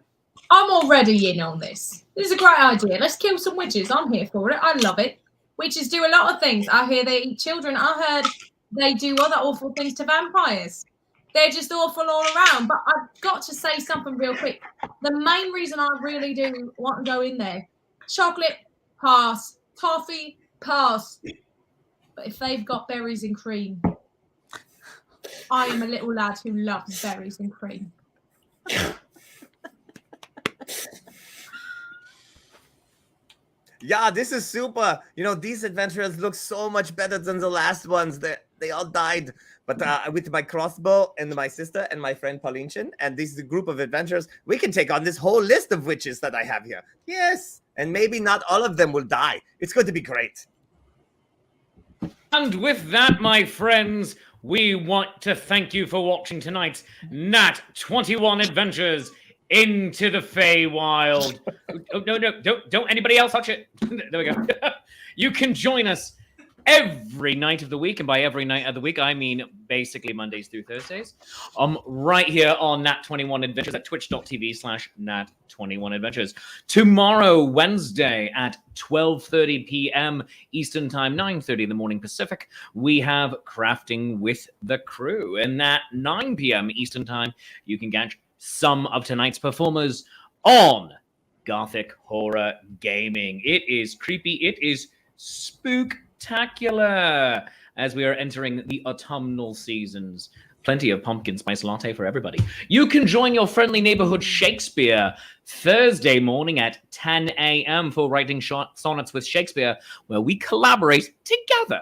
I'm already in on this. This is a great idea. Let's kill some witches. I'm here for it. I love it. Witches do a lot of things. I hear they eat children. I heard they do other awful things to vampires. They're just awful all around. But I've got to say something real quick. The main reason I really do want to go in there, chocolate, pass. Toffee, pass. But if they've got berries and cream, I am a little lad who loves berries and cream. Yeah, this is super. You know, these adventurers look so much better than the last ones. They all died. But with my crossbow and my sister and my friend Paulinchin, and this is a group of adventurers, we can take on this whole list of witches that I have here. Yes. And maybe not all of them will die. It's going to be great. And with that, my friends, we want to thank you for watching tonight's Nat 21 Adventures into the Feywild. Oh, no, don't anybody else touch it. There we go. You can join us every night of the week, and by every night of the week, I mean basically Mondays through Thursdays, right here on Nat 21 Adventures at twitch.tv/Nat21 Adventures. Tomorrow, Wednesday at 12:30 p.m. Eastern Time, 9:30 in the morning Pacific, we have Crafting with the Crew. And at 9 p.m. Eastern Time, you can catch some of tonight's performers on Gothic Horror Gaming. It is creepy. It is spooktacular as we are entering the autumnal seasons. Plenty of pumpkin spice latte for everybody. You can join your friendly neighborhood Shakespeare Thursday morning at 10 a.m. for writing sonnets with Shakespeare, where we collaborate together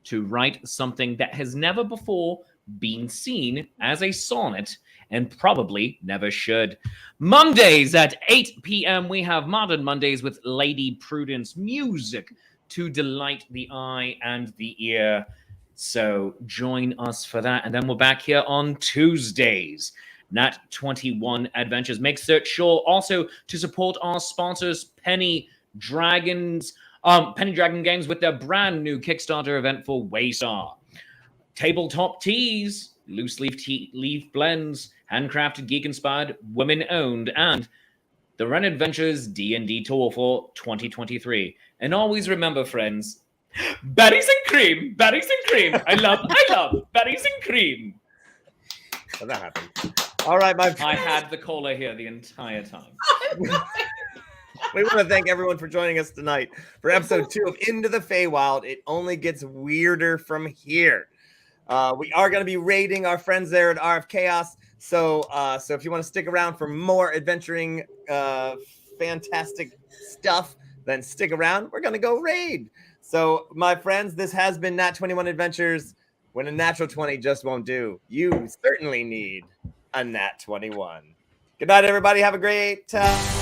to write something that has never before been seen as a sonnet and probably never should. Mondays at 8 p.m. we have Modern Mondays with Lady Prudence, music to delight the eye and the ear. So join us for that. And then we're back here on Tuesdays, Nat 21 Adventures. Make sure also to support our sponsors, Penny Dragon Games, with their brand new Kickstarter event for Waystar. Tabletop Teas, loose leaf blends, handcrafted, geek-inspired, women-owned, and the Ren Adventures D&D Tour for 2023. And always remember, friends, berries and cream, berries and cream. I love berries and cream. Well, that happened. All right, my friends. I had the cola here the entire time. We want to thank everyone for joining us tonight for episode 2 of Into the Feywild. It only gets weirder from here. We are going to be raiding our friends there at RF Chaos. So if you want to stick around for more adventuring, fantastic stuff, then stick around. We're going to go raid. So, my friends, this has been Nat 21 Adventures. When a natural 20 just won't do, you certainly need a Nat 21. Good night, everybody. Have a great time.